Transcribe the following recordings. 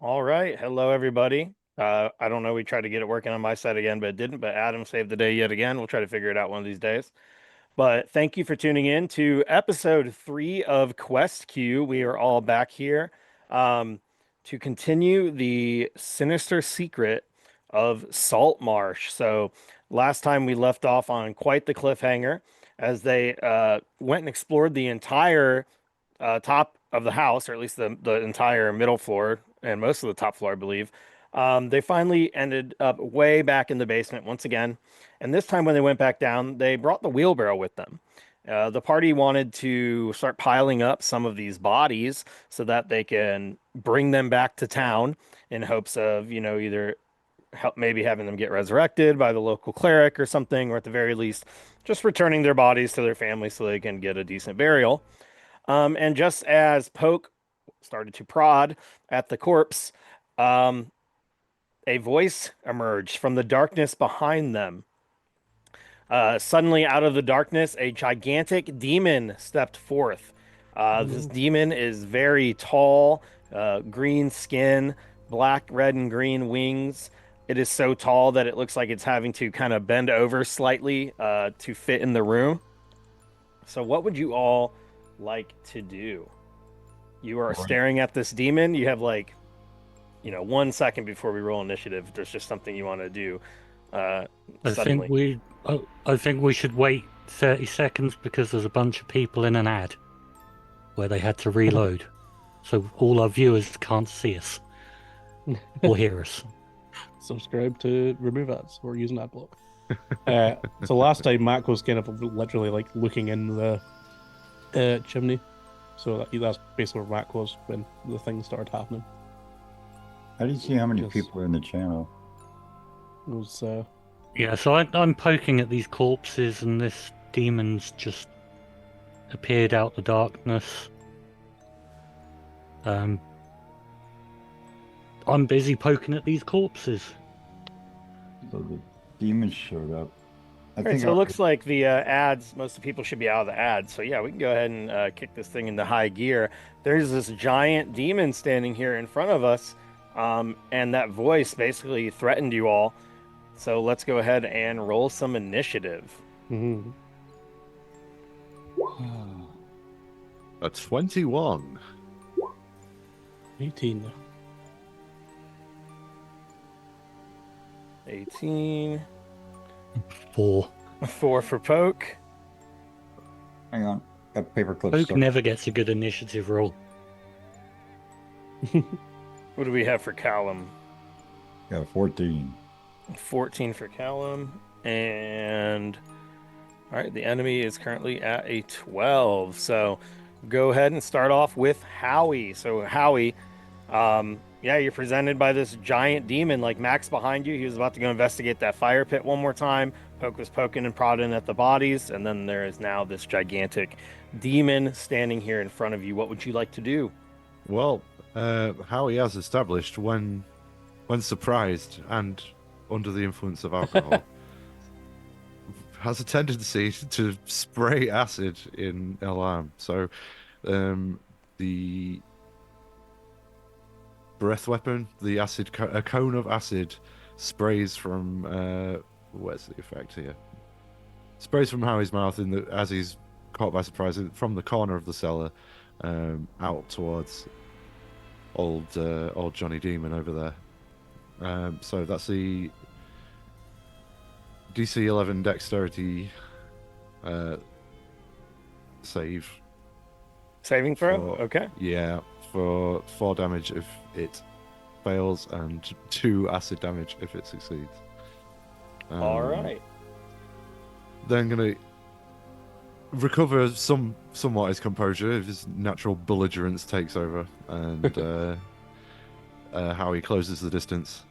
All right. Hello, everybody. I don't know. We tried to get it working on my side again, but it didn't. But Adam saved the day yet again. We'll try to figure it out one of these days. But thank you for tuning in to episode 3 of Quest Q. We are all back here to continue the sinister secret of Saltmarsh. So last time we left off on quite the cliffhanger as they went and explored the entire top of the house, or at least the entire middle floor and most of the top floor, I believe. They finally ended up way back in the basement once again. And this time, when they went back down, they brought the wheelbarrow with them. The party wanted to start piling up some of these bodies so that they can bring them back to town in hopes of, either help maybe having them get resurrected by the local cleric or something, or at the very least, just returning their bodies to their families so they can get a decent burial. And just as Poke started to prod at the corpse, um, a voice emerged from the darkness behind them. Suddenly, out of the darkness, a gigantic demon stepped forth. This Ooh. demon is very tall, green skin, black, red, and green wings. It is so tall that it looks like it's having to kind of bend over slightly to fit in the room. So, what would you all like to do? You are Right. staring at this demon. You have 1 second before we roll initiative. If there's just something you want to do uh, I think suddenly. we I think we should wait 30 seconds because there's a bunch of people in an ad where they had to reload. So all our viewers can't see us or hear us. Subscribe to remove ads or use an ad block. So last time Mac was kind of literally like looking in the chimney. So that's basically where Mac was when the thing started happening. How do you see how many Yes. people are in the channel? It was Yeah, so I'm poking at these corpses and this demon's just appeared out the darkness. Um, I'm busy poking at these corpses. So the demons showed up. I All right, think so it looks like the ads, most of the people should be out of the ads. So yeah, we can go ahead and kick this thing into high gear. There's this giant demon standing here in front of us, and that voice basically threatened you all. So let's go ahead and roll some initiative. mhm. A 21. 18. 18. 4. 4 for Poke. hang on. Got paper clips. Poke stuck. never gets a good initiative roll. What do we have for Callum? Got 14. 14 for Callum. And all right, the enemy is currently at a 12. So go ahead and start off with Howie. So Howie, yeah, you're presented by this giant demon like Max behind you. He was about to go investigate that fire pit one more time. Poke was poking and prodding at the bodies, and then there is now this gigantic demon standing here in front of you. What would you like to do? Well, how he has established when surprised and under the influence of alcohol, has a tendency to spray acid in alarm. So, the breath weapon, the acid, a cone of acid, sprays from where's the effect here? Sprays from Howie's mouth as he's caught by surprise from the corner of the cellar, out towards old Johnny Demon over there. So that's the DC 11 dexterity save. Saving throw? For- Okay. Yeah, for 4 damage if it fails and 2 acid damage if it succeeds. All right. Then gonna recover somewhat his composure if his natural belligerence takes over, and how he closes the distance.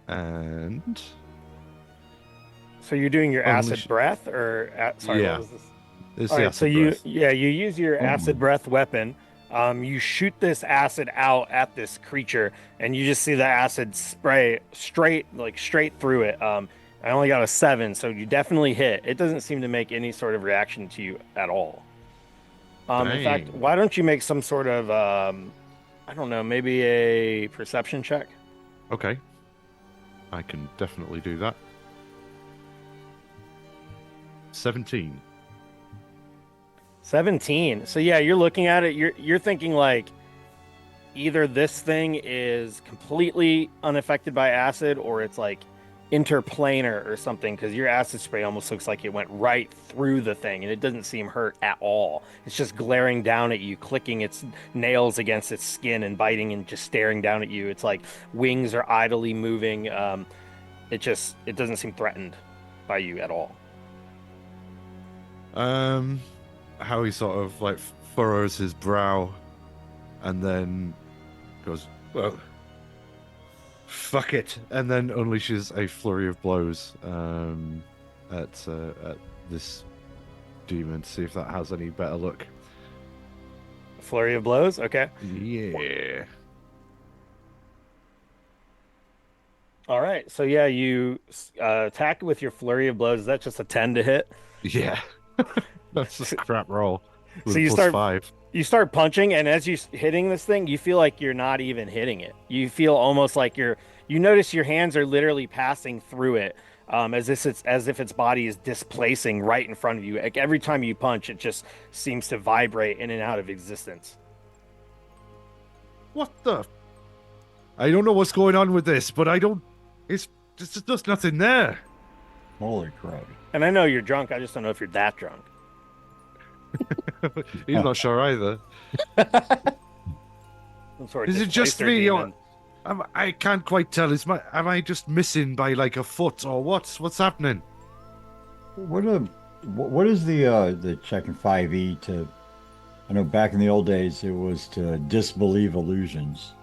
And So you're doing your acid Unleash- breath, or sorry, Yeah. what was this? it's All the right, so acid you breath. you use your Oh acid my. breath weapon. You shoot this acid out at this creature, and you just see the acid spray straight through it. I only got a 7, so you definitely hit. It doesn't seem to make any sort of reaction to you at all. In fact, Dang. why don't you make some sort of I don't know, maybe a perception check. Okay. I can definitely do that. 17. 17. So yeah, you're looking at it, you're thinking like either this thing is completely unaffected by acid or it's like interplanar or something, because your acid spray almost looks like it went right through the thing and it doesn't seem hurt at all. It's just glaring down at you, clicking its nails against its skin and biting and just staring down at you. It's like wings are idly moving. It doesn't seem threatened by you at all. How he sort of like furrows his brow and then goes, well, fuck it, and then unleashes a flurry of blows at this demon to see if that has any better luck. Flurry of blows. Okay. Yeah. All right. So yeah, you attack with your flurry of blows. Is that just a 10 to hit? Yeah. That's just a crap roll. With So you plus start 5. you start punching, and as you hitting this thing, you feel like you're not even hitting it. You feel almost like you notice your hands are literally passing through it, as if its body is displacing right in front of you. Like every time you punch, it just seems to vibrate in and out of existence. What the? I don't know what's going on with this, but I don't. It's just nothing there. Holy crap. And I know you're drunk. I just don't know if you're that drunk. He's not sure either. Some sort of Is it just displacer me, demon. or I can't quite tell. Am I just missing by like a foot, or what's happening? What is the checking 5e to? I know back in the old days it was to disbelieve illusions.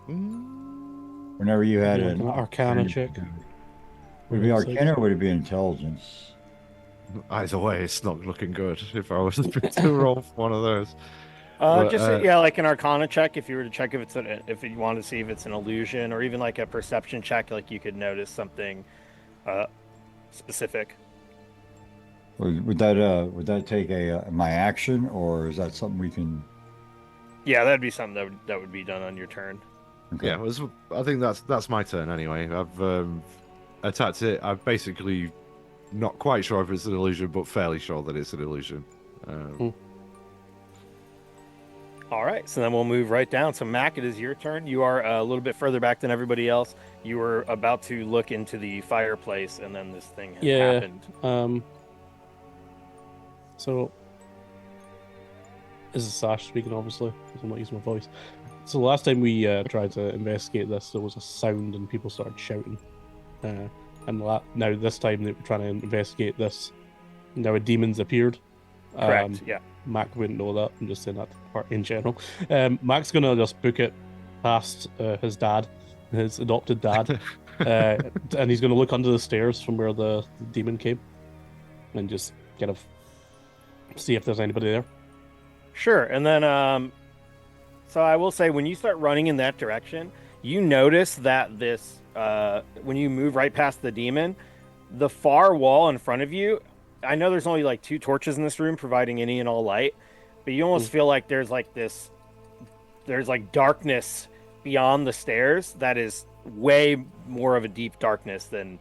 Whenever you had Like an Arcana check. Would it be Arcana or would it be Intelligence? Either way, it's not looking good. If I was to roll one of those, Yeah, like an Arcana check. If you were to check if you want to see if it's an illusion, or even like a perception check, like you could notice something specific. Would that take my action, or is that something we can? Yeah, that'd be something that would be done on your turn. Okay. yeah, I think that's my turn anyway. I've attacked it. I'm basically not quite sure if it's an illusion, but fairly sure that it's an illusion. All right, so then we'll move right down. So Mac, it is your turn. You are a little bit further back than everybody else. You were about to look into the fireplace, and then this thing has happened. So this is Sash speaking, obviously, because I'm not using my voice. So last time we tried to investigate this, there was a sound and people started shouting. Now this time that we're trying to investigate this, now a demon's appeared. Correct. Yeah. Mac wouldn't know that. I'm just saying that part in general. Mac's gonna just book it past his dad, his adopted dad, and he's gonna look under the stairs from where the demon came, and just kind of see if there's anybody there. Sure. And then, so I will say, when you start running in that direction, you notice that this, when you move right past the demon, the far wall in front of you, I know there's only like 2 torches in this room providing any and all light, but you almost feel like there's like darkness beyond the stairs that is way more of a deep darkness than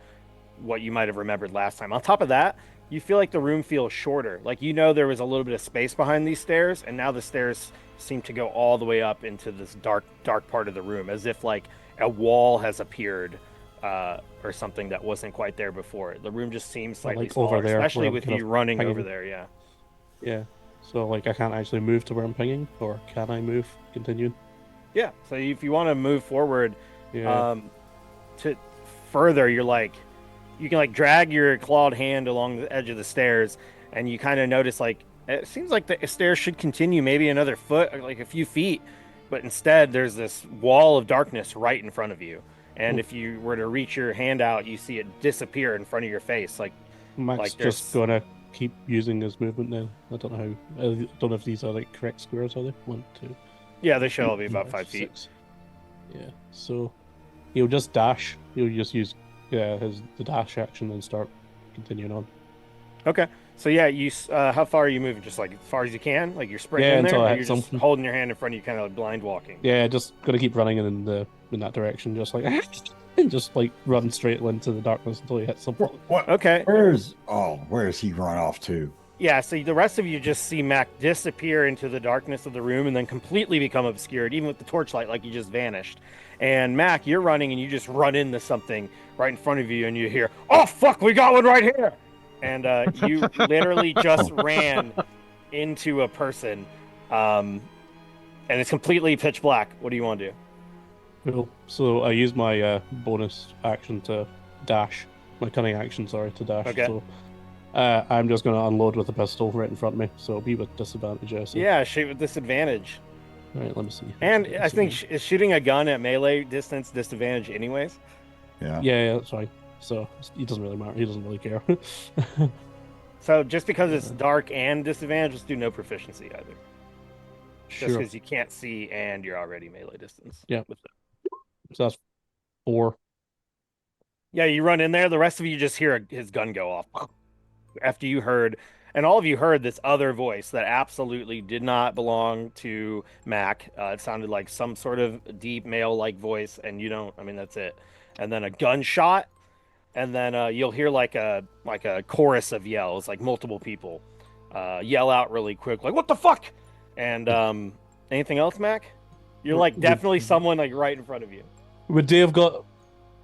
what you might have remembered last time. On top of that, you feel like the room feels shorter. Like, there was a little bit of space behind these stairs, and now the stairs seem to go all the way up into this dark part of the room, as if like a wall has appeared or something that wasn't quite there before. The room just seems slightly like over smaller, there, especially where I'm with kind you of running pinging. over there. Yeah. Yeah. So like I can't actually move to where I'm pinging, or can I move? Continuing. Yeah. So if you want to move forward, Yeah. to further, you can like drag your clawed hand along the edge of the stairs, and you kind of notice like it seems like the stairs should continue maybe another foot, like a few feet, but instead there's this wall of darkness right in front of you. And if you were to reach your hand out, you see it disappear in front of your face. Like Mac's there's- just gonna keep using his movement now. I don't know how. I don't know if these are like correct squares, are they? 1, 2. Yeah, they should all be about 5 feet. 6. Yeah. So he'll just dash. He'll just use the dash action and start continuing on. Okay. So yeah, how far are you moving? Just like as far as you can, like you're sprinting Yeah, in there, until I or hit you're just something. holding your hand in front of you, kind of like blind walking. Yeah, just gotta keep running in that direction, just like and just like run straight into the darkness until you hit something. What? Okay. Where's he run off to? Yeah, so the rest of you just see Mac disappear into the darkness of the room and then completely become obscured, even with the torchlight, like he just vanished. And Mac, you're running and you just run into something right in front of you, and you hear, "Oh fuck, we got one right here!" And you literally just ran into a person, um, and it's completely pitch black. What do you want to do? Cool. So I use my bonus action to dash. My cunning action, sorry, to dash. Okay. So I'm just gonna unload with a pistol right in front of me. So it'll be with disadvantage, I assume. Yeah, shoot with disadvantage. All right, let me see. And I think is shooting a gun at melee distance disadvantage, anyways. Yeah. Yeah, that's fine. So it doesn't really matter. He doesn't really care. So just because it's dark and disadvantage, just do no proficiency either. Just Sure. because you can't see and you're already melee distance. Yeah. With it. So that's 4. Yeah, you run in there. The rest of you just hear his gun go off after you heard, and all of you heard this other voice that absolutely did not belong to Mac. It sounded like some sort of deep male-like voice, and you don't. I mean, that's it. And then a gunshot, and then you'll hear like a chorus of yells, like multiple people yell out really quick, like "What the fuck?" And anything else, Mac? You're like definitely someone like right in front of you. Would they have got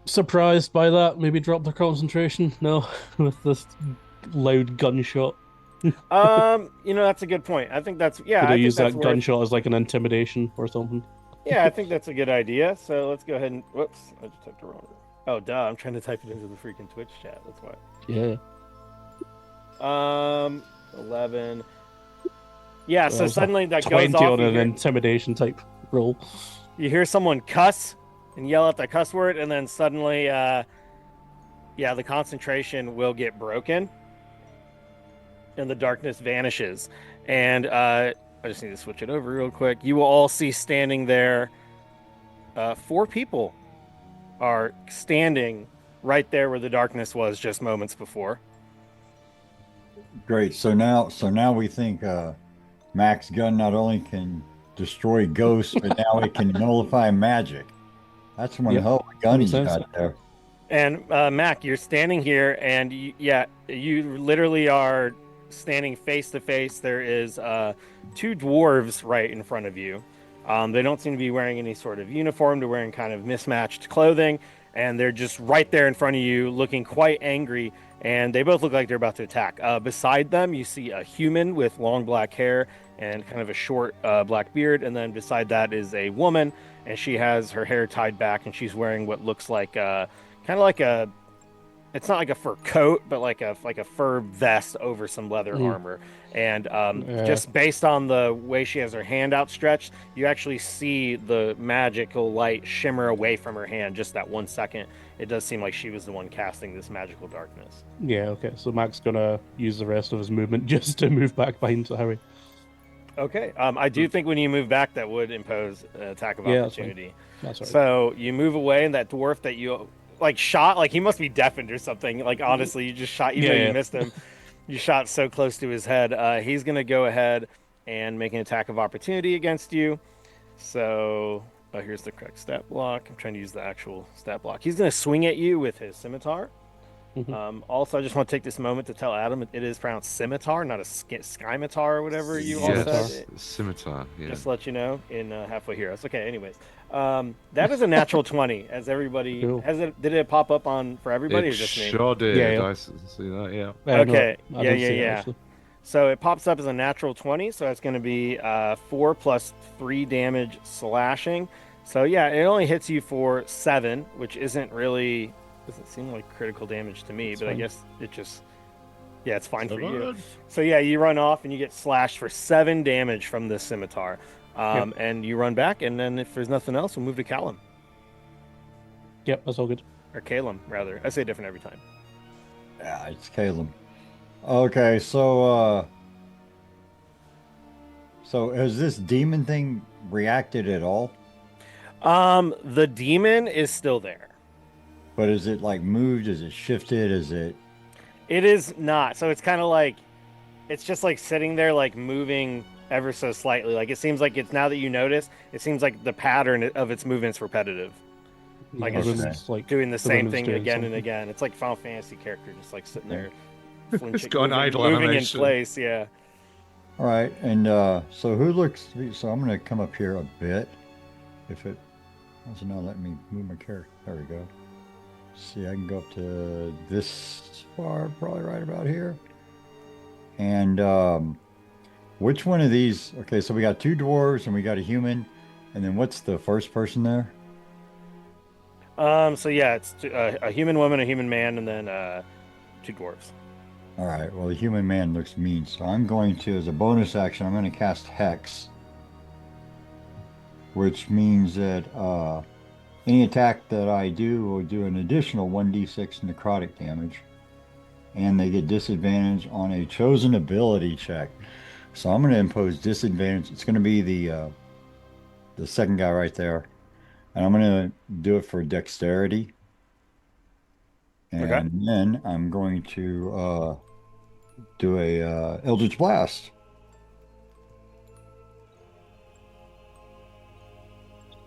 surprised by that? Maybe drop their concentration? No, with this loud gunshot. That's a good point. I think that's Could yeah. I I think use that's that worth, gunshot as like an intimidation or something? Yeah, I think that's a good idea. So let's go ahead and whoops, I just typed the wrong. Oh, duh! I'm trying to type it into the freaking Twitch chat. That's why. Yeah. 11. Yeah. So Well, suddenly that 20 goes off. on an intimidation type roll. You hear someone cuss and yell out that cuss word, and then suddenly, yeah, the concentration will get broken, and the darkness vanishes. And I just need to switch it over real quick. You will all see standing there. 4 people are standing right there where the darkness was just moments before. Great. So now we think Mac's gun not only can destroy ghosts, but now it can nullify magic. That's one Yep. hell of a gun Makes he's sense. got there. And Mac, you're standing here, and you literally are standing face to face. There is 2 dwarves right in front of you. They don't seem to be wearing any sort of uniform. They're wearing kind of mismatched clothing, and they're just right there in front of you, looking quite angry. And they both look like they're about to attack. Beside them, you see a human with long black hair and kind of a short black beard. And then beside that is a woman, and she has her hair tied back, and she's wearing what looks like kind of like a, it's not like a fur coat, but like a fur vest over some leather armor. And just based on the way she has her hand outstretched, you actually see the magical light shimmer away from her hand just that 1 second. It does seem like she was the one casting this magical darkness. Yeah, okay. So Mac's gonna use the rest of his movement just to move back behind Harry. Okay. I do think when you move back, that would impose an attack of Yeah, that's fine. opportunity. That's right. So you move away, and that dwarf that you like shot, like he must be deafened or something. Like honestly, you just shot, even though you missed him, you shot so close to his head. He's gonna go ahead and make an attack of opportunity against you. So here's the correct stat block. I'm trying to use the actual stat block. He's gonna swing at you with his scimitar. Also, I just want to take this moment to tell Adam it is pronounced scimitar, not a skymitar or whatever you all Yes, said. scimitar. Yeah. Just to let you know in Halfway Heroes. Okay, anyways. That is a natural 20, as everybody Cool. did it pop up on for everybody It or just me? sure did. Yeah. I see that. Yeah. Okay, No, I didn't see it, yeah. actually. So it pops up as a natural 20, so it's going to be 4 plus 3 damage slashing. So yeah, it only hits you for 7, which doesn't seem like critical damage to me, It's but I fine. guess it's fine for you. So yeah, you run off and you get slashed for 7 damage from this scimitar. And you run back, and then if there's nothing else, we'll move to Callum. Yep, that's all good. Or Calum, rather. I say different every time. Yeah, it's Caleb. Okay, so has this demon thing reacted at all? The demon is still there. But is it like moved? Is it shifted? Is it? It is not. So it's kind of like it's just like sitting there, like moving ever so slightly. Like it seems like it's now that you notice, it seems like the pattern of its movement's repetitive. Like Yeah, it's the just wind's like doing the the same wind is thing doing again and something. again. It's like Final Fantasy character just like sitting there, It's flinching, got an moving, idle moving in animation. place. Yeah. All right, and so who looks? So I'm gonna come up here a bit. If it doesn't now let me move my character. There we go. See, I can go up to this far, probably right about here. And which one of these? Okay, so we got two dwarves and we got a human, and then what's the first person there? So yeah, it's a human woman, a human man, and then two dwarves. All right, well, the human man looks mean, so I'm going to, as a bonus action, I'm going to cast Hex, which means that any attack that I do will do an additional 1d6 necrotic damage, and they get disadvantage on a chosen ability check. So I'm going to impose disadvantage. It's going to be the second guy right there, and I'm going to do it for dexterity, Okay. and then I'm going to do a Eldritch Blast.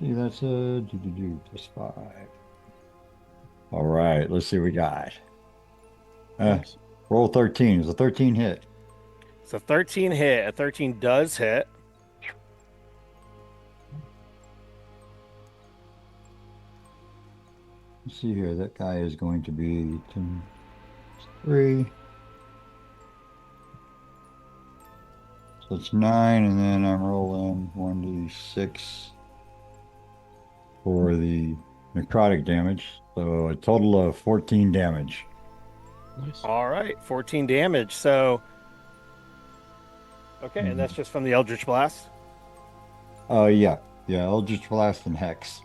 See, that's a do +5. All right, let's see what we got. Nice. Roll 13. Is a 13 hit? So 13 hit. A 13 does hit. Let's see here. That guy is going to be 10, 3. So it's 9, and then I'm rolling 1d6 for the necrotic damage. So a total of 14 damage. Nice. All right, 14 damage. So okay, and that's just from the Eldritch Blast. Yeah. Yeah, Eldritch Blast and Hex.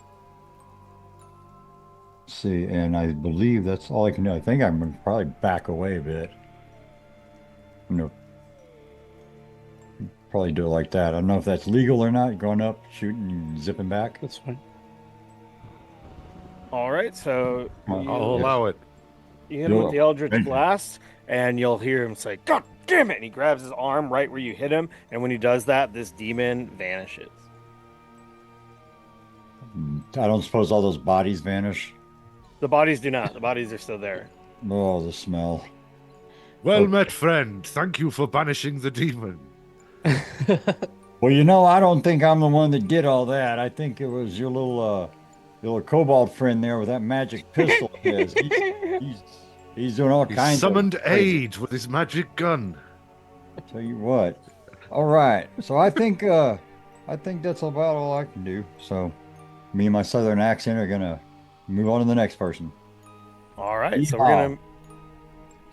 Let's see, and I believe that's all I can do. I think I'm gonna probably back away a bit. No, probably do it like that. I don't know if that's legal or not. Going up, shooting, and zipping back. That's fine. All right, so Well, you, I'll yeah. allow it. you hit him with the Eldritch Thank you. Blast, and you'll hear him say, "God damn it!" And he grabs his arm right where you hit him, and when he does that, this demon vanishes. I don't suppose all those bodies vanish. The bodies do not. The bodies are still there. Oh, the smell. Well Okay. met, friend. Thank you for banishing the demon. Well, I don't think I'm the one that did all that. I think it was your little kobold friend there with that magic pistol of his. He's, he's doing all He kinds of summoned crazy. aid with his magic gun. Tell you what. All right. So I think that's about all I can do. So me and my southern accent are gonna move on to the next person. All right, so Yeehaw.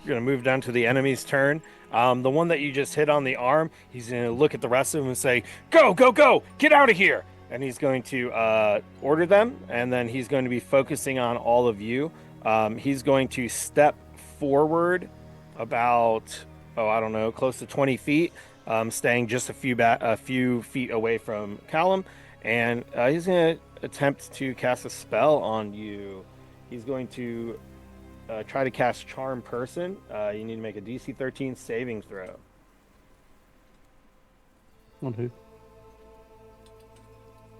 we're gonna move down to the enemy's turn. The one that you just hit on the arm, he's gonna look at the rest of them and say, "Go, go, go! Get out of here!" And he's going to order them, and then he's going to be focusing on all of you. He's going to step forward about, oh, I don't know, close to 20 feet, staying just a few feet away from Callum, and he's going to attempt to cast a spell on you. He's going to try to cast Charm Person. You need to make a DC 13 saving throw. On who?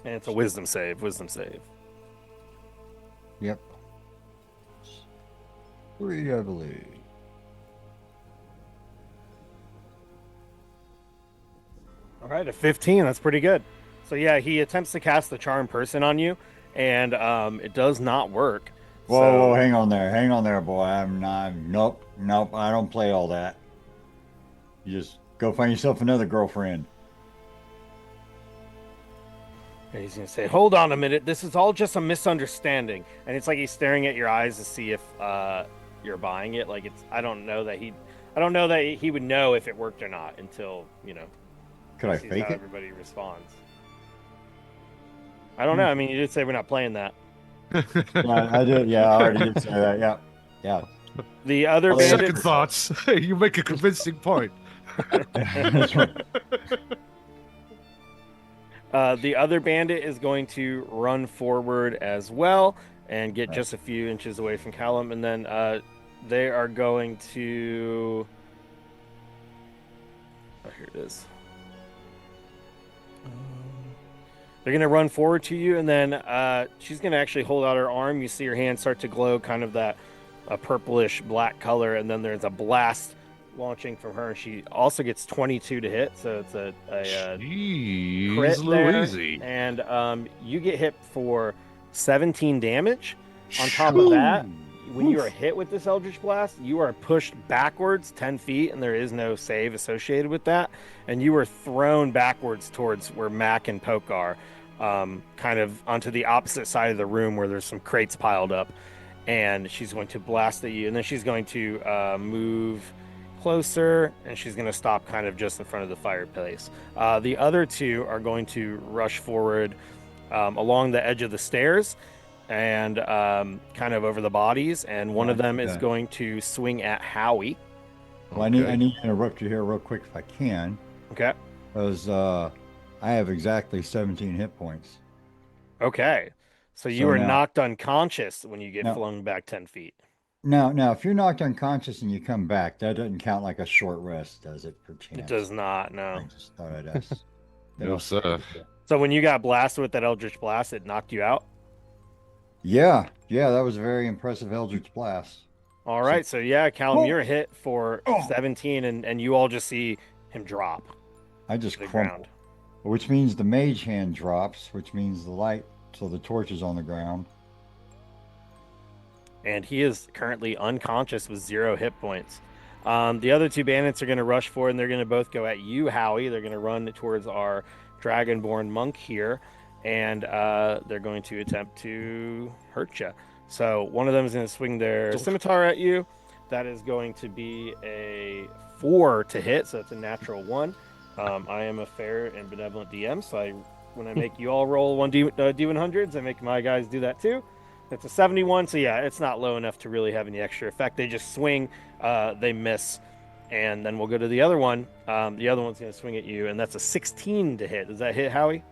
And it's a wisdom save. Wisdom save. Yep. 3, I believe. All right, a 15. That's pretty good. So yeah, he attempts to cast the Charm Person on you, and it does not work. Whoa, So whoa, hang on there, boy. I'm not. Nope, nope. I don't play all that. You just go find yourself another girlfriend. he's gonna say, "Hold on a minute. This is all just a misunderstanding." And it's like he's staring at your eyes to see if you're buying it. Like I don't know that he would know if it worked or not until Could I sees fake how it? everybody responds. I don't know. I mean, you did say we're not playing that. Yeah, I did. Yeah, I already did say that. Yeah, yeah. The other Oh, yeah. Second bandits. thoughts. You make a convincing point. That's right. The other bandit is going to run forward as well and get just a few inches away from Callum, and then they are going to here it is. They're going to run forward to you, and then she's going to actually hold out her arm. You see her hand start to glow, kind of that purplish black color, and then there's a blast launching from her. She also gets 22 to hit, so it's a Jeez, crit there. Louise. And you get hit for 17 damage. On top of that, when you are hit with this Eldritch Blast, you are pushed backwards 10 feet, and there is no save associated with that. And you are thrown backwards towards where Mac and Poke are, kind of onto the opposite side of the room where there's some crates piled up. And she's going to blast at you, and then she's going to move closer, and she's going to stop kind of just in front of the fireplace. The other two are going to rush forward along the edge of the stairs and kind of over the bodies, and one of them is going to swing at Howie. Well, I need to interrupt you here real quick if I can. Okay. Because I have exactly 17 hit points. Okay. So you So are now- knocked unconscious when you get No. flung back 10 feet. Now, if you're knocked unconscious and you come back, that doesn't count like a short rest, does it? Per chance? It does not, I no. just thought I'd ask. No, sir. So when you got blasted with that Eldritch Blast, it knocked you out? Yeah, that was a very impressive Eldritch Blast. All right. So yeah, Callum, Oh. you're hit for 17, and you all just see him drop I just to the crumpled. ground. Which means the mage hand drops, which means the light, so the torch is on the ground. And he is currently unconscious with 0 hit points. The other two bandits are going to rush forward, and they're going to both go at you, Howie. They're going to run towards our Dragonborn monk here, and they're going to attempt to hurt you. So one of them is going to swing their scimitar at you. That is going to be a 4 to hit, so it's a natural 1. I am a fair and benevolent DM, so when I make you all roll D100s, I make my guys do that too. It's a 71, so yeah, it's not low enough to really have any extra effect. They just swing, they miss, and then we'll go to the other one. The other one's going to swing at you, and that's a 16 to hit. Does that hit, Howie?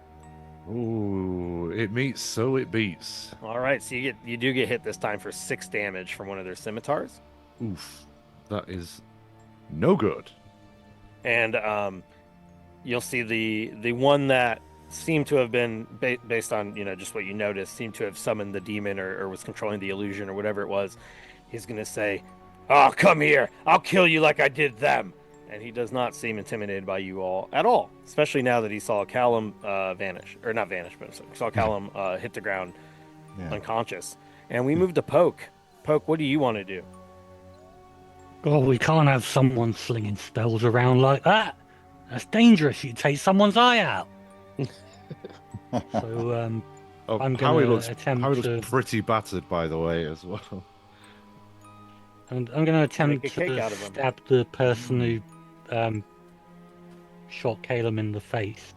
Ooh, it meets, so it beats. All right, so you do get hit this time for 6 damage from one of their scimitars. Oof, that is no good. And you'll see the one that seemed to have been based on just what you noticed, seemed to have summoned the demon or was controlling the illusion or whatever it was. He's gonna say, "Oh, come here! I'll kill you like I did them." And he does not seem intimidated by you all at all, especially now that he saw Callum vanish, or not vanish, but saw Callum hit the ground unconscious. And we move to Poke. Poke, what do you want to do? Oh, we can't have someone slinging spells around like that. That's dangerous. You take someone's eye out. So Oh, I'm Howie gonna looks attempt to- pretty battered, by the way, as well. I'm going to attempt Make a cake to out of 'em. stab the person who shot Caleb in the face.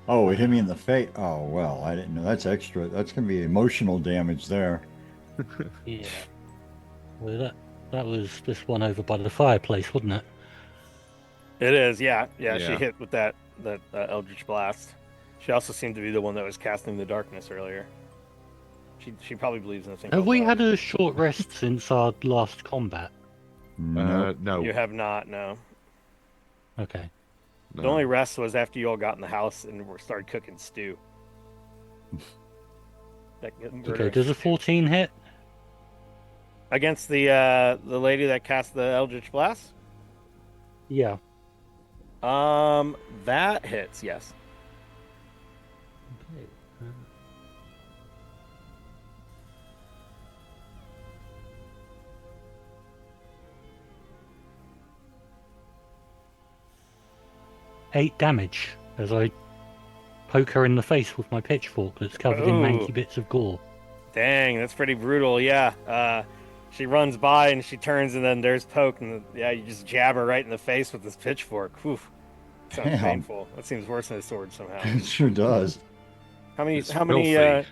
Oh, it hit me in the face. Oh, well, I didn't know. That's extra. That's going to be emotional damage there. Yeah. Well, that was this one over by the fireplace, wasn't it? It is, yeah. She Yeah. hit with that Eldritch Blast. She also seemed to be the one that was casting the darkness earlier. She probably believes in the thing. Have called we love. had a short rest since our last combat? No. No. You have not, no. Okay. no. The only rest was after you all got in the house and started cooking stew. Okay, does a 14 hit? Against the lady that cast the Eldritch Blast? Yeah. That hits, yes. Okay. 8 damage as I poke her in the face with my pitchfork that's covered in Ooh. manky bits of gore. Dang, that's pretty brutal, yeah. She runs by and she turns and then there's Poke and you just jab her right in the face with this pitchfork. Whew. Sounds Damn. painful. That seems worse than a sword somehow. It sure does. How many It's how many filthy.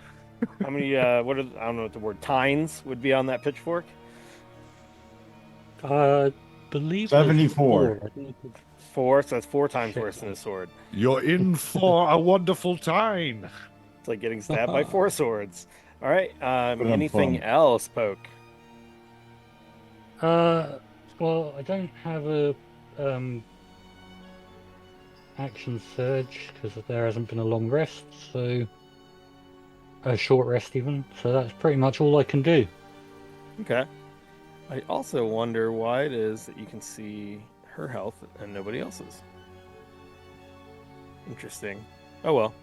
what are I don't know what the word tines would be on that pitchfork? Believe 74. I think it's 4, so that's 4 times Shit. worse than a sword. You're in for a wonderful time. It's like getting stabbed by 4 swords. All right. But I'm Anything fun. else, Poke? Well, I don't have a action surge because there hasn't been a long rest, so a short rest even. So that's pretty much all I can do. Okay. I also wonder why it is that you can see her health and nobody else's. Interesting. Oh well.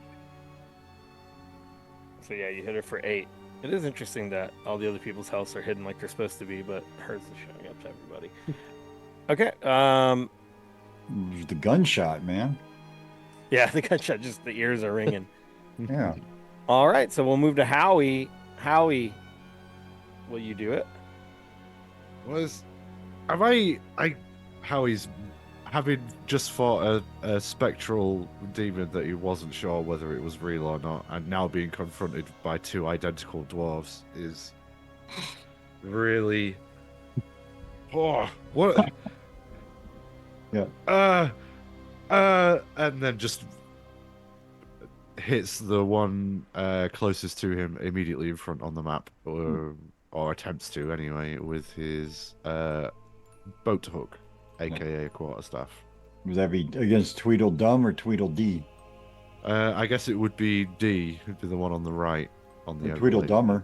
So yeah, you hit her for 8. It is interesting that all the other people's healths are hidden like they're supposed to be, but hers is showing up to everybody. Okay. It was the gunshot, man. Yeah, the gunshot, just the ears are ringing. Yeah. All right, so we'll move to Howie. Howie, will you do it? Howie's having just fought a spectral demon that he wasn't sure whether it was real or not, and now being confronted by 2 identical dwarves is really what Yeah. and then just hits the one closest to him immediately in front on the map, or attempts to anyway, with his boat hook, aka quarterstaff. Was that be against Tweedledum or Tweedledee? I guess it would be D, would be the one on the right on the Or overlay. Tweedledummer.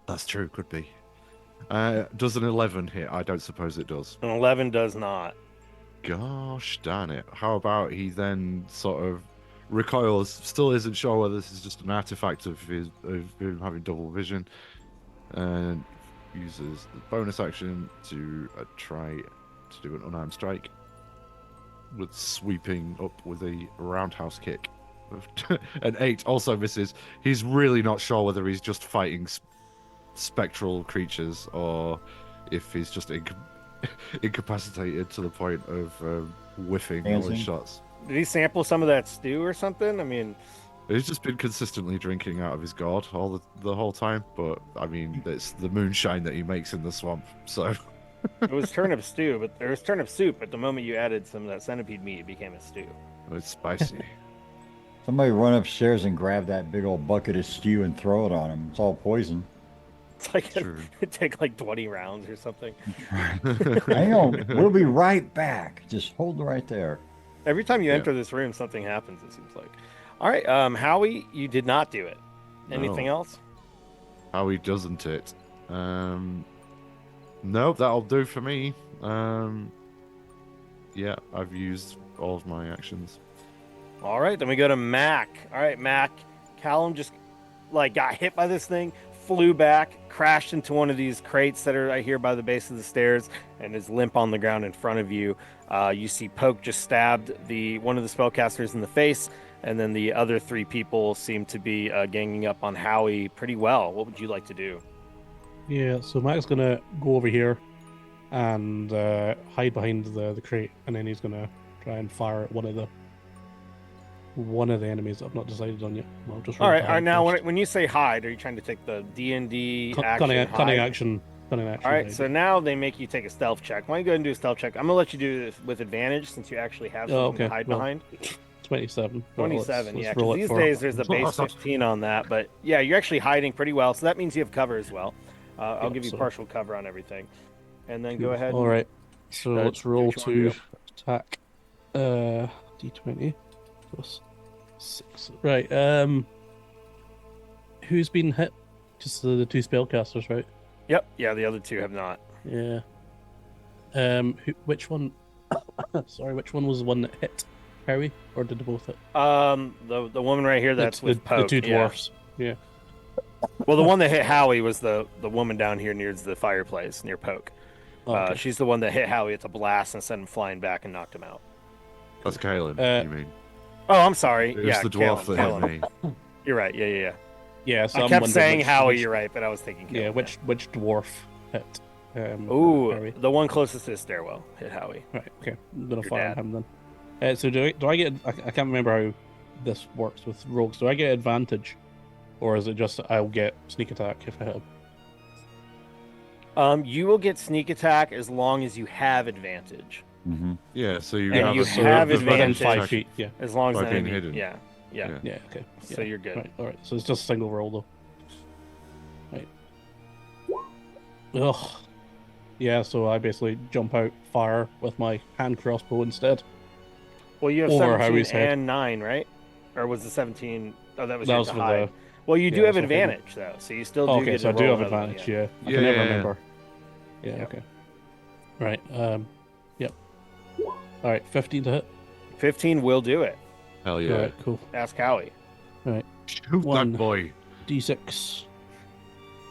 That's true, could be. Does an 11 hit? I don't suppose it does. An 11 does not. Gosh darn it. How about he then sort of recoils, still isn't sure whether this is just an artifact of him having double vision, and uses the bonus action to try to do an unarmed strike with sweeping up with a roundhouse kick. An 8 also misses. He's really not sure whether he's just fighting spectral creatures or if he's just incapacitated to the point of whiffing all Dancing. his shots. Did he sample some of that stew or something? I mean, He's just been consistently drinking out of his gourd all the whole time, but I mean, it's the moonshine that he makes in the swamp, so... it was turnip stew, but there was turnip soup. But the moment you added some of that centipede meat, it became a stew. It's spicy. Somebody run upstairs and grab that big old bucket of stew and throw it on him. It's all poison. It's like True. it'd take like 20 rounds or something. Hang on. We'll be right back. Just hold right there. Every time you Yeah. enter this room, something happens. It seems like. All right, Howie, you did not do it. Anything No. else? How he doesn't it? Nope, that'll do for me. Yeah, I've used all of my actions. All right, then we go to Mac. All right, Mac. Callum just like got hit by this thing, flew back, crashed into one of these crates that are right here by the base of the stairs, and is limp on the ground in front of you. You see Poke just stabbed one of the spellcasters in the face, and then the other 3 people seem to be ganging up on Howie pretty well. What would you like to do? Yeah, so Mac's gonna go over here and hide behind the crate, and then he's gonna try and fire at one of the enemies that I've not decided on yet. Well, just All roll right, to all right. hide Now, first. when you say hide, are you trying to take the D&D action? Cunning hide? action. Cunning action. All right, hide. so now they make you take a stealth check. Why don't you go ahead and do a stealth check? I'm gonna let you do this with advantage since you actually have something to okay, hide well, behind. 27. Well, 27, let's yeah. roll 'Cause it these for- days there's a base 15 on that, but yeah, you're actually hiding pretty well. So that means you have cover as well. I'll Yeah, give you so- partial cover on everything, and then go ahead. All and- right. So do let's what roll you wanna to attack. D20 plus 6. Right. Who's been hit? Just the 2 spellcasters, right? Yep. Yeah, the other 2 have not. Yeah. Which one? Sorry, which one was the one that hit Harry, or did they both hit? The woman right here that's with the Poke. 2 yeah. dwarfs. Yeah. Well, the one that hit Howie was the woman down here near the fireplace near Poke. Oh, okay. She's the one that hit Howie. It's a blast and sent him flying back and knocked him out. That's Kalen, Uh, you mean? Oh, I'm sorry. It was Yeah, the dwarf Kalen, that Kalen. hit me. You're right. Yeah. Yeah. So I I'm kept wondering saying which- Howie. which- You're right, but I was thinking. Kalen, Yeah. Which dwarf hit? Ooh, Harry. the one closest to the stairwell hit Howie. Right. Okay. I'm gonna Your fire dad. him then. So do I get? I can't remember how this works with rogues. Do I get advantage, or is it just I'll get sneak attack if I hit him? You will get sneak attack as long as you have advantage. Mm-hmm. Yeah, so you And have you a have advantage within advantage. 5 feet. Yeah. As long as By the being enemy. hidden. Yeah. Yeah. Okay. So yeah. you're good. Right. All right. So it's just a single roll though. Right. Ugh. Yeah, so I basically jump out, fire with my hand crossbow instead. Well, you have Over 17 Howie's head. and 9, right? Or was it 17? Oh, that was That your was to for hide. the. Well, you do Yeah, have so hitting. advantage though, so you still Oh, do okay, get so to I do roll have another one, advantage. yeah. Yeah, I Yeah, can never yeah, yeah. remember. Yeah, Yep. okay. Right. Yep. All right, 15 to hit. 15 will do it. Hell All yeah. right, cool. Ask Howie. Shoot One. that boy. D6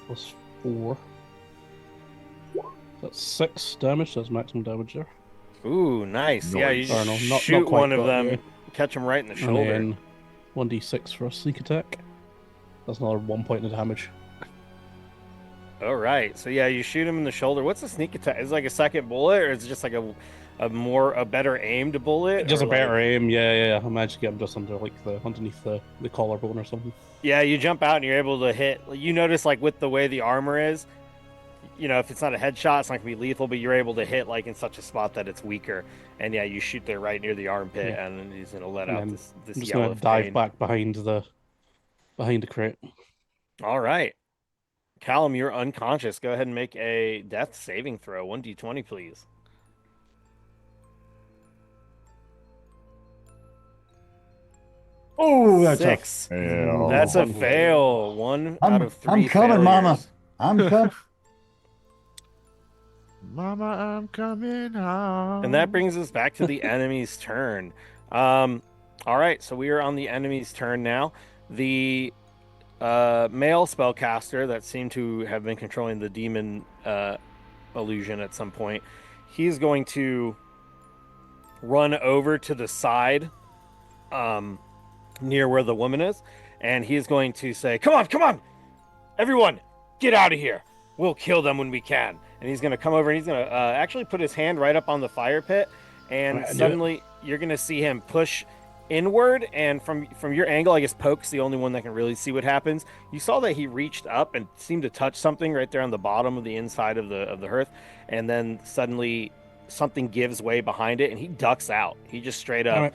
plus 4. That's 6 damage. That's maximum damage there. Ooh, nice. Yeah, you Nice. just Or no, not shoot quite, one of but, them, yeah. catch him right in the And shoulder. then 1d6 for a sneak attack. That's another 1 point of damage. All right. So yeah, you shoot him in the shoulder. What's a sneak attack? Is it like a second bullet, or is it just like a better aimed bullet? Just or a better like... aim. Yeah. I managed to get him just underneath the collarbone or something. Yeah, you jump out and you're able to hit. You notice like with the way the armor is, if it's not a headshot, it's not gonna be lethal, but you're able to hit like in such a spot that it's weaker. And yeah, you shoot there right near the armpit, Yeah. and then he's gonna let And out then this I'm just yell gonna of dive pain. back behind the crate. All right, Callum, you're unconscious. Go ahead and make a death saving throw. 1d20, please. Oh, that's 6. a fail. That's a One fail. fail. One out of 3 I'm coming, Mama. failures. I'm coming. Mama, I'm coming home. And that brings us back to the enemy's turn. All right, so we are on the enemy's turn now. The male spellcaster that seemed to have been controlling the demon illusion at some point, he's going to run over to the side near where the woman is, and he is going to say, come on, everyone, get out of here. We'll kill them when we can. And he's going to come over and he's going to actually put his hand right up on the fire pit, and suddenly you're going to see him push inward, and from your angle, I guess Poke's the only one that can really see what happens. You saw that he reached up and seemed to touch something right there on the bottom of the inside of the hearth, and then suddenly something gives way behind it, and he ducks out. He just straight up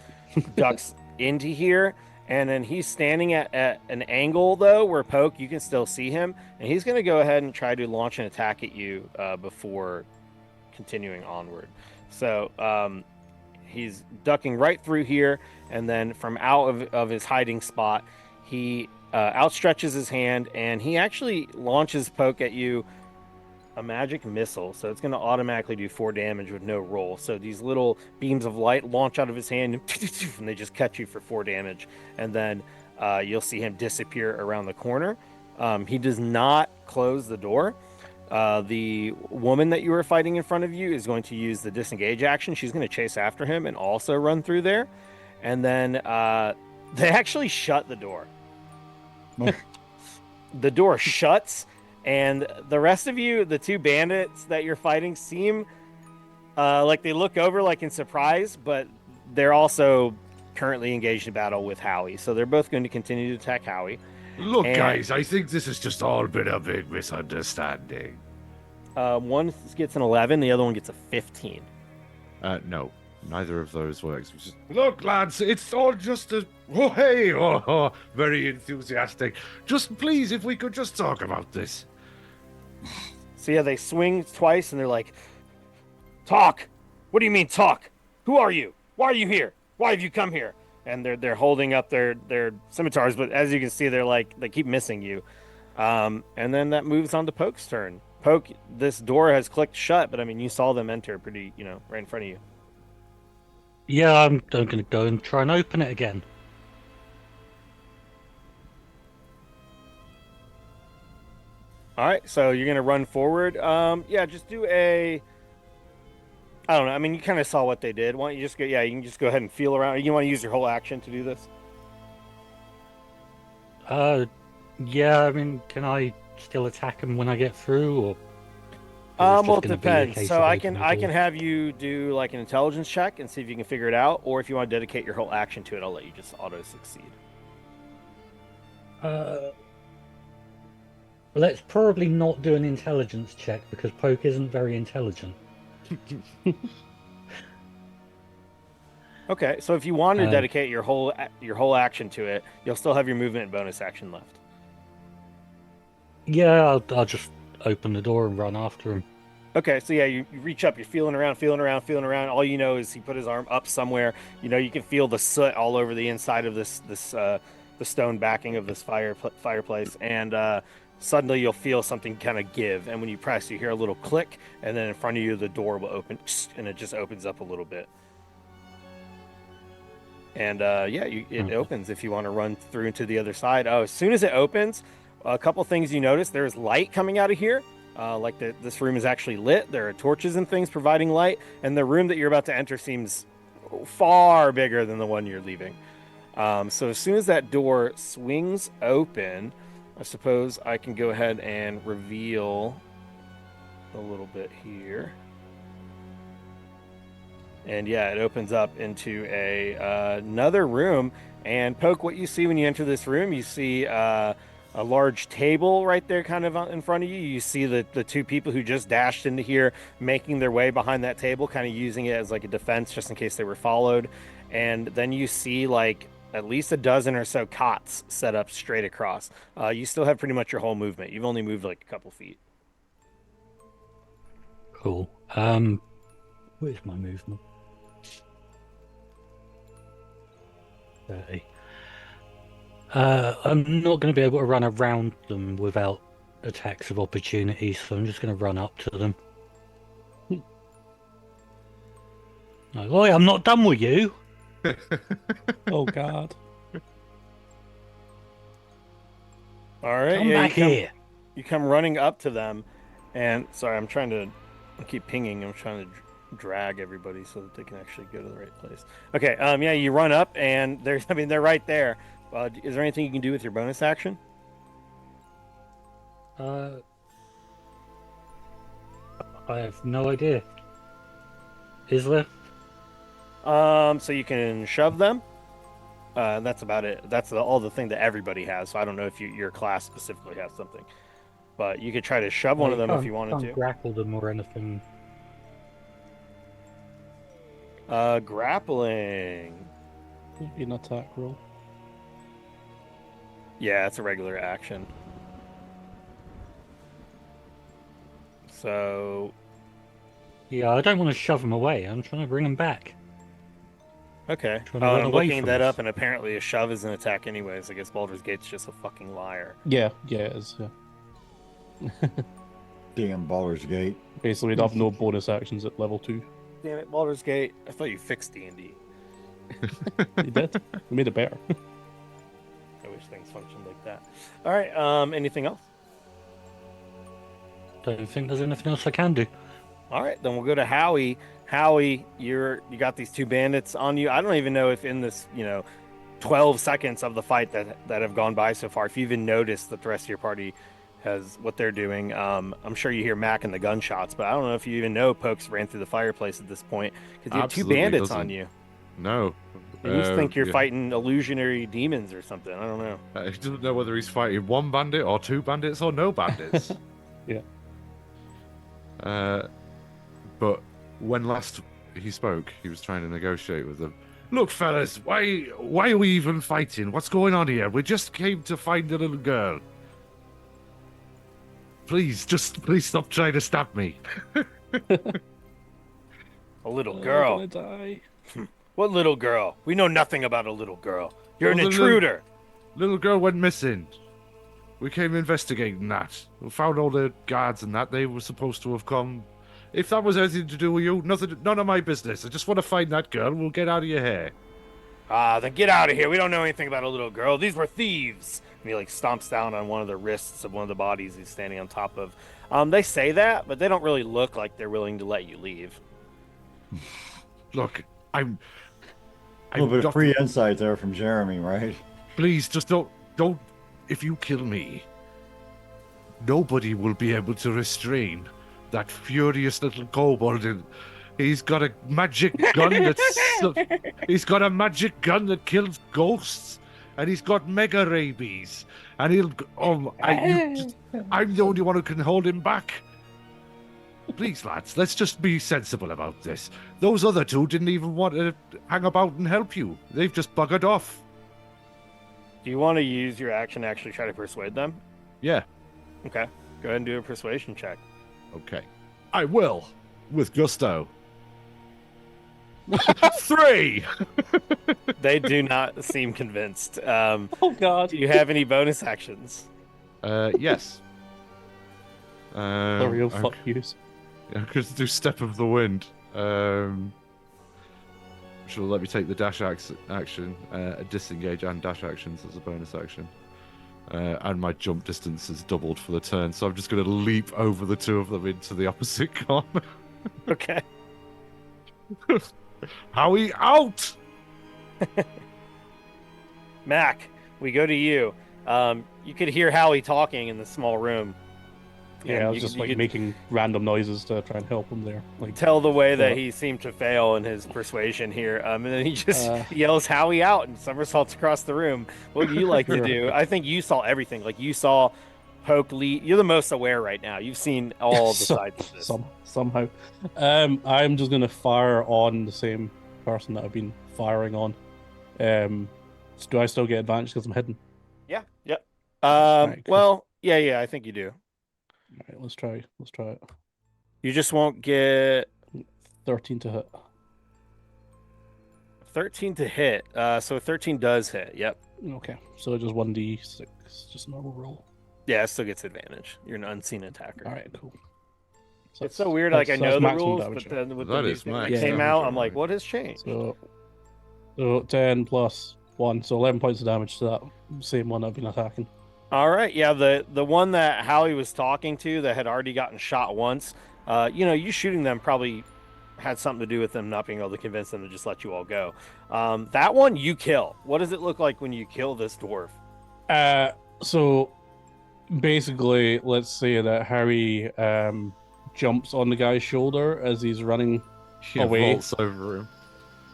ducks into here, and then he's standing at an angle though where Poke, you can still see him, and he's going to go ahead and try to launch an attack at you before continuing onward. So he's ducking right through here, and then from out of his hiding spot, he outstretches his hand, and he actually launches Poke at you a magic missile. So it's going to automatically do 4 damage with no roll. So these little beams of light launch out of his hand, and they just catch you for 4 damage. And then you'll see him disappear around the corner. He does not close the door. The woman that you were fighting in front of you is going to use the disengage action. She's going to chase after him and also run through there. And then they actually shut the door. The door shuts, and the rest of you, the 2 bandits that you're fighting, seem like they look over like in surprise, but they're also currently engaged in battle with Howie. So they're both going to continue to attack Howie. Look, And- guys, I think this has just all been a big misunderstanding. One gets an 11, the other one gets a 15. No, neither of those works. Just, look, lads, it's all just a... Oh, hey, very enthusiastic. Just please, if we could just talk about this. So yeah, they swing twice, and they're like, talk. What do you mean talk? Who are you? Why are you here? Why have you come here? And they're holding up their scimitars, but as you can see, they keep missing you. And then that moves on to Poke's turn. Poke, this door has clicked shut, but I mean, you saw them enter pretty, right in front of you. Yeah, I'm going to go and try and open it again. All right, so you're gonna run forward. Yeah, just do a. I don't know. I mean, you kind of saw what they did. Why don't you just go? Yeah, you can just go ahead and feel around. You want to use your whole action to do this? Yeah, I mean, can I still attack him when I get through, or? Well, it depends. So I can have you do like an intelligence check and see if you can figure it out, or if you want to dedicate your whole action to it, I'll let you just auto succeed. Let's probably not do an intelligence check because Poke isn't very intelligent. Okay, so if you want to dedicate your whole action to it, you'll still have your movement and bonus action left. Yeah, I'll just open the door and run after him. Okay, so yeah, you reach up, you're feeling around, feeling around, feeling around. All you know is he put his arm up somewhere. You know, you can feel the soot all over the inside of the stone backing of this fireplace, and suddenly you'll feel something kind of give. And when you press, you hear a little click, and then in front of you, the door will open, and it just opens up a little bit. And yeah, it Okay. opens if you want to run through to the other side. Oh, as soon as it opens, a couple things you notice: there's light coming out of here. Like this room is actually lit. There are torches and things providing light, and the room that you're about to enter seems far bigger than the one you're leaving. So as soon as that door swings open, I suppose I can go ahead and reveal a little bit here. And yeah, it opens up into another room. And Poke, what you see when you enter this room, you see a large table right there, kind of in front of you. You see the two people who just dashed into here, making their way behind that table, kind of using it as like a defense, just in case they were followed. And then you see like at least a dozen or so cots set up straight across. You still have pretty much your whole movement. You've only moved like a couple feet. Cool. Where's my movement? 30. I'm not going to be able to run around them without attacks of opportunity, so I'm just going to run up to them. Like, oi, I'm not done with you. Oh God. All right, Come yeah, back here. you come running up to them, and sorry, I keep pinging. I'm trying to drag everybody so that they can actually go to the right place. Okay, yeah, you run up, and they're right there. Is there anything you can do with your bonus action? I have no idea. Is there? So you can shove them. That's about it. That's all the thing that everybody has. So I don't know if your class specifically has something, but you could try to shove one of them if you wanted can't to. grapple them or anything. Grappling. An attack roll. Yeah, it's a regular action. So, Yeah, I don't want to shove them away. I'm trying to bring them back. okay. Trying to run I'm away looking from that us. up, and apparently a shove is an attack anyways. I guess Baldur's Gate's just a fucking liar. Yeah, it is. Yeah. Damn Baldur's Gate. Basically, we'd have no bonus actions at level 2. Damn it, Baldur's Gate. I thought you fixed D&D. You did. We made it better. I wish things functioned like that. All right, anything else? Don't think there's anything else I can do. All right, then we'll go to Howie. Howie, you got these two bandits on you. I don't even know if in this, 12 seconds of the fight that have gone by so far, if you even noticed that the rest of your party has what they're doing. I'm sure you hear Mac and the gunshots, but I don't know if you even know Pokes ran through the fireplace at this point because you have two Absolutely bandits on doesn't. you. No. And you think you're yeah. fighting illusionary demons or something. I don't know. He doesn't know whether he's fighting one bandit or two bandits or no bandits. Yeah. But when last he spoke, he was trying to negotiate with them. Look, fellas, why are we even fighting? What's going on here? We just came to find a little girl. Please stop trying to stab me. A little I'm girl. gonna die. What little girl? We know nothing about a little girl. You're an Well, the intruder. Little girl went missing. We came investigating that. We found all the guards and that. They were supposed to have come. If that was anything to do with you, none of my business. I just want to find that girl. We'll get out of your hair. Then get out of here. We don't know anything about a little girl. These were thieves. And he stomps down on one of the wrists of one of the bodies he's standing on top of. They say that, but they don't really look like they're willing to let you leave. Look, I'm A little bit of not- free insight there from Jeremy, right? Please, just don't. If you kill me, nobody will be able to restrain that furious little kobold. And he's got a magic gun he's got a magic gun that kills ghosts, and he's got mega rabies. And I'm the only one who can hold him back. Please, lads, let's just be sensible about this. Those other two didn't even want to hang about and help you. They've just buggered off. Do you want to use your action to actually try to persuade them? Yeah. Okay. Go ahead and do a persuasion check. Okay. I will, with gusto. 3. They do not seem convinced. Oh God. Do you have any bonus actions? Yes. The real I fuck yous. could do Step of the Wind. Which will let me take the dash action, disengage and dash actions as a bonus action. And my jump distance is doubled for the turn, so I'm just going to leap over the two of them into the opposite corner. Okay. Howie out! Mac, we go to you. You could hear Howie talking in the small room. Yeah, And I was you just could- like you could making random noises to try and help him there. Like, tell the way that so- he seemed to fail in his persuasion here. And then he just Uh, yells Howie out and somersaults across the room. What would you like to Sure. do? I think you saw everything. Like you saw Poke lead. You're the most aware right now. You've seen all the sides of this. Somehow. I'm just gonna fire on the same person that I've been firing on. So do I still get advantage because I'm hidden? Yeah. Yep. Right, cool. Well, yeah, I think you do. All right, let's try it. You just won't get 13 to hit. 13 to hit. So 13 does hit. Yep. Okay, so just 1d6, just normal roll. Yeah, it still gets advantage. You're an unseen attacker. All right, cool. It's so weird. Like I know that's the maximum rules, damage, but then with That the new is thing that max came damage, out, I'm like, alright. what has changed? So 10 plus 1, so 11 points of damage to that same one I've been attacking. All right, yeah, the one that Howie was talking to that had already gotten shot once. You shooting them probably had something to do with them not being able to convince them to just let you all go. That one you kill. What does it look like when you kill this dwarf? So basically, let's say that Harry jumps on the guy's shoulder as he's running, Yeah, Away. vaults over him.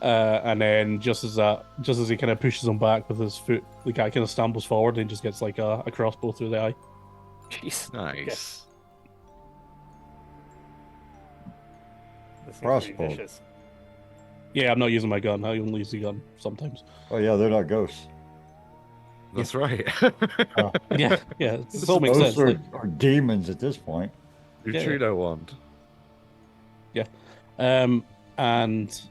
and then just as he kind of pushes him back with his foot, the guy kind of stumbles forward and just gets like a crossbow through the eye. Jeez, Nice. this seems pretty Crossbow. vicious. Yeah, I'm not using my gun. I only use the gun sometimes. Oh yeah, they're not ghosts. That's right. Yeah, it all makes Ghosts sense. are demons at this point. Neutrino wand. And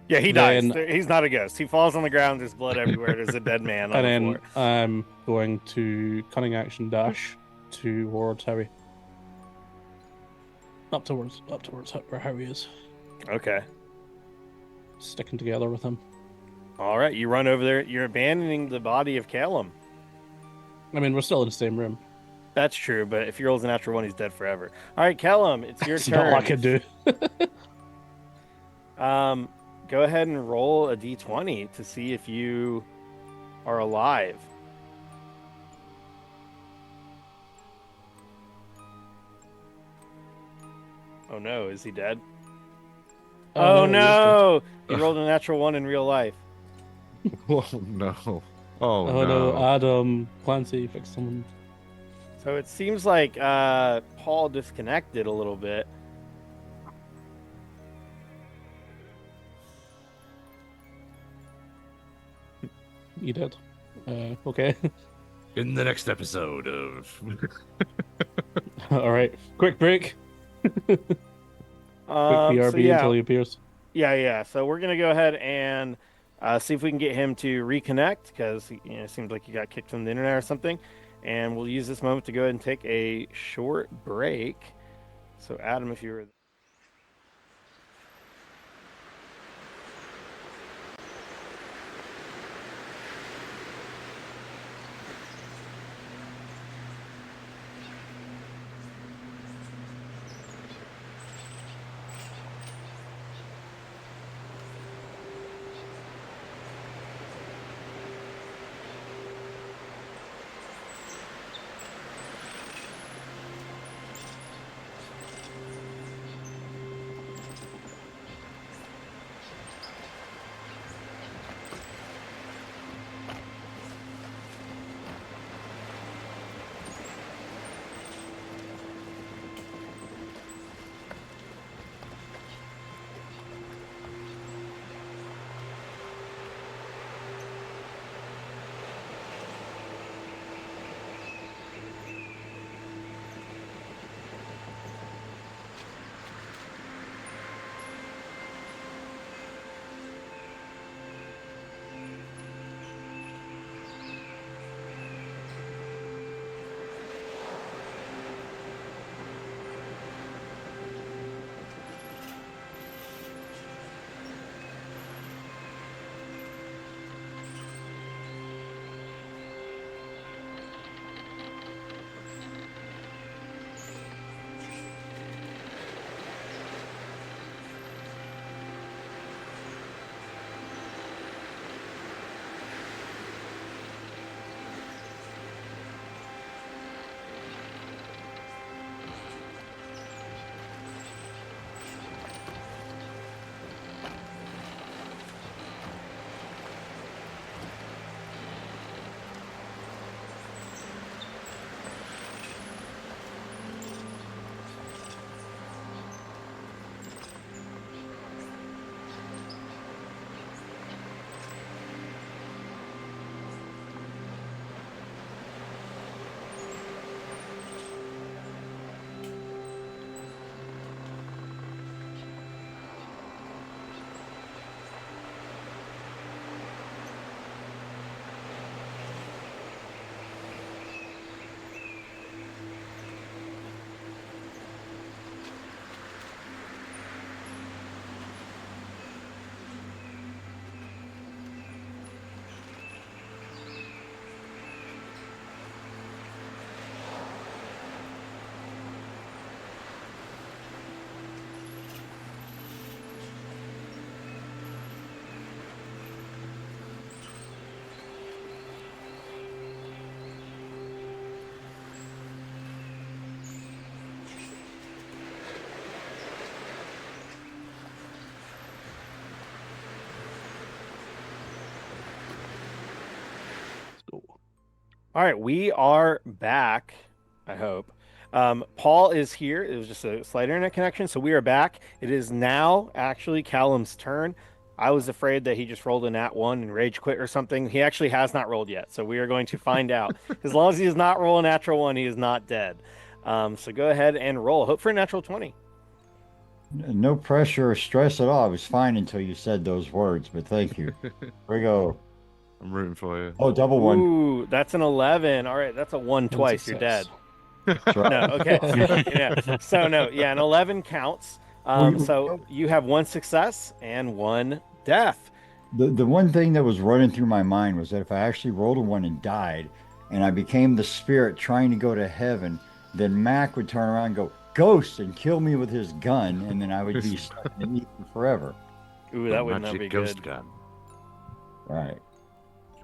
Yeah, he dies. Then- He's not a ghost. He falls on the ground. There's blood everywhere. There's a dead man on and the then floor. I'm going to cunning action dash towards Harry. Up towards where Harry is, Okay. sticking together with him. All right, you run over there. You're abandoning the body of Callum. I mean, we're still in the same room. That's true, but if he rolls a natural one, he's dead forever. All right, Callum, it's your It's turn. not what I can do. Go ahead and roll a d20 to see if you are alive. Oh no, is he dead? Oh, he is no! He rolled a natural one in real life. Oh no. Oh, dead. Oh no, no. Adam Clancy fixed someone. So it seems like Paul disconnected a little bit. You did. Okay. In the next episode of. All right. Quick break. Quick So BRB yeah, until he appears. yeah. So we're gonna go ahead and see if we can get him to reconnect because it seems like he got kicked from the internet or something. And we'll use this moment to go ahead and take a short break. So Adam, if you were All right, we are back. I hope. Paul is here. It was just a slight internet connection, so we are back. It is now actually Callum's turn. I was afraid that he just rolled a nat one and rage quit or something. He actually has not rolled yet, so we are going to find out. As long as he does not roll a natural one, he is not dead. So go ahead and roll. Hope for a natural 20. No pressure or stress at all. I was fine until you said those words, but thank you. Here we go. I'm rooting for you. Oh, double one. Ooh, that's an 11. All right, that's a one twice. You're dead. That's right. No, okay. Yeah. So no, yeah, an 11 counts. So you have one success and one death. The one thing that was running through my mind was that if I actually rolled a one and died, and I became the spirit trying to go to heaven, then Mac would turn around and go, "Ghost," and kill me with his gun, and then I would be stuck in Eden forever. Ooh, that would not Magic be ghost good. gun. Right.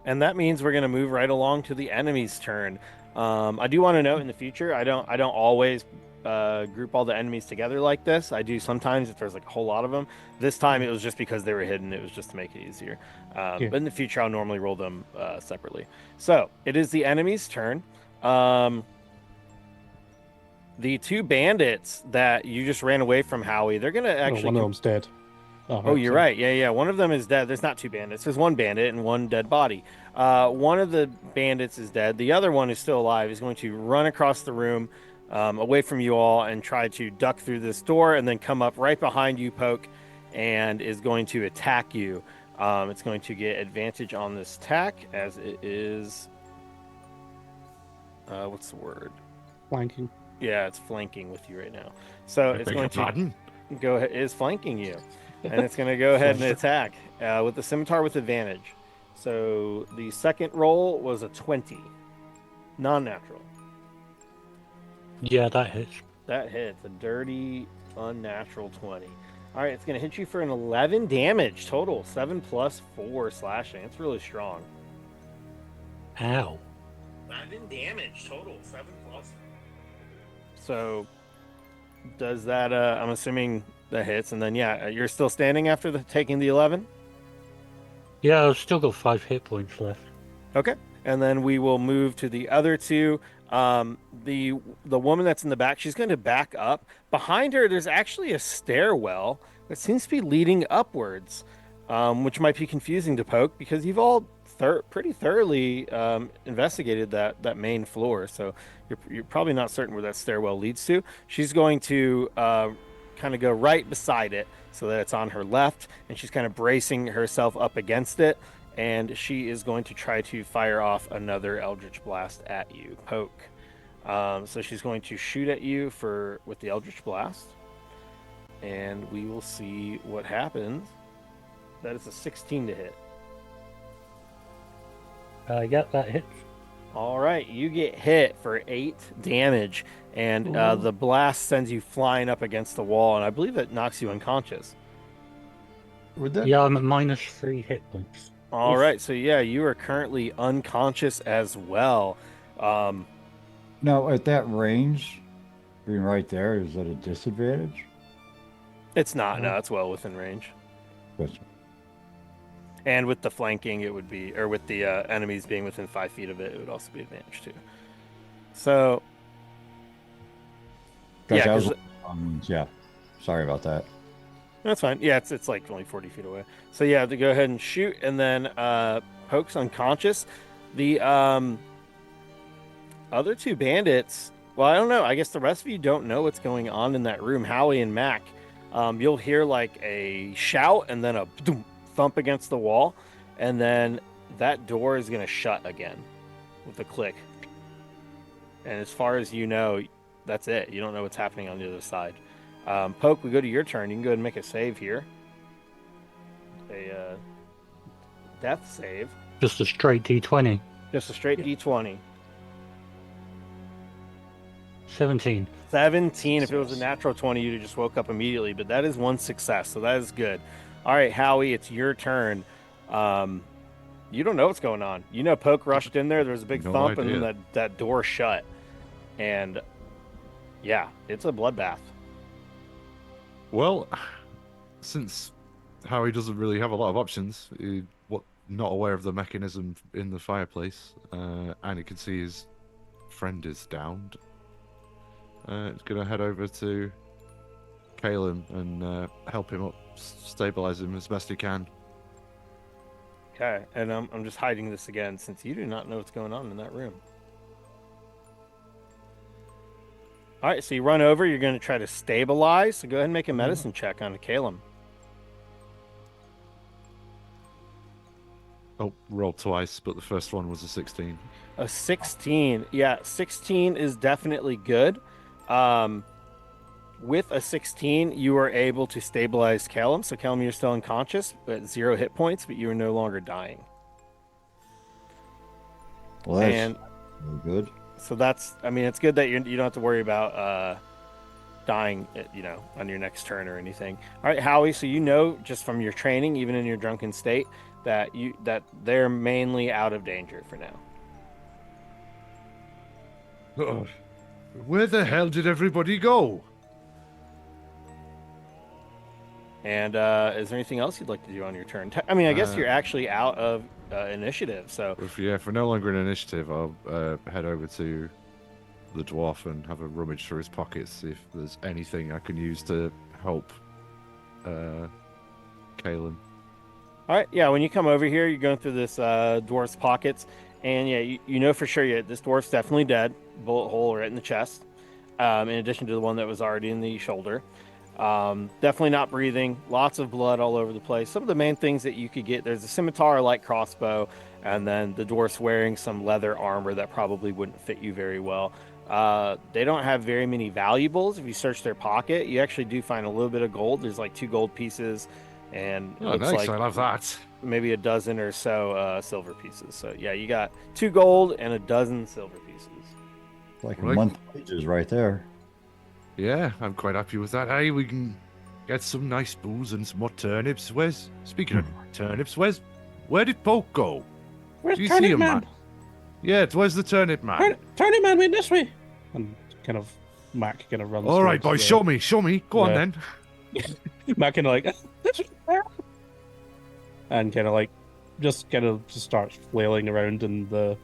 And that means we're gonna move right along to the enemy's turn. I do want to note in the future, I don't always group all the enemies together like this. I do sometimes if there's like a whole lot of them. This time it was just because they were hidden. It was just to make it easier. Yeah. But in the future, I'll normally roll them separately. So it is the enemy's turn. The two bandits that you just ran away from, Howie, they're gonna Oh, actually. one of them's dead. Oh, you're right. Yeah. One of them is dead. There's not two bandits. There's one bandit and one dead body. One of the bandits is dead. The other one is still alive. He's going to run across the room, away from you all, and try to duck through this door, and then come up right behind you, Poke, and is going to attack you. It's going to get advantage on this attack as it is. What's the word? Flanking. Yeah, it's flanking with you right now. So it's going to go ahead. Is flanking you. And it's going to go ahead and attack with the scimitar with advantage. So the second roll was a 20, non-natural. Yeah, that hits. That hits a dirty, unnatural 20. All right, it's going to hit you for an 11 damage total, 7 plus 4 slashing. It's really strong. Ow. 11 damage total, 7 plus. So does that? I'm assuming that hits, and then yeah, you're still standing after taking the 11. Yeah, I've still got 5 hit points left. Okay, and then we will move to the other two. The woman that's in the back, she's going to back up. Behind her, there's actually a stairwell that seems to be leading upwards, which might be confusing to Poke because you've all pretty thoroughly investigated that main floor. So you're probably not certain where that stairwell leads to. She's going to kind of go right beside it so that it's on her left, and she's kind of bracing herself up against it, and she is going to try to fire off another Eldritch Blast at you, Poke. So she's going to shoot at you with the Eldritch Blast, and we will see what happens. That is a 16 to hit. Yeah, that hits. All right, you get hit for 8 damage, and the blast sends you flying up against the wall, and I believe it knocks you unconscious. Would that? Yeah, I'm at -3 hit points. All right, so yeah, you are currently unconscious as well. Now, at that range, being right there, is that a disadvantage? It's not. No, it's well within range. Gotcha. And with the flanking, it would be, or with the enemies being within 5 feet of it, it would also be advantage too. So, Gotcha, yeah, yeah. Sorry about that. that's fine. Yeah, it's like only 40 feet away. So yeah, to go ahead and shoot, and then Poke's unconscious. The other two bandits. Well, I don't know. I guess the rest of you don't know what's going on in that room. Howie and Mac, you'll hear like a shout and then a thump against the wall, and then that door is going to shut again with a click. And as far as you know, that's it. You don't know what's happening on the other side. Poke, we go to your turn. You can go ahead and make a save here. A death save. Just a straight D20. Just a straight D20. 17. 17. If it was a natural 20, you'd have just woke up immediately, but that is one success, so that is good. All right, Howie, it's your turn. You don't know what's going on. You know Poke rushed in there, there was a big No thump, idea. and then that door shut. And yeah, it's a bloodbath. Well, since Howie doesn't really have a lot of options, not aware of the mechanism in the fireplace, and he can see his friend is downed. It's gonna head over to Caleb and help him up, stabilize him as best he can. Okay, and I'm just hiding this again since you do not know what's going on in that room. All right, so you run over. You're going to try to stabilize. So go ahead and make a medicine check on Caleb. Oh, rolled twice, but the first one was a 16. A 16. Yeah, 16 is definitely good. With a 16, you are able to stabilize Callum. So Callum, you're still unconscious, but 0 hit points, but you are no longer dying. Well, that's And really good. so that's, I mean, it's good that you don't have to worry about dying, on your next turn or anything. All right, Howie. So you know just from your training, even in your drunken state, that they're mainly out of danger for now. Ugh. Where the hell did everybody go? And is there anything else you'd like to do on your turn? I mean, I guess you're actually out of initiative. So If we're no longer in initiative, I'll head over to the dwarf and have a rummage through his pockets, see if there's anything I can use to help Kalen. all right, yeah. When you come over here, you're going through this dwarf's pockets, and yeah, you know for sure, this dwarf's definitely dead. Bullet hole right in the chest. In addition to the one that was already in the shoulder. Definitely not breathing. Lots of blood all over the place. Some of the main things that you could get, there's a scimitar, light crossbow, and then the dwarf's wearing some leather armor that probably wouldn't fit you very well. They don't have very many valuables. If you search their pocket, you actually do find a little bit of gold. There's like 2 gold pieces, and it Oh, looks nice! like I love that. maybe a dozen or so silver pieces. So yeah, you got 2 gold and a dozen silver pieces. It's like a Right. month wages right there. Yeah, I'm quite happy with that. Hey, we can get some nice booze and some more turnips. Speaking of turnips, where did Poke go? Where's Do you see Turnip him, Man? Yeah, where's the turnip man? Turnip Man went this way. And kind of Mac kind of runs. All right, towards boys, the- show me. Go on Yeah. then. Mac kind of like this way. And kind of like just starts flailing around in the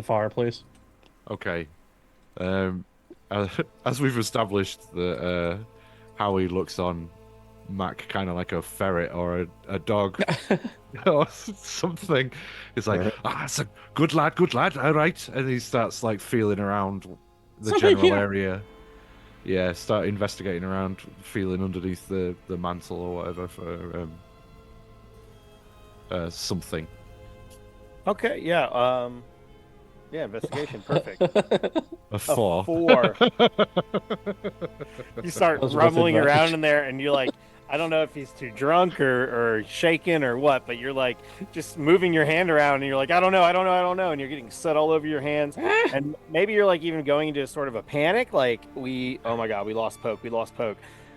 fireplace. Okay. As we've established that Howie looks on Mac kind of like a ferret or a dog or something. It's like, Right. it's a good lad, all right. And he starts like feeling around the Something general here. area. Yeah, start investigating around, feeling underneath the mantle or whatever for something. Okay, yeah. Yeah, investigation, perfect. A 4. 4. You start That's with rumbling around advantage. in there, and you're like, I don't know if he's too drunk or shaken or what, but you're like just moving your hand around, and you're like, I don't know, and you're getting soot all over your hands, and maybe you're like even going into sort of a panic, like oh my god, we lost Poke,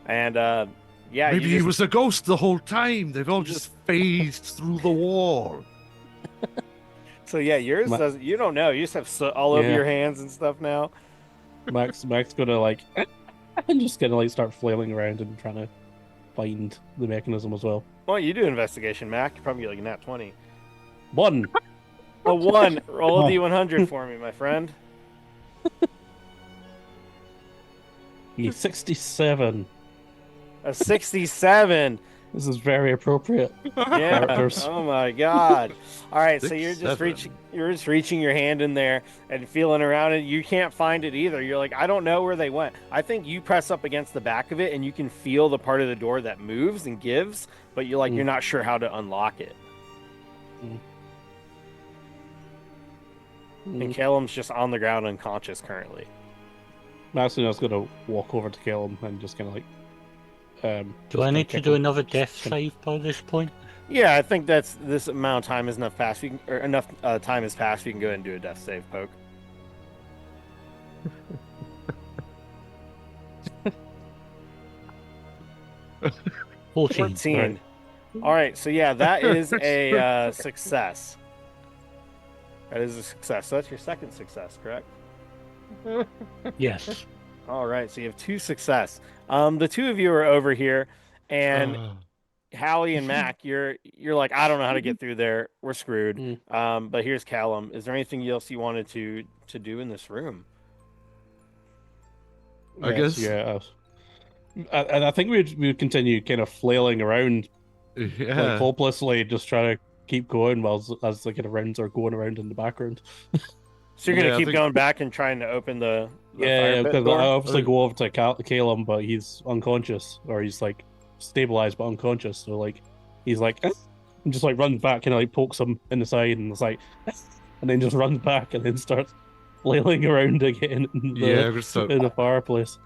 and yeah, Maybe you he just, was a ghost the whole time. They've all just phased through the wall. so yeah, yours Ma- does, you don't know, you just have soot all over Yeah. your hands and stuff now. Mac's gonna like and just gonna like start flailing around and trying to find the mechanism as well. Well, you do investigation, Mac. You probably get like a nat 20. 1. A 1. Roll a Oh. D100 for me, my friend. 67. A 67. This is very appropriate. Yeah. Characters. Oh my god. All right, so you're just 67. reaching your hand in there and feeling around it. You can't find it either. You're like, I don't know where they went. I think you press up against the back of it and you can feel the part of the door that moves and gives, but you're like, you're not sure how to unlock it. And Callum's just on the ground unconscious currently. Maxino's gonna walk over to kill him and just kind of like. Do I need to do another death save by this point? Yeah, I think this amount of time is enough past. Enough time has passed. You can go ahead and do a death save, Poke. 14. 14. Right. All right, so yeah, that is a success. That is a success. So that's your second success, correct? Yes. All right, so you have 2 success. The 2 of you are over here, and Howie and Mac, you're like, I don't know how to get through there. We're screwed. Mm. But here's Callum. Is there anything else you wanted to do in this room? I Yes, guess. yeah. And I think we'd continue kind of flailing around like Yeah. hopelessly, just trying to keep going while as the kind of rounds are going around in the background. So you're gonna Yeah, I keep think- going back and trying to open the fire Yeah, pit because I door? obviously go over to Calum, but he's unconscious, or he's like stabilized but unconscious. So like he's like and just like runs back and like pokes him in the side, and it's like, and then just runs back and then starts flailing around again Yeah, just so- in the fireplace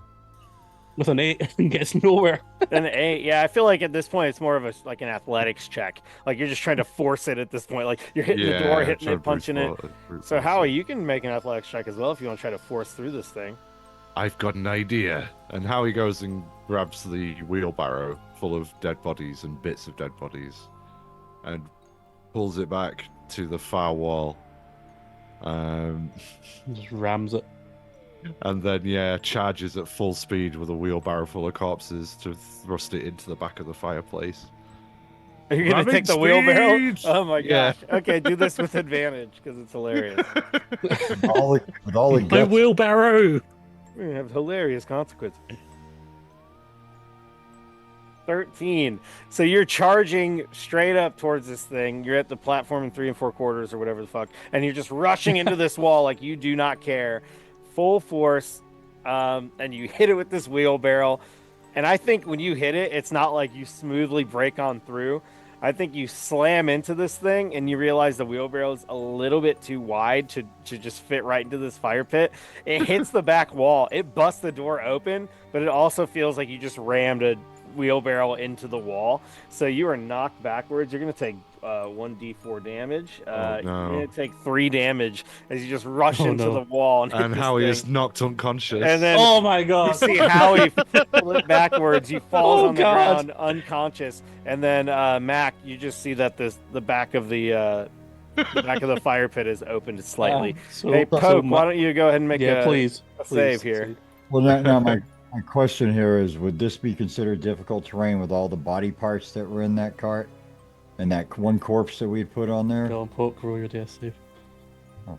with an 8 and gets nowhere. An 8, yeah. I feel like at this point it's more of like an athletics check. Like you're just trying to force it at this point. Like you're hitting the door, hitting try it, punching it. So Howie, you can make an athletics check as well if you want to try to force through this thing. I've got an idea. And Howie goes and grabs the wheelbarrow full of dead bodies and bits of dead bodies and pulls it back to the far wall. Just rams it. And then, charges at full speed with a wheelbarrow full of corpses to thrust it into the back of the fireplace. Are you gonna Ramming take the wheelbarrow? speed! Oh my Yeah. gosh. Okay, do this with advantage because it's hilarious. With all the My guts. wheelbarrow. We're gonna have hilarious consequences. 13. So you're charging straight up towards this thing. You're at the platform in 3 3/4 or whatever the fuck, and you're just rushing into this wall like you do not care, full force. And you hit it with this wheelbarrow. And I think when you hit it, it's not like you smoothly break on through. I think you slam into this thing and you realize the wheelbarrow is a little bit too wide to just fit right into this fire pit. It hits the back wall. It busts the door open, but it also feels like you just rammed a wheelbarrow into the wall. So you are knocked backwards. You're going to take 1d4 damage. no. You're going to take 3 damage as you just rush into no. the wall. And, hit And this Howie thing. is knocked unconscious. And then Oh my you god! see Howie flip backwards. He falls Oh, on the God. ground unconscious. And then Mac, you just see that the back of the back of the fire pit is opened slightly. So, Hey, so Poke, my- why don't you go ahead and make yeah, a please, save here? Well, now my question here is: would this be considered difficult terrain with all the body parts that were in that cart, and that one corpse that we put on there? Go on, Poke, roll your death save. Oh.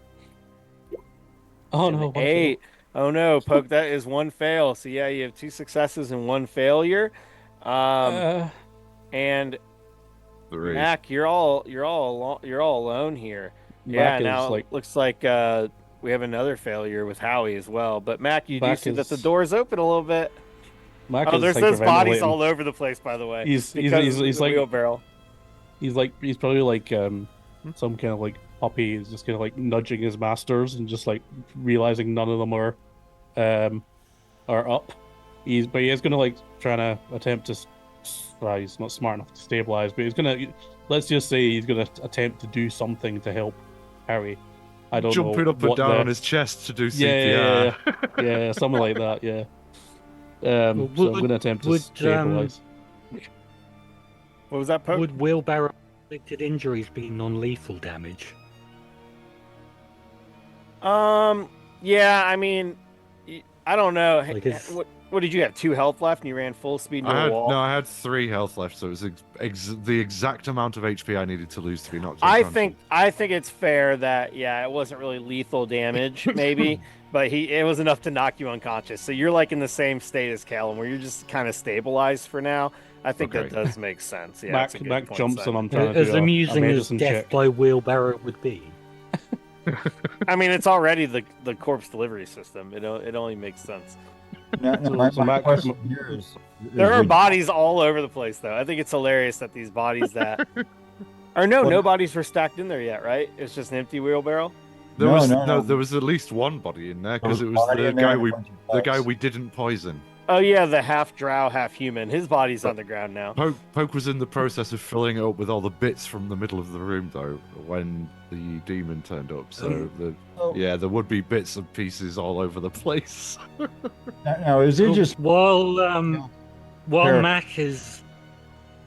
Oh no! one fail. 8. Oh no, Poke, that is 1 fail. So yeah, you have 2 successes and 1 failure. And 3. Mac, you're all alone here. Yeah, Mac is now like it looks like we have another failure with Howie as well. But Mac, you do Mac see that the is- door's open a little bit. Mac Oh, is there's those bodies hyperventilating. all over the place, by the way. He's because of he's the like wheelbarrow. he's probably like some kind of like puppy. He's just kind of like nudging his masters and just like realizing none of them are up. He is gonna like trying to attempt to. Well, he's not smart enough to stabilize, but he's gonna. Let's just say he's gonna attempt to do something to help Harry. I don't know. Jumping up and what down the- on his chest to do Yeah, CPR. yeah, something like that. Yeah. So I'm gonna attempt to would, stabilize. What was that, Poke? Would wheelbarrow inflicted injuries be non-lethal damage? Yeah, I mean, I don't know. Like it's- What did you have? 2 health left, and you ran full speed into a wall. I had 3 health left, so it was the exact amount of HP I needed to lose to be knocked I unconscious. think it's fair that it wasn't really lethal damage, maybe, but it was enough to knock you unconscious. So you're like in the same state as Callum, where you're just kind of stabilized for now. I think that Okay. does make sense. Yeah, that's a good Mac point, jumps Simon. and I'm trying to As do a amusing as medicine death check. by wheelbarrow would be. I mean, it's already the corpse delivery system. It only makes sense. Now, So- my so Mac- question here is There are would- bodies all over the place, though. I think it's hilarious that these bodies that, or no Well- bodies were stacked in there yet, right? It's just an empty wheelbarrow. There No, was no. there was at least one body in there There was because it a was body the in there guy and a we bunch of the guy butts. we didn't poison. Oh yeah, the half drow, half human. His body's on the ground now. Poke was in the process of filling it up with all the bits from the middle of the room though when the demon turned up. So Oh. there would be bits and pieces all over the place. Now, is it just While Fair. Mac is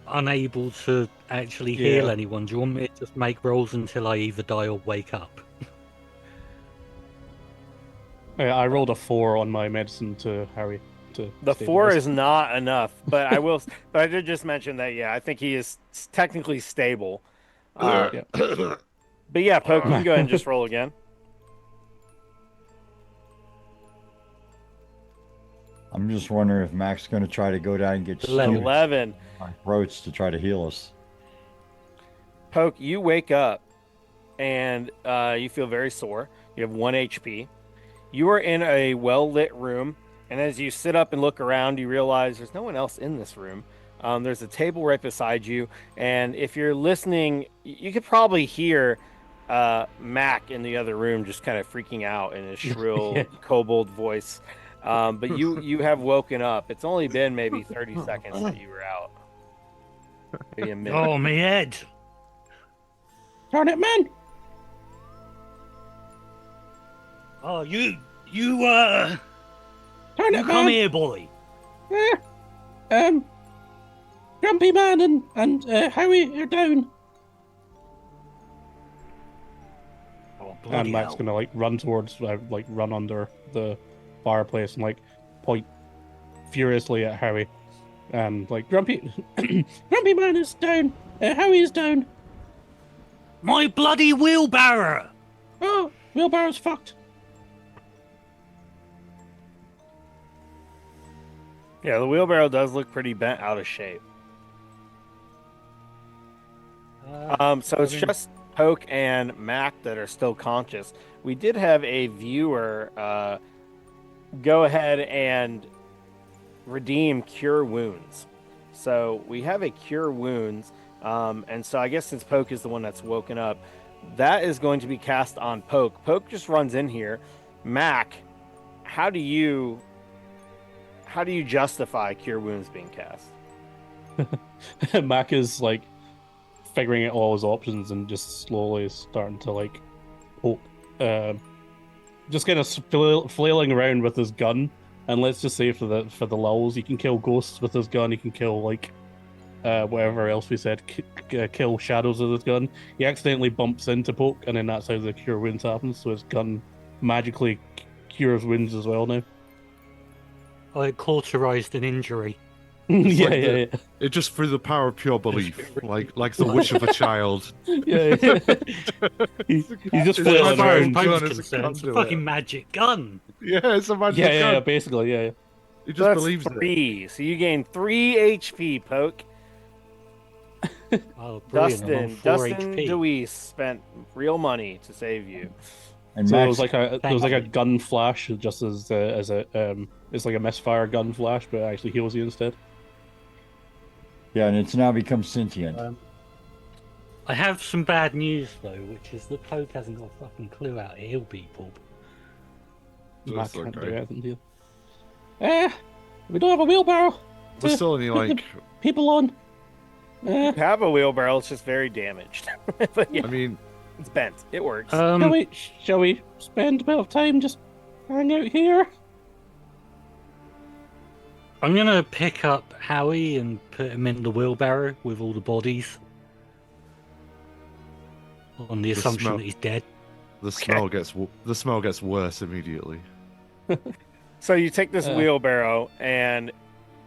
unable to actually Yeah. heal anyone, do you want me to just make rolls until I either die or wake up? I rolled a 4 on my medicine to Harry to The stabilize. 4 is not enough, but but I did just mention that, yeah, I think he is technically stable. Yeah. But yeah, Poke, you can go ahead and just roll again. I'm just wondering if Mac's going to try to go down and get 11. 11. my throats to try to heal us. Poke, you wake up and you feel very sore. You have 1 HP. You are in a well-lit room, and as you sit up and look around, you realize there's no one else in this room. There's a table right beside you, and if you're listening, you could probably hear Mac in the other room just kind of freaking out in his shrill Yeah. kobold voice. But you have woken up. It's only been maybe 30 seconds that you were out. Maybe a minute. Oh, my head. Darn it, man! Oh, you Darn it, come man! here, boy. Grumpy Man and Howie are down. Oh, And bloody Mac's hell. gonna like run towards, like run under the fireplace and like point furiously at Howie, and like Grumpy Man is down. Howie is down. My bloody wheelbarrow. Oh, wheelbarrow's fucked. Yeah, the wheelbarrow does look pretty bent out of shape. So it's just Poke and Mac that are still conscious. We did have a viewer go ahead and redeem Cure Wounds. So we have a Cure Wounds, and so I guess since Poke is the one that's woken up, that is going to be cast on Poke. Poke just runs in here. Mac, how do you justify Cure Wounds being cast? Mac is like figuring out all his options and just slowly starting to like poke, just kind of flailing around with his gun. And let's just say for the lulls, he can kill ghosts with his gun. He can kill like whatever else we said, kill shadows with his gun. He accidentally bumps into Poke, and then that's how the cure wounds happens. So his gun magically cures wounds as well now. Oh, it cauterized an injury. It's yeah, like yeah, It just through the power of pure belief, like the wish of a child. yeah. He's just It's flailing my around. gun Poke's is a concerned, it's a conduit. fucking magic gun. Yeah, it's a magic Yeah, gun. yeah, basically, yeah. He So just that's believes it. 3. So you gain 3 HP, Poke. Oh, brilliant. I'm on 4 Dustin HP. DeWeese spent real money to save you. And So Mac's, there was like a you. gun flash, just as a it's like a misfire gun flash, but it actually heals you instead. yeah, and it's now become sentient. I have some bad news though, which is that Poke hasn't got a fucking clue how to heal people. Mac That's can't do okay. anything to you. We don't have a wheelbarrow. We're still only like, People on. You have a wheelbarrow, it's just very damaged. But yeah, I mean, it's bent. It works. Shall we spend a bit of time just hang out here? I'm gonna pick up Howie and put him in the wheelbarrow with all the bodies. On the assumption smell- that he's dead. the smell gets worse immediately. So you take this wheelbarrow, and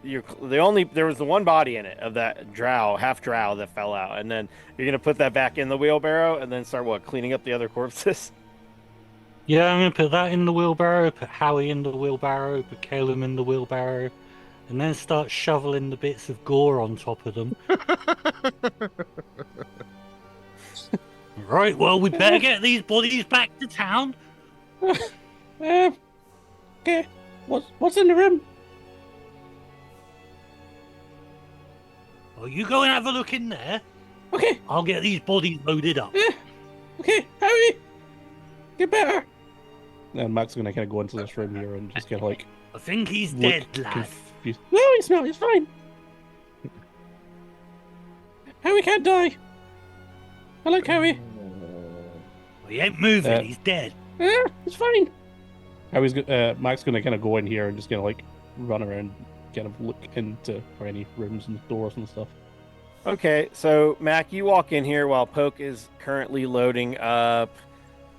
there was the one body in it of that half drow that fell out, and then you're gonna put that back in the wheelbarrow, and then start cleaning up the other corpses. Yeah, I'm gonna put that in the wheelbarrow, put Howie in the wheelbarrow, put Caleb in the wheelbarrow, and then start shoveling the bits of gore on top of them. Right, well, we better get these bodies back to town. Okay. What's in the room? Oh, you go and have a look in there. Okay. I'll get these bodies loaded up. Okay, Howie, get better. And Mac's gonna kind of go into this room here and just kind of like I think he's look dead, lad. confused. No, he's not. He's fine. Howie can't die. I like Howie. Well, he ain't moving, he's dead. It's fine. Mac's gonna kind of go in here and just kind of like run around, kind of look into for any rooms and doors and stuff. Okay, so Mac, you walk in here while Poke is currently loading up,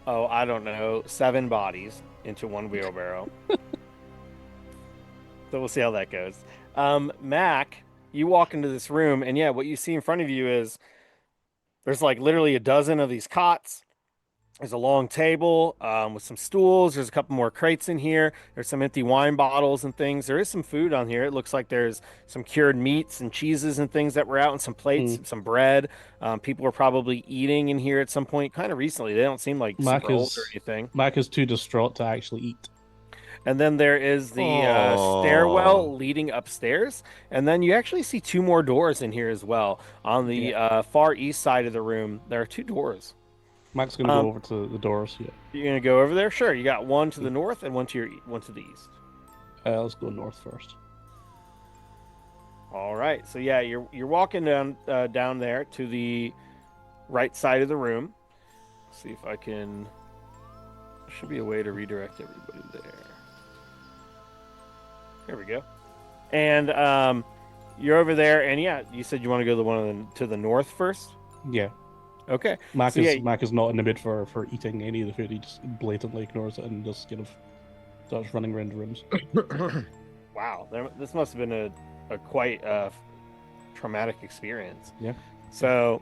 I don't know, 7 bodies into one wheelbarrow. So we'll see how that goes. Mac, you walk into this room, and yeah, what you see in front of you is there's like literally a dozen of these cots. There's a long table with some stools. There's a couple more crates in here. There's some empty wine bottles and things. There is some food on here. It looks like there's some cured meats and cheeses and things that were out, and some plates, Mm. some bread. People were probably eating in here at some point, kind of recently. They don't seem like Mac super old or is anything. Mac is too distraught to actually eat. And then there is the Oh, stairwell leading upstairs. And then you actually see two more doors in here as well. On Yeah. the far east side of the room, there are two doors. Mac's gonna go over to the doors. Yeah. You're gonna go over there? Sure. You got one to the Mm. north and one to the east. Let's go north first. All right. So yeah, you're walking down there to the right side of the room. See if I can. There should be a way to redirect everybody there. Here we go. And you're over there, and yeah, you said you want to go to the one to the north first. Yeah. Okay. Mac So, is yeah. Mac is not in the mood for eating any of the food. He just blatantly ignores it and just kind of starts running around the rooms. Wow. This must have been a quite traumatic experience. Yeah. So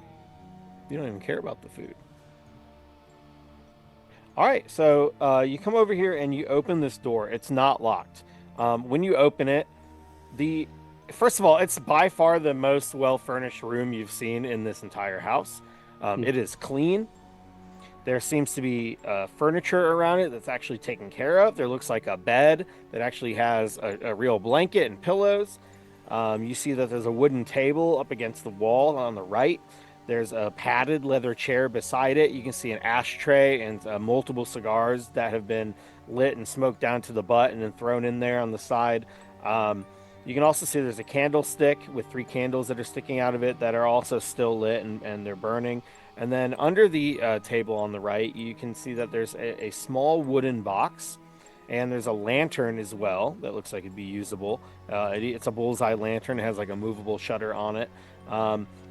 you don't even care about the food. All right. So you come over here and you open this door. It's not locked. When you open it, first of all, it's by far the most well-furnished room you've seen in this entire house. It is clean. There seems to be furniture around it that's actually taken care of. There looks like a bed that actually has a real blanket and pillows. You see that there's a wooden table up against the wall on the right. There's a padded leather chair beside it. You can see an ashtray and multiple cigars that have been lit and smoked down to the butt and then thrown in there on the side. You can also see there's a candlestick with 3 candles that are sticking out of it that are also still lit and they're burning. And then under the table on the right, you can see that there's a small wooden box, and there's a lantern as well that looks like it'd be usable. It's a bullseye lantern. It has like a movable shutter on it.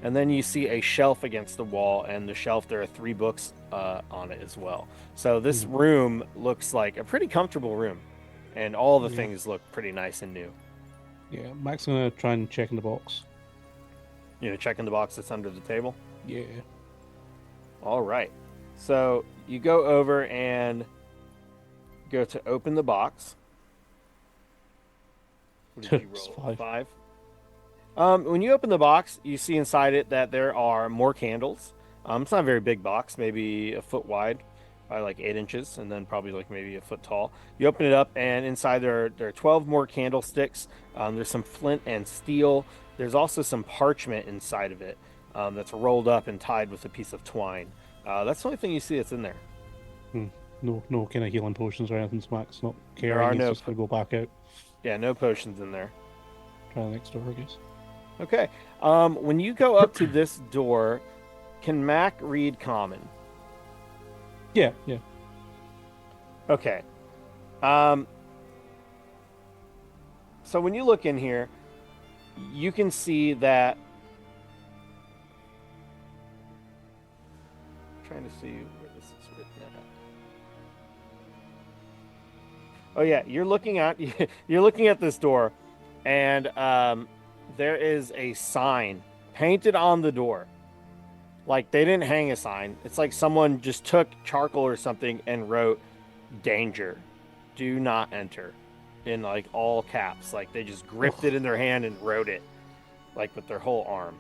And then you see a shelf against the wall, and the shelf, there are 3 books on it as well. So this room looks like a pretty comfortable room, and all the things look pretty nice and new. Yeah, Mac's gonna try and check in the box. Checking the box that's under the table. Yeah. All right. So you go over and go to open the box. What did you It's roll? 5. 5. When you open the box, you see inside it that there are more candles. It's not a very big box, maybe a foot wide by like 8 inches, and then probably like maybe a foot tall. You open it up, and inside there are 12 more candlesticks. There's some flint and steel. There's also some parchment inside of it that's rolled up and tied with a piece of twine. That's the only thing you see that's in there. No kind of healing potions or anything. Mac's not caring. There are He's no just gonna go back out. Yeah, no potions in there. Try the next door, I guess. Okay. When you go up to this door, can Mac read common? Yeah. Okay. So when you look in here, you can see that. I'm trying to see where this is written at. Oh yeah, you're looking at this door, and there is a sign painted on the door. Like they didn't hang a sign. It's like someone just took charcoal or something and wrote "Danger, do not enter" in like all caps. Like they just gripped it in their hand and wrote it, like with their whole arm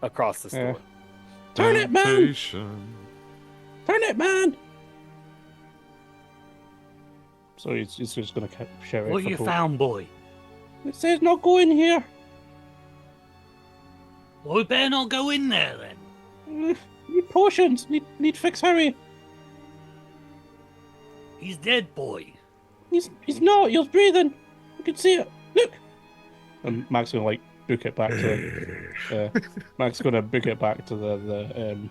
across the door. Turn it, man! Temptation. Turn it, man! So he's just gonna shout out What for you help. found, boy? It says not go in here. Well, we better not go in there then. Need potions. Need fix Harry. He's dead, boy. He's not. He's breathing. You can see it. Look. And Mac's gonna book it back to. Mac's gonna book it back to the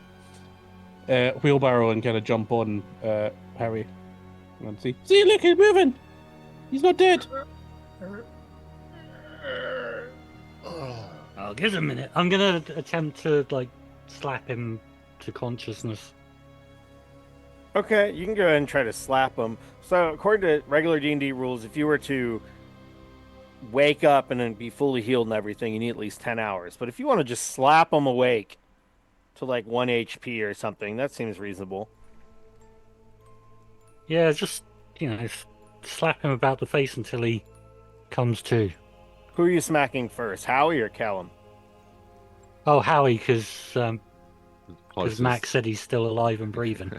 wheelbarrow and kind of jump on Harry and see. See, look, he's moving. He's not dead. Oh, give us a minute. I'm gonna attempt to slap him to consciousness. Okay, you can go ahead and try to slap him. So, according to regular D&D rules, if you were to wake up and then be fully healed and everything, you need at least 10 hours. But if you want to just slap him awake to like 1 HP or something, that seems reasonable. Yeah, just, slap him about the face until he comes to. Who are you smacking first, Howie or Callum? Oh, Howie, because Closest. Max said he's still alive and breathing.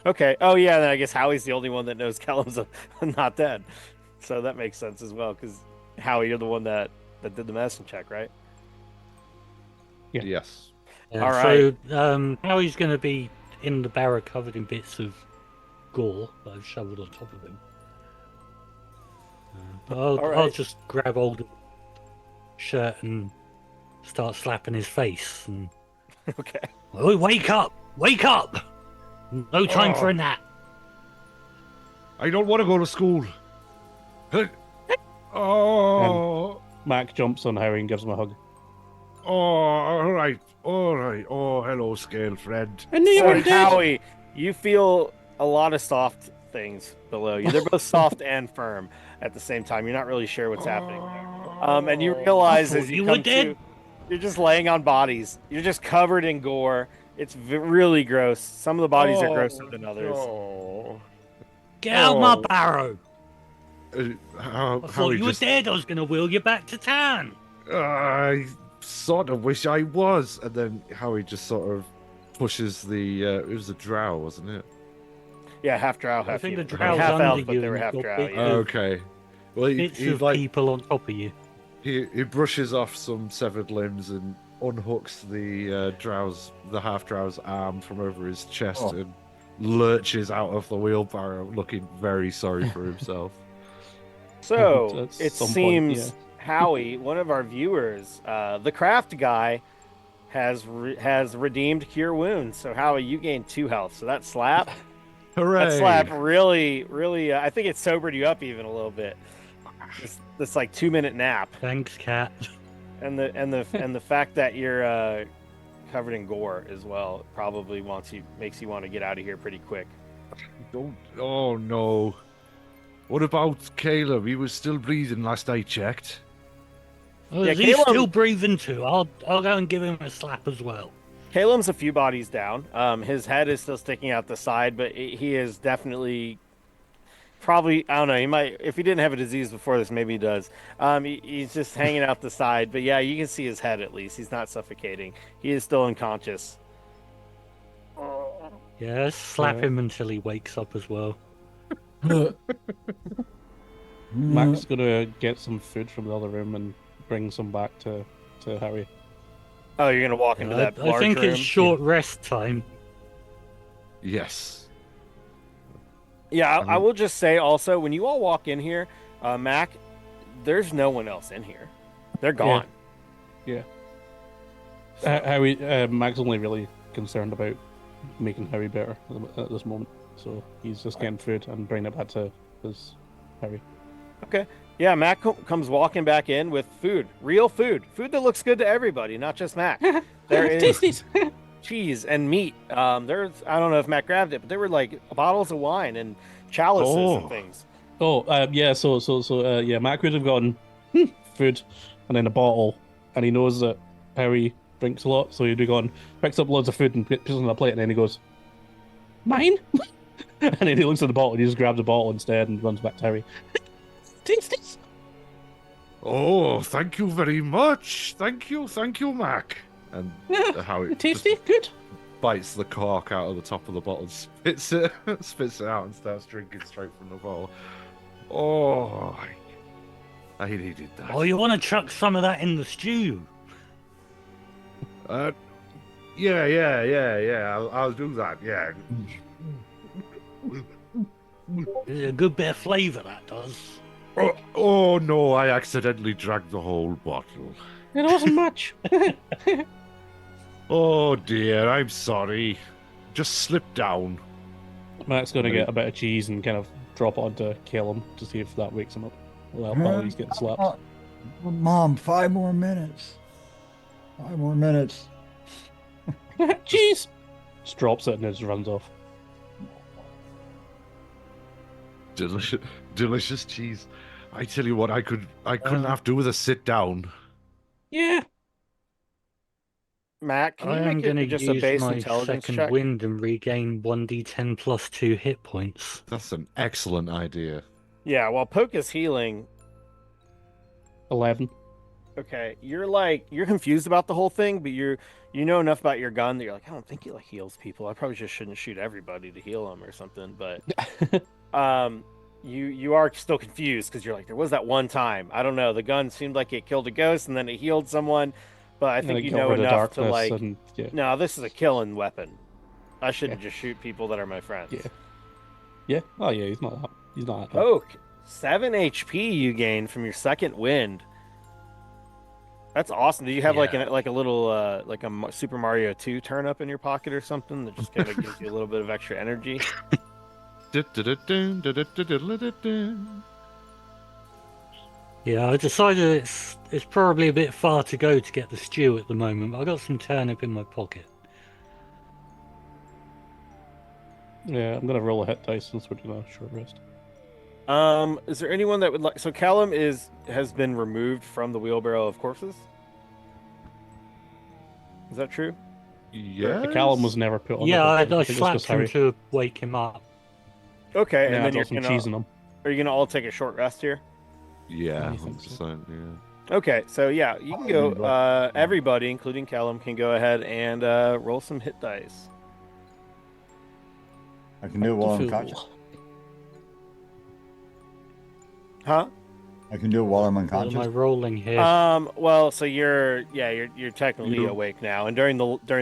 Okay. Oh, yeah, then I guess Howie's the only one that knows Callum's not dead. So that makes sense as well, because Howie, you're the one that did the medicine check, right? Yeah. Yes. Yeah, All so Howie's going to be in the barrow covered in bits of gore that I've shoveled on top of him. But All I'll right. just grab hold of the shirt and start slapping his face. And Okay. oh, wake up! Wake up! No time for Oh. a nap. I don't want to go to school. Oh. Mac jumps on Harry and gives him a hug. Oh, all right. All right. Oh, hello, scale friend. I knew you were So, dead. Howie, you feel a lot of soft things below you. They're both soft and firm at the same time. You're not really sure what's happening. And you realize I as thought you you were come to, dead. you're just laying on bodies. You're just covered in gore. It's really gross. Some of the bodies are grosser than others. Oh. Get out my Oh. barrow. How, I how thought he you were just, dead. I was going to wheel you back to town. I sort of wish I was. And then Howie just sort of pushes the. It was a drow, wasn't it? Yeah, half drow, I half think the human. drow's Half under elf, but you they were and half you've got drow. bits Yeah. of- Okay. Well, Bits he of like people on top of you. he brushes off some severed limbs and unhooks the the half drow's arm from over his chest Oh. and lurches out of the wheelbarrow, looking very sorry for himself. So At it some point, seems yeah. Howie, one of our viewers, the craft guy, has redeemed Cure Wounds. So Howie, you gained 2 health. So that slap Hooray! really, really, I think it sobered you up even a little bit. This like 2-minute nap, Thanks, cat. and the fact that you're covered in gore as well probably makes you want to get out of here pretty quick. Don't. Oh no. What about Caleb? He was still breathing last I checked. Oh, Yeah, is he Caleb- still breathing too? I'll go and give him a slap as well. Caleb's a few bodies down. His head is still sticking out the side, but he is definitely probably, I don't know, he might, if he didn't have a disease before this, maybe he does. He's just hanging out the side, but yeah, you can see his head at least. He's not suffocating. He is still unconscious. Yeah, slap Yeah. him until he wakes up as well. Mac's gonna get some food from the other room and bring some back to Harry. Oh, you're gonna walk into that I large think room? it's short rest time. Yes. Yeah, I mean- will just say also, when you all walk in here, Mac, there's no one else in here. They're gone. Harry, Mac's only really concerned about making Harry better at this moment, so he's just getting food and bringing it back to his Harry. Yeah, Mac comes walking back in with food, real food that looks good to everybody, not just Mac. There is Tasties. cheese and meat. There's, I don't know if Matt grabbed it, but there were like bottles of wine and chalices and Oh. things. Yeah. So yeah, Mac would have gotten food and then a bottle, and he knows that Harry drinks a lot, so he'd be gone, picks up loads of food and puts it on a plate, and then he goes, "Mine," and then he looks at the bottle, and he just grabs a bottle instead and runs back to Harry. Tasties. Oh, thank you very much. Thank you, Mac. And Howie Tasty, just good. bites the cork out of the top of the bottle, spits it out, and starts drinking straight from the bottle. Oh, I needed that. Oh, you want to chuck some of that in the stew? Yeah. I'll do that. Yeah. There's a good bit of flavour that does. Oh no, I accidentally drank the whole bottle. It wasn't much. Oh dear, I'm sorry. Just slipped down. Mac's gonna get a bit of cheese and kind of drop it onto Callum to see if that wakes him up. Well, while he's getting slapped. Mom, 5 more minutes. 5 more minutes. Cheese! Just drops it and just runs off. Delicious, delicious cheese. I tell you what, I couldn't have do with a sit down. Yeah. Matt, can I you am make going it to just a use base my intelligence second check? wind and regain 1d10 plus 2 hit points. That's an excellent idea. Yeah, while Poke is healing, 11. okay, you're confused about the whole thing, but you know enough about your gun that you're like, I don't think he like heals people. I probably just shouldn't shoot everybody to heal them or something. But you are still confused because you're like, there was that one time. I don't know. The gun seemed like it killed a ghost and then it healed someone, but I And think it you got know rid of enough to darkness like, and yeah. no, this is a killing weapon. I shouldn't Yeah. just shoot people that are my friends. Yeah. Yeah. Oh yeah, he's not that bad. Poke, 7 HP you gained from your second wind. That's awesome. Do you have like Yeah. a little like a Super Mario 2 turn up in your pocket or something that just kind of gives you a little bit of extra energy? Yeah, I decided it's probably a bit far to go to get the stew at the moment, but I got some turnip in my pocket. Yeah, I'm gonna roll a hit dice since we're doing a short rest. Is there anyone that would like? So Callum has been removed from the wheelbarrow of corpses. Is that true? Yeah. The Callum was never put on. Yeah, I think it's slapped just him Harry. to wake him up. Okay, And and then adds you're some gonna cheese in them. are you gonna all take a short rest here? Yeah, I think so. 100%. Yeah. Okay, so yeah, you can go. Everybody, including Callum, can go ahead and roll some hit dice. I can do it while I'm conscious. Huh? I can do it while I'm What am I unconscious. rolling here? Well, so you're technically You- awake now, and during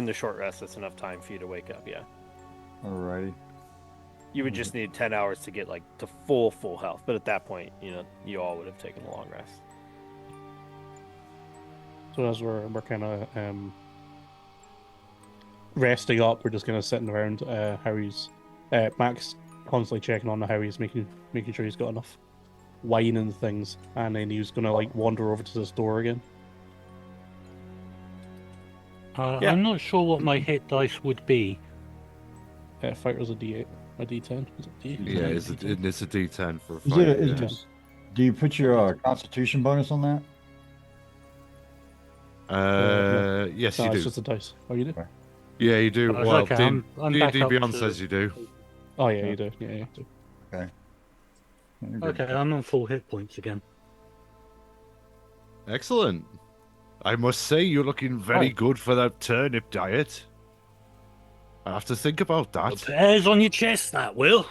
the short rest, that's enough time for you to wake up. Yeah, Alrighty. you would just need 10 hours to get like to full health, but at that point, you all would have taken a long rest. So as we're kind of resting up, we're just kind of sitting around. Harry's Max constantly checking on Harry's, making sure he's got enough wine and things, and then he was gonna like wander over to this door again. yeah. I'm not sure what my hit dice would be. Fighter's a D8, a D10. Is it D8? Yeah, it's a D10 for a Is fight. it? Yeah. Do you put your Constitution bonus on that? Yes, No, you it's do. just a dice. Oh, you do? Yeah, you do. Oh, Well, okay, I'm back D&D up Beyond to- says you do. Oh yeah, you do. Yeah, you do. You're good. Okay, I'm on full hit points again. Excellent. I must say, you're looking very Right. good for that turnip diet. I have to think about that. Put hairs on your chest, that will.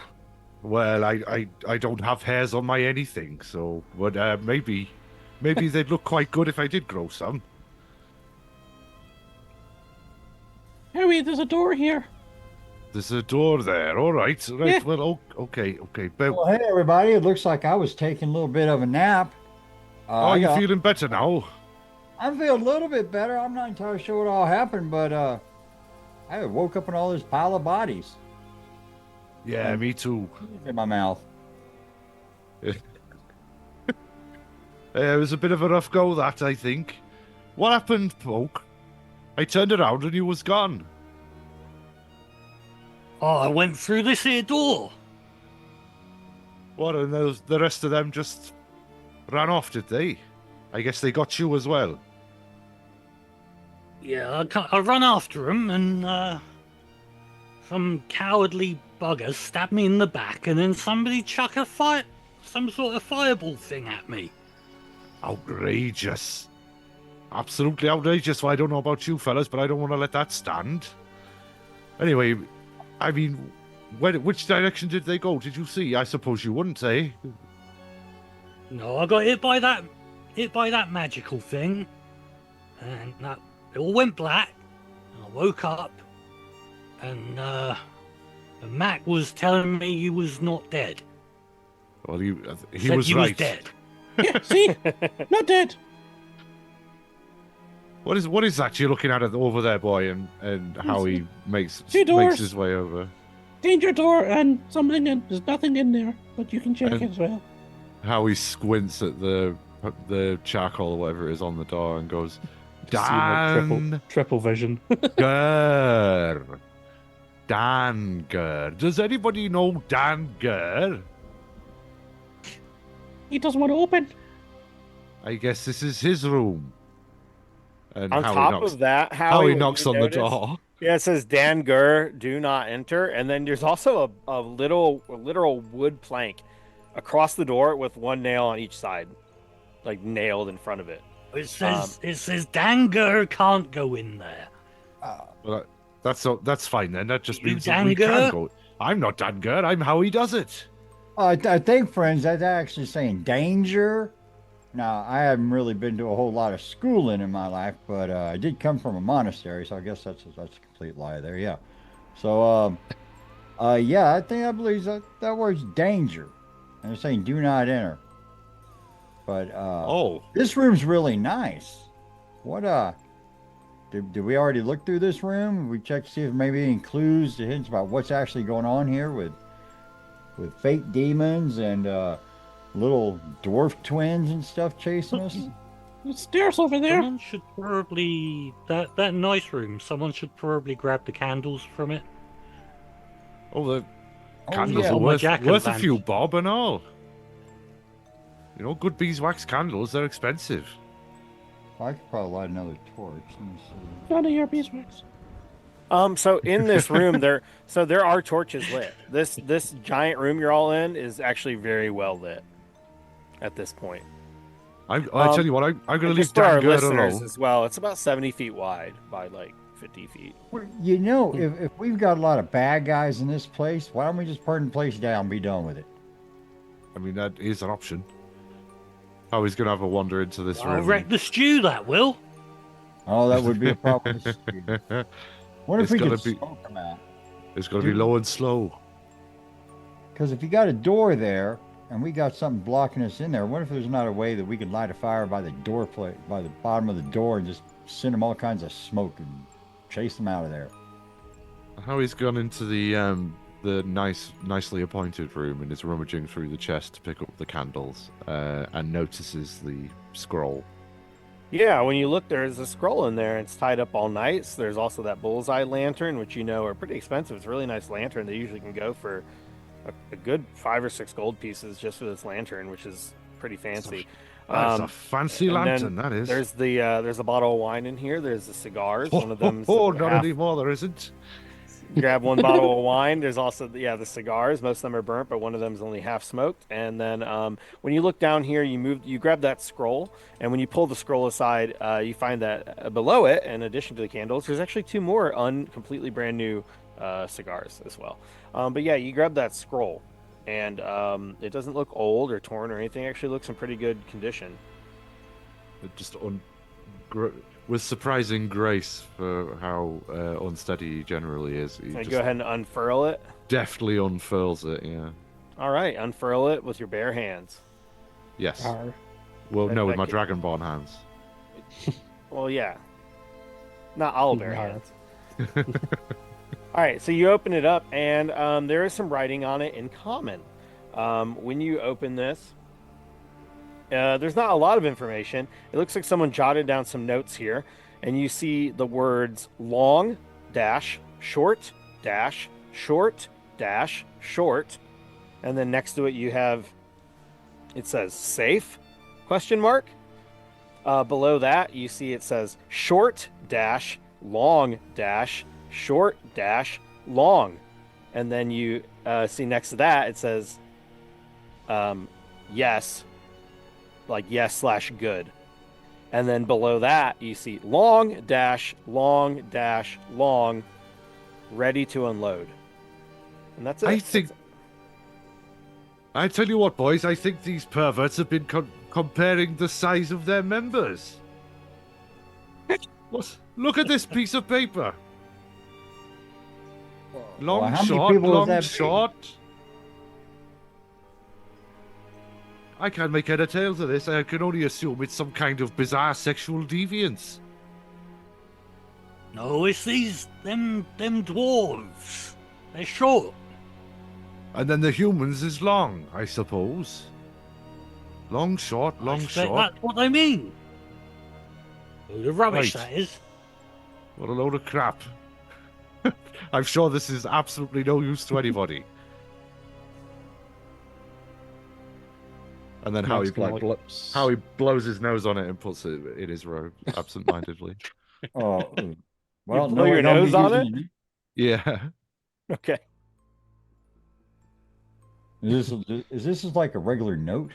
Well, I don't have hairs on my anything, so but maybe they'd look quite good if I did grow some. Harry, there's a door here. There's a door there. All right. Right. Yeah. Well, okay. But Well, hey everybody! It looks like I was taking a little bit of a nap. are you feeling better now? I feel a little bit better. I'm not entirely sure what all happened, but I woke up in all this pile of bodies Yeah, me too. in my mouth. It was a bit of a rough go, that, I think. What happened, Poke? I turned around and you was gone. Oh, I went through this here door. What, and the rest of them just ran off, did they? I guess they got you as well. Yeah, I run after him, and some cowardly buggers stabbed me in the back, and then somebody chuck some sort of fireball thing at me. Outrageous. Absolutely outrageous. Well, I don't know about you fellas, but I don't want to let that stand. Anyway, I mean, which direction did they go? Did you see? I suppose you wouldn't, eh? No, I got hit by that magical thing, and it all went black. And I woke up, and Mac was telling me he was not dead. Well, he Said was he right. was dead. Yeah, see, not dead. What is that you're looking at it over there, boy, and how he makes Two doors. makes his way over? Danger door and something in. There's nothing in there, but you can check And- as well. How he squints at the charcoal or whatever it is on the door and goes, Just seeing, like, Dan triple vision. Gur. Dan Gur. Does anybody know Dan Gur? He doesn't want to open. I guess this is his room. And On top of that, Howie, Howie what knocks you on the notice, door. yeah, it says Dan Gur, do not enter. And then there's also a literal wood plank across the door with one nail on each side, like nailed in front of it. It says Danger can't go in there. Well, that's fine then. That just You means that we can Danger? go. I'm not Danger. I'm Howie does it. I think, friends, that's actually saying danger. Now, I haven't really been to a whole lot of schooling in my life, but I did come from a monastery, so I guess that's a complete lie there. Yeah. So, yeah, I believe that word's danger, and they're saying do not enter. But Oh, this room's really nice. What did we already look through this room? We checked to see if maybe any clues, hints about what's actually going on here with fake demons and little dwarf twins and stuff chasing us. The stairs over there. Someone should probably that nice room. Someone should probably grab the candles from it. the Oh, candles yeah. are Oh, my worth a jack-o'-lantern. few bob and all. You know, good beeswax candles, they're expensive. I could probably light another torch. Let me see. None of your beeswax. So in this room there are torches lit. This giant room you're all in is actually very well lit at this point. I tell you what, I'm going to And leave just for our Danger listeners alone. as well, it's about 70 feet wide by like 50 feet. Well, you know, if we've got a lot of bad guys in this place, why don't we just burn the place down and be done with it? I mean, that is an option. Howie's going to have a wander into this I'll room. wreck the stew, that will. Oh, that would be a problem. What if It's we gotta could be- smoke them out? It's going to be low and slow. Because if you got a door there and we got something blocking us in there, what if there's not a way that we could light a fire by the door plate, by the bottom of the door, and just send them all kinds of smoke and chase them out of there? Howie's gone into the nicely appointed room and is rummaging through the chest to pick up the candles and notices the scroll. Yeah, when you look, there's a scroll in there. It's tied up all night. So there's also that bullseye lantern, which you know are pretty expensive. It's a really nice lantern. They usually can go for a good 5 or 6 gold pieces just for this lantern, which is pretty fancy. That's a fancy and then lantern, that is. There's a bottle of wine in here. There's the cigars. One of them. Not anymore, there isn't. Grab one bottle of wine. There's also the cigars. Most of them are burnt, but one of them is only half smoked. And then when you look down here, you grab that scroll, and when you pull the scroll aside, you find that below it, in addition to the candles, there's actually 2 more completely brand new cigars as well. But yeah, you grab that scroll, and it doesn't look old or torn or anything. It actually looks in pretty good condition. It just with surprising grace for how unsteady he generally is. He So just go ahead and unfurl it. deftly unfurls it, yeah. All right, unfurl it with your bare hands. Yes. Arr. Well, no, with my That- Dragonborn hands. Well, yeah. Not all bare Arr. hands. All right, so you open it up, and there is some writing on it in common. When you open this, there's not a lot of information. It looks like someone jotted down some notes here, and you see the words long dash short dash short dash short, and then next to it it says safe question mark. Below that you see it says short dash long dash short dash long, and then you see next to that it says yes, like yes/good, and then below that you see long dash long, ready to unload, and that's it. I tell you what, boys, I think these perverts have been comparing the size of their members. What? Look at this piece of paper. Long, Well, how many short, people is long, that big? short. I can't make head or tail to this. I can only assume it's some kind of bizarre sexual deviance. No, it's them dwarves. They're short. And then the humans is long, I suppose. Long, short, I long, expect short. that's what they mean. The rubbish Right. that is. What a load of crap. I'm sure this is absolutely no use to anybody. And then Max kinda, like, lips. Howie blows his nose on it and puts it in his robe, absent-mindedly. Oh, well, blow no, your no nose me on using it. Yeah. Okay. Is this like a regular note,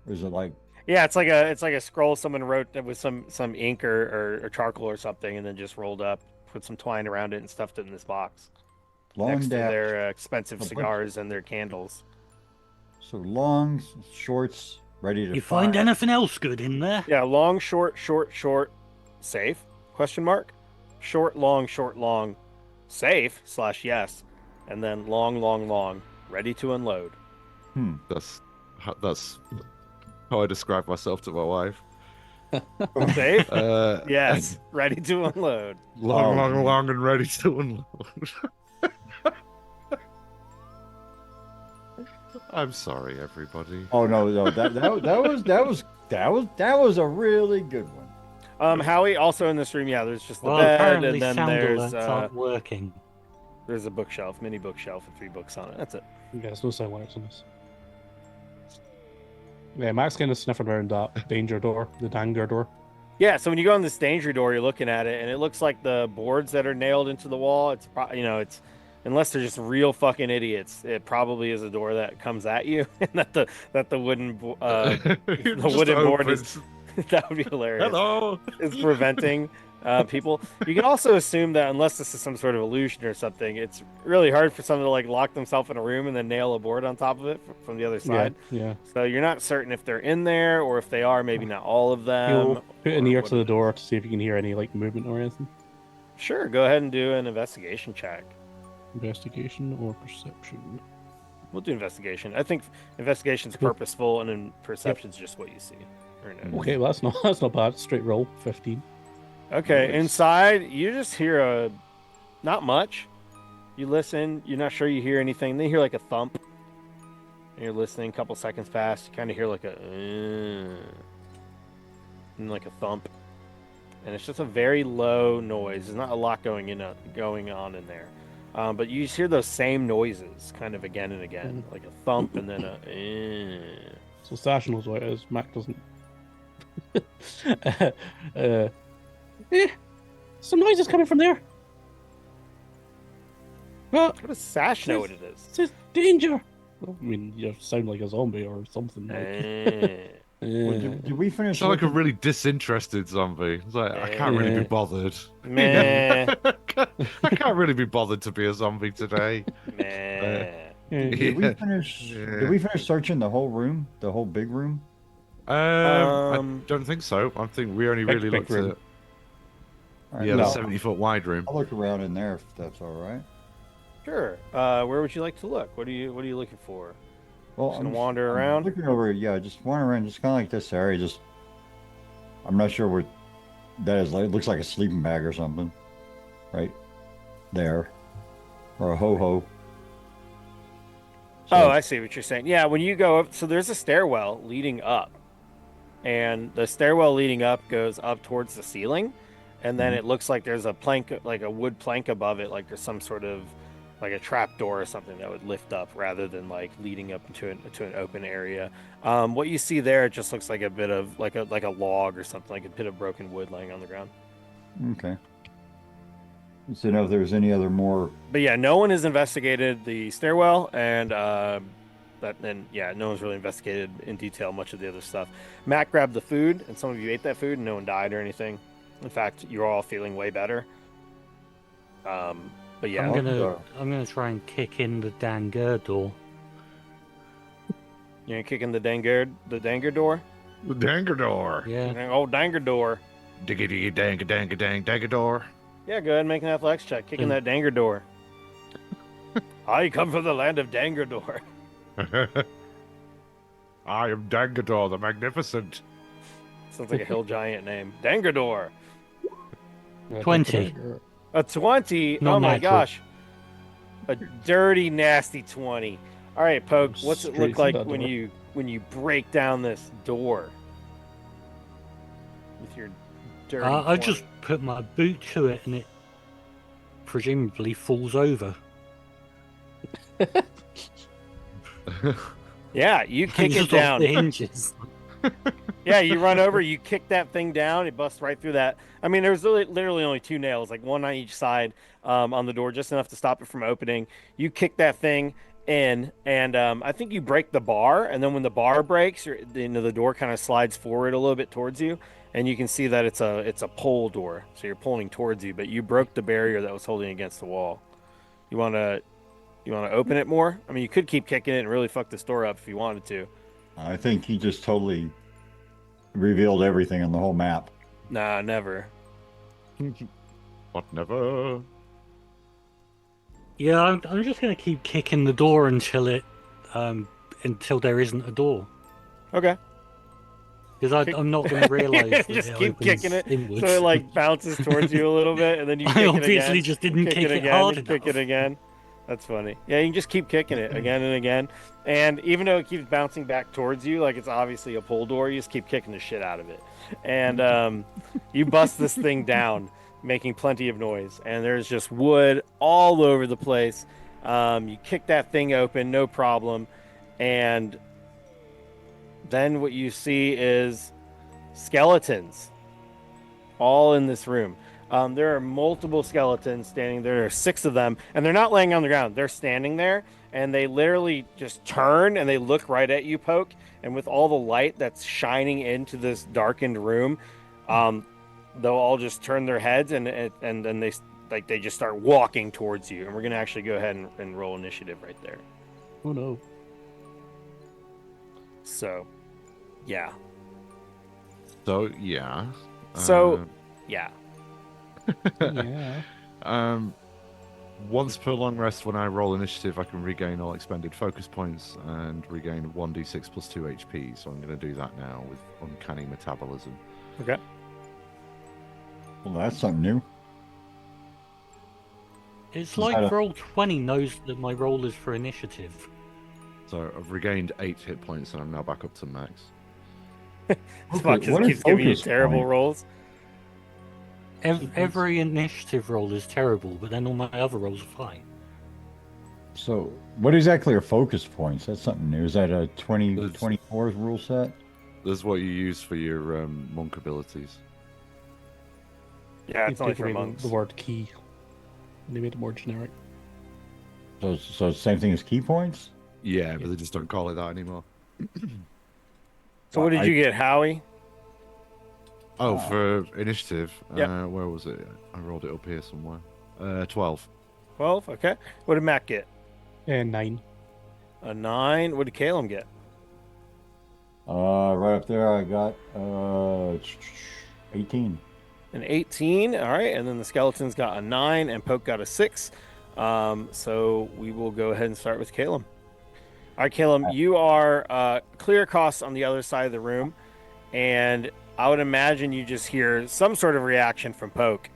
or is it like Yeah, it's like a scroll someone wrote that with some ink or charcoal or something, and then just rolled up, put some twine around it, and stuffed it in this box long next to dash? their expensive a bunch- cigars and their candles. So long shorts, ready to You fire. find anything else good in there? Yeah, long, short, short, short, safe? Question mark. Short, long, safe / yes, and then long, long, long, ready to unload. That's how I describe myself to my wife. Safe? Uh, Yes, ready to unload. Long, Oh, long, man. long, and ready to unload. I'm sorry, everybody. Oh no, that was a really good one. Howie, also in this room, yeah, there's just the Well, bed, apparently and then sound there's alerts aren't working. a bookshelf, mini bookshelf with 3 books on it. That's it. Yeah, there's no sound lights on this. Yeah, Max kind of sniffing around that danger door, the danger door. Yeah, so when you go on this danger door, you're looking at it, and it looks like the boards that are nailed into the wall. It's it's unless they're just real fucking idiots, it probably is a door that comes at you, and that the wooden the wooden board is that would be hilarious. Hello. Is preventing people. You can also assume that unless this is some sort of illusion or something, it's really hard for someone to like lock themselves in a room and then nail a board on top of it from the other side. Yeah. So you're not certain if they're in there, or if they are, maybe not all of them. You'll put an or ear what to the it door is. to see if you can hear any like movement or anything. Sure, go ahead and do an investigation check. Investigation or perception? We'll do investigation. I think investigation's Cool. purposeful, and then perception's just what you see. Or no. Okay, well that's not bad. Straight roll, 15. Okay, Nice. inside you just hear not much. You listen, you're not sure you hear anything. Then you hear like a thump. And you're listening, a couple seconds pass, you kind of hear like a and like a thump. And it's just a very low noise. There's not a lot going on in there. But you just hear those same noises kind of again and again, like a thump and then a So Sash knows what it is. Mac doesn't. Some noise is coming from there. How does Sash know what it is? It says danger. Well, I mean, you sound like a zombie or something. Like. Well, did we finish? Sound like a looking- really disinterested zombie. It's like I can't really be bothered. Meh. I can't really be bothered to be a zombie today. Meh. Did we Yeah. finish? Yeah. Did we finish searching the whole room, the whole big room? I don't think so. I think we only Big- really big looked room. at All right, the no, 70-foot wide room. I'll look around in there if that's all right. Sure. Where would you like to look? What are you looking for? Well, Just gonna wander around? Looking over, yeah, just wander around, just kind of like this area. Just, I'm not sure what that is. Like, it looks like a sleeping bag or something, right there, or a ho ho. Oh, I see what you're saying. Yeah, when you go up, so there's a stairwell leading up, and the stairwell leading up goes up towards the ceiling, and then Mhm. it looks like there's a plank, like a wood plank above it, like there's some sort of like a trap door or something that would lift up rather than like leading up into an open area. What you see there, it just looks like a bit of like a log or something, like a bit of broken wood laying on the ground. Okay. Just to know if there's any other more. But yeah, no one has investigated the stairwell, and no one's really investigated in detail much of the other stuff. Matt grabbed the food, and some of you ate that food, and no one died or anything. In fact, you're all feeling way better. But yeah, I'm gonna try and kick in the danger door. you're kicking the danger door. The danger door. Yeah. Oh, danger door. Diggy diggy dang dang dang danger door. Yeah, go ahead and make an athletics check, kicking Mm. that danger door. I come from the land of Dangador. I am Dangador the Magnificent. Sounds like a hill giant name. Dangador. 20. A 20. No Oh my natural. gosh. A dirty, nasty 20. All right, Poke. What's it Straight look through like that when door. you break down this door with your dirty? I 20? just put my boot to it and it presumably falls over. Yeah, you kick it just off down. the hinges. Yeah, you run over, you kick that thing down, it busts right through that. I mean, there's literally only two nails, like one on each side on the door, just enough to stop it from opening. You kick that thing in, and I think you break the bar, and then when the bar breaks, the door kind of slides forward a little bit towards you, and you can see that it's a pull door, so you're pulling towards you, but you broke the barrier that was holding against the wall. You wanna you wanna open it more? I mean, you could keep kicking it and really fuck this door up if you wanted to. I think he just totally revealed everything on the whole map. Nah, never. But never. Yeah, I'm just gonna keep kicking the door until there isn't a door, Okay. because Kick- I'm not gonna realize that Just it keep opens kicking it inwards. so it like bounces towards you a little bit, and then you I kick it obviously again. just didn't kick it again, hard and kick it enough. again. That's funny. Yeah, you can just keep kicking it again and again, and even though it keeps bouncing back towards you, like it's obviously a pull door, you just keep kicking the shit out of it, and you bust this thing down, making plenty of noise, and there's just wood all over the place. You kick that thing open, no problem, and then what you see is skeletons all in this room. There are multiple skeletons standing there. There are 6 of them, and they're not laying on the ground. They're standing there, and they literally just turn and they look right at you, Poke. And with all the light that's shining into this darkened room, they'll all just turn their heads and then they just start walking towards you. And we're gonna actually go ahead and roll initiative right there. Oh no. So, yeah. So yeah. So, yeah. Yeah. Once per long rest, when I roll initiative, I can regain all expended focus points and regain 1d6 plus 2 HP. So I'm going to do that now with uncanny metabolism. Okay. Well, that's something new. It's Is like that a- Roll20 knows that my roll is for initiative. So I've regained 8 hit points and I'm now back up to max. Fuck just what is keeps giving you focus terrible point? rolls. Every initiative roll is terrible, but then all my other rolls are fine. So, what exactly are focus points? That's something new. Is that a 20, It's- 24 rule set? That's what you use for your monk abilities. Yeah, it's You've only taken for away monks. the word key. And they made it more generic. So, it's the same thing as key points? Yeah, but they just don't call it that anymore. So what did you get, Howie? Oh, for initiative, Yep. where was it? I rolled it up here somewhere. 12. 12. Okay. What did Matt get? And 9. A 9. What did Caleb get? Right up there, I got 18. An 18. All right. And then the skeletons got a 9, and Poke got a 6. So we will go ahead and start with Caleb. All right, Caleb, you are clear across on the other side of the room, and I would imagine you just hear some sort of reaction from Poke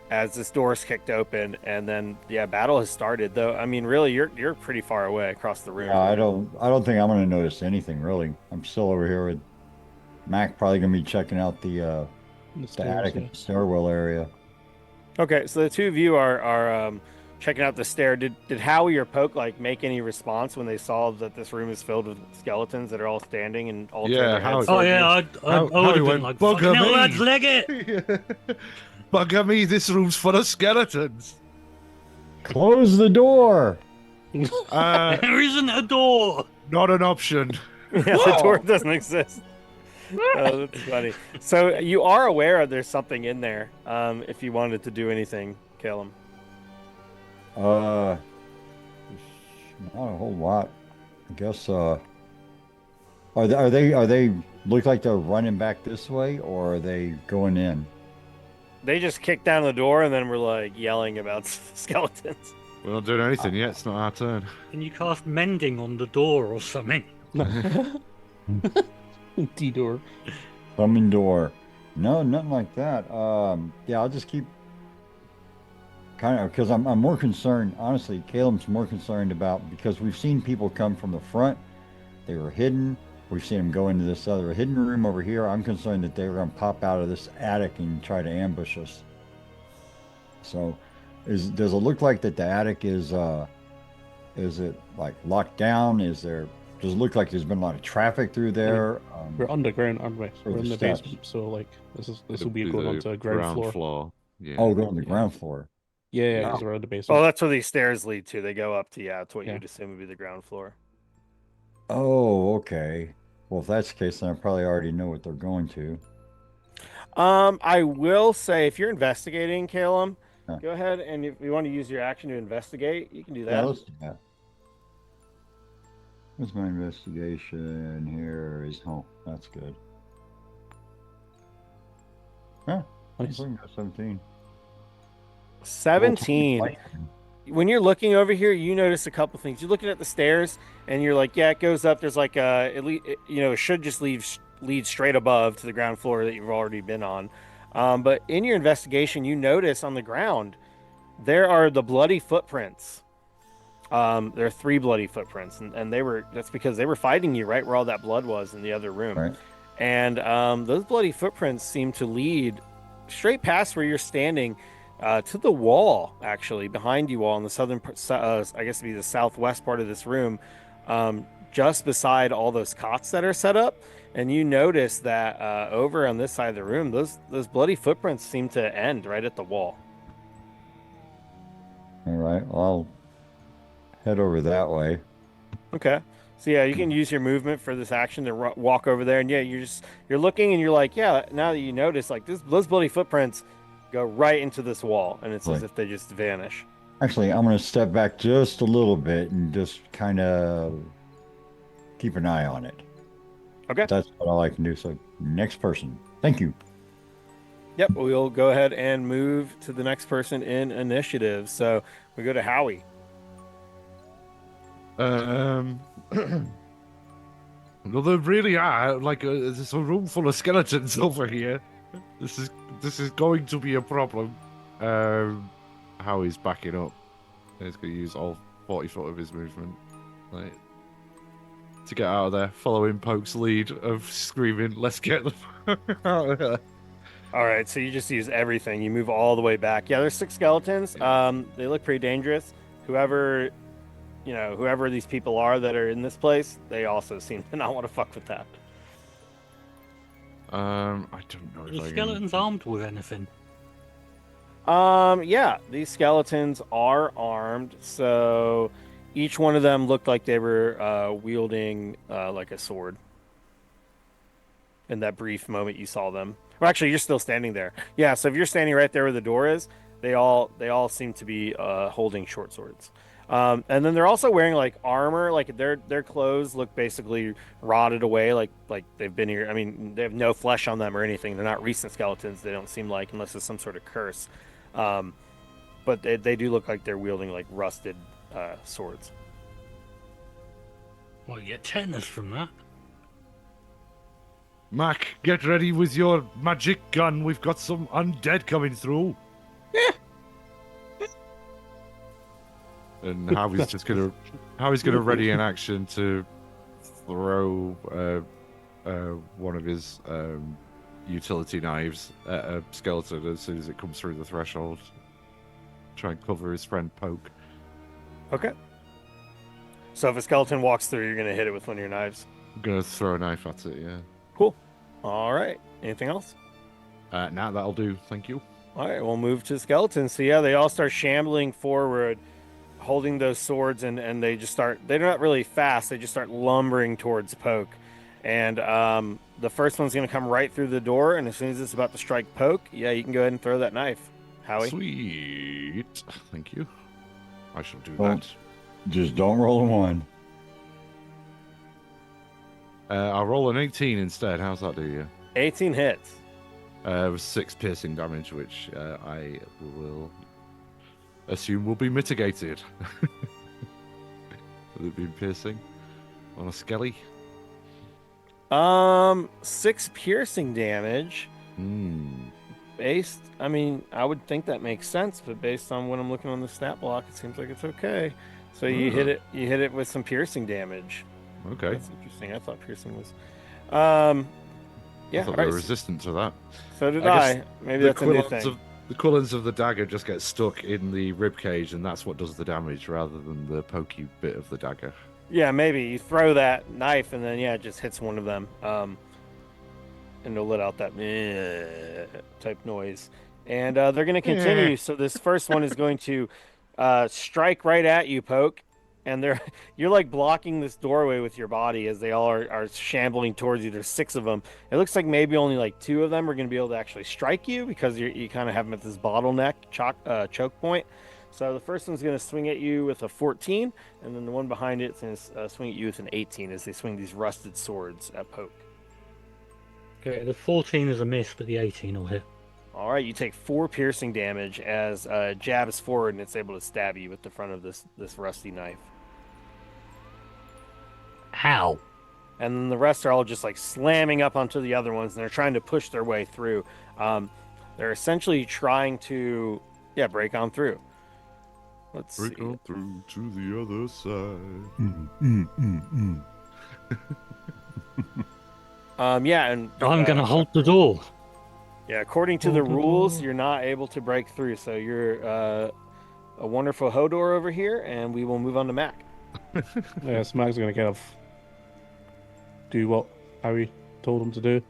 as this door is kicked open, and then battle has started. Though I mean, really, you're pretty far away across the room. Yeah, I don't think I'm gonna notice anything really. I'm still over here with Mac, probably gonna be checking out the attic and stairwell area. Okay, so the two of you are checking out the stair. Did Howie or Poke like make any response when they saw that this room is filled with skeletons that are all standing and all turn their heads Howie- Oh towards you? yeah, I would have been went, like, "Bugger "Fucking hell, me." lads, leg it!" Bugger me, this room's full of skeletons. Close the door. There isn't a door. Not an option. Yeah, the door doesn't exist. Oh, that's funny. So you are aware there's something in there. If you wanted to do anything, kill him. Not a whole lot. I guess. Are they look like they're running back this way, or are they going in? They just kicked down the door and then were like yelling about skeletons. We're not doing anything yet. It's not our turn. Can you cast mending on the door or something? D-door. Summon door. No, nothing like that. Yeah, I'll just keep kind of because I'm more concerned. Honestly, Caleb's more concerned about because we've seen people come from the front. They were hidden. We've seen them go into this other hidden room over here. I'm concerned that they were going to pop out of this attic and try to ambush us. So, does it look like that the attic is it like locked down? Is there does it look like there's been a lot of traffic through there? We're underground, aren't we? Or We're the in the steps. basement, so like this It'll will be be going the onto ground floor. Yeah. Oh, go on the yeah. ground floor. Yeah, Oh, because we're in the Oh, basement. that's where these stairs lead to. They go up to, yeah, it's what Yeah. you'd assume would be the ground floor. oh, okay. Well, if that's the case, then I probably already know what they're going to. I will say if you're investigating, Calum, Huh. go ahead and if you want to use your action to investigate, you can do Yeah, that. let's do that. What's my investigation here? Is that's good. Huh? Nice. 17. 17. When you're looking over here, you notice a couple things. You're looking at the stairs, and you're like, yeah, it goes up. There's like at least, it should just lead straight above to the ground floor that you've already been on. But in your investigation, you notice on the ground there are the bloody footprints. There are 3 bloody footprints, and that's because they were fighting you right where all that blood was in the other room. Right. And those bloody footprints seem to lead straight past where you're standing to the wall, actually, behind you all in the southern, I guess it'd be the southwest part of this room, just beside all those cots that are set up. And you notice that over on this side of the room, those bloody footprints seem to end right at the wall. All right. Well, I'll head over that way. Okay. So yeah, you can use your movement for this action to walk over there, and yeah, you're looking, and you're like, yeah. Now that you notice, like those bloody footprints go right into this wall, and it's as Right. if they just vanish. Actually, I'm going to step back just a little bit and just kind of keep an eye on it. Okay. That's what all I can do. So, next person. Thank you. Yep. We'll go ahead and move to the next person in initiative. So we go to Howie. Well, there really are there's a room full of skeletons over here. This is going to be a problem. Howie's backing up. He's going to use all 40 foot of his movement, like, to get out of there, following Poke's lead of screaming, "Let's get the fuck out of here!" All right. So you just use everything. You move all the way back. Yeah. There's 6 skeletons. They look pretty dangerous. Whoever these people are that are in this place, they also seem to not want to fuck with that. I don't know Are if the I skeletons can... armed with anything? Yeah, these skeletons are armed, so each one of them looked like they were wielding like a sword. In that brief moment you saw them. Well, actually, you're still standing there. Yeah, so if you're standing right there where the door is, they all seem to be holding short swords. And then they're also wearing like armor, like their clothes look basically rotted away, like they've been here. I mean, they have no flesh on them or anything. They're not recent skeletons. They don't seem like, unless it's some sort of curse. But they do look like they're wielding like rusted swords. Well, you get tetanus from that. Mac, get ready with your magic gun. We've got some undead coming through. And Howie's gonna ready an action to throw one of his utility knives at a skeleton as soon as it comes through the threshold. Try and cover his friend Poke. Okay. So if a skeleton walks through, you're gonna hit it with one of your knives. I'm gonna throw a knife at it. Yeah. Cool. All right. Anything else? Now that'll do. Thank you. All right, we'll move to the skeletons. So yeah, they all start shambling forward, holding those swords, and they're not really fast, they just start lumbering towards Poke. And the first one's gonna come right through the door, and as soon as it's about to strike Poke, yeah, you can go ahead and throw that knife. Howie. Sweet. Thank you. I shall do Well, that. just don't roll a 1. I'll roll an 18 instead. How's that do you? 18 hits. With 6 piercing damage, which I will assume will be mitigated. Will it be piercing on a skelly? 6 piercing damage. I mean, I would think that makes sense, but based on what I'm looking on the stat block, it seems like it's okay. So you hit it with some piercing damage. Okay. That's interesting. I thought piercing was yeah, I thought all they right. were resistant to that. So did I I. guess Maybe that's a new thing. The quillins of the dagger just get stuck in the rib cage, and that's what does the damage rather than the pokey bit of the dagger. Yeah, maybe you throw that knife and then yeah, it just hits one of them. And it'll let out that type noise. And they're going to Eh. continue. So this first one is going to strike right at you, Poke. And they're you're like blocking this doorway with your body as they all are shambling towards you. There's six of them. It looks like maybe only like two of them are going to be able to actually strike you because you kind of have them at this bottleneck choke point. So the first one's going to swing at you with a 14, and then the one behind it's going to swing at you with an 18 as they swing these rusted swords at Poke. Okay, the 14 is a miss, but the 18 will hit. All right, you take 4 piercing damage as jabs forward and it's able to stab you with the front of this rusty knife. How? And then the rest are all just like slamming up onto the other ones and they're trying to push their way through. They're essentially trying to, break on through. Let's see. Break on through to the other side. And I'm going to hold the door. Yeah, according to the rules, you're not able to break through. So you're a wonderful Hodor over here, and we will move on to Mac. Yeah, so Mac's going to kind of do what Howie told him to do.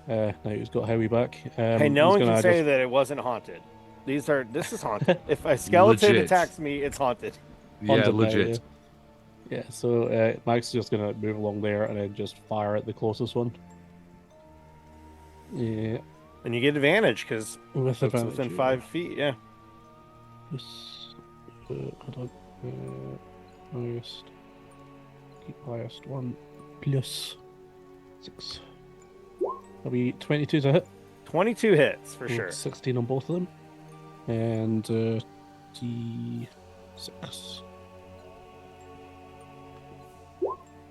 Now he's got Howie back. Hey, no he's one can gonna say that it wasn't haunted. This is haunted. If a skeleton Legit. attacks me, it's haunted. Yeah, Haunted now, legit. Yeah, so Mac's just going to move along there and then just fire at the closest one. Yeah, And you get advantage because with it's advantage. within yeah. 5 feet. Yeah. Yes. Hold on. Highest. Keep highest one. Plus 6. That'll be 22 to hit. 22 hits for sure. 16 on both of them. And D6.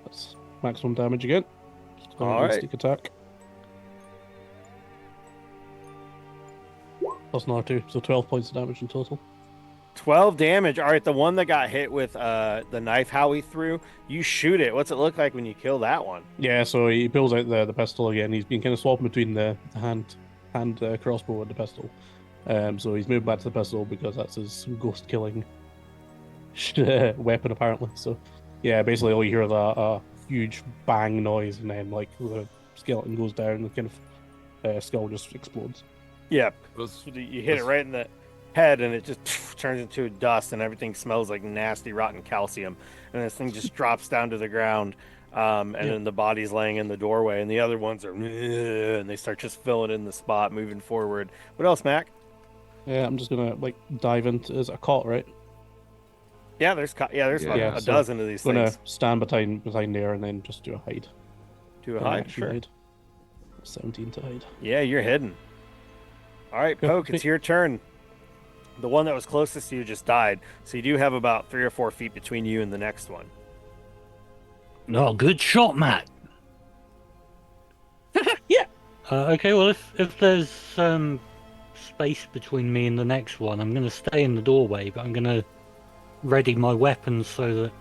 That's maximum damage again. All right. Sneak attack. Plus another 2, so 12 points of damage in total. 12 damage. All right, the one that got hit with the knife Howie threw, you shoot it. What's it look like when you kill that one? Yeah, so he pulls out the pistol again. He's been kind of swapping between the hand crossbow and the pistol. So he's moved back to the pistol because that's his ghost killing weapon apparently. So yeah, basically all you hear is a huge bang noise, and then like the skeleton goes down, the kind of skull just explodes. Yeah. That's- You hit it right in the head and it just turns into dust and everything smells like nasty rotten calcium. And this thing just drops down to the ground. Then the body's laying in the doorway and the other ones are and they start just filling in the spot, moving forward. What else, Mac? Yeah, I'm just gonna like dive into. Is it a cot, right? Yeah, there's about a so dozen of these I'm gonna things. stand behind there and then just do a hide. Do a An hide, action sure. hide. 17 to hide. Yeah, you're hidden. All right, Go. Poke, it's your turn. The one that was closest to you just died, so you do have about 3 or 4 feet between you and the next one. No, good shot, Matt. Yeah. Okay, well, if there's space between me and the next one, I'm going to stay in the doorway, but I'm going to ready my weapons so that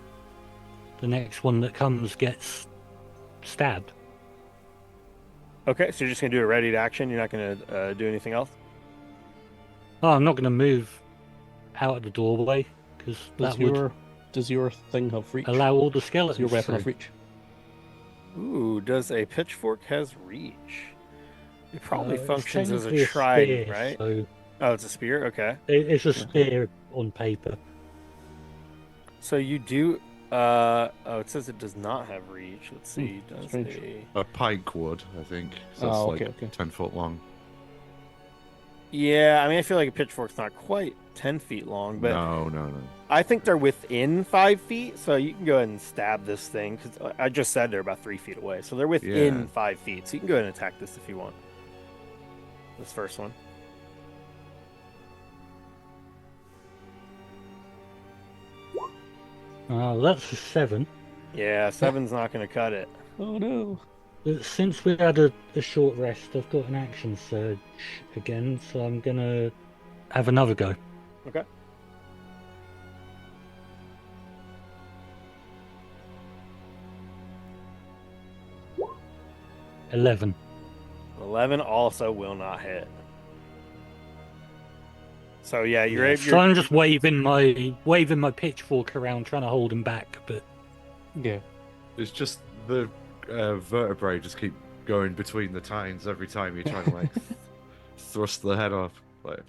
the next one that comes gets stabbed. Okay, so you're just gonna do a ready to action. You're not gonna do anything else. Oh, I'm not going to move out of the doorway because that would Does your thing have reach? allow all the Does skeletons your weapon through. have reach? Ooh, does a pitchfork has reach? It probably It's functions as technically a trident, spear, right? So Oh, it's a spear. Okay, it's a spear on paper. so you do. It says it does not have reach. Let's see. Does strange. a A pike would, I think. So Oh, it's okay, like okay. 10 foot long. Yeah, I mean, I feel like a pitchfork's not quite 10 feet long, but No. I think they're within 5 feet, so you can go ahead and stab this thing. Because I just said they're about 3 feet away, so they're within Yeah. 5 feet. So you can go ahead and attack this if you want. This first one. That's a 7. Yeah, 7's not going to cut it. Oh no. Since we had a short rest, I've got an action surge again, so I'm going to have another go. Okay. $11. 11 also will not hit. So yeah, So I'm just waving my pitchfork around, trying to hold him back, but Yeah. It's just the vertebrae just keep going between the tines every time you try to like thrust the head off. Like,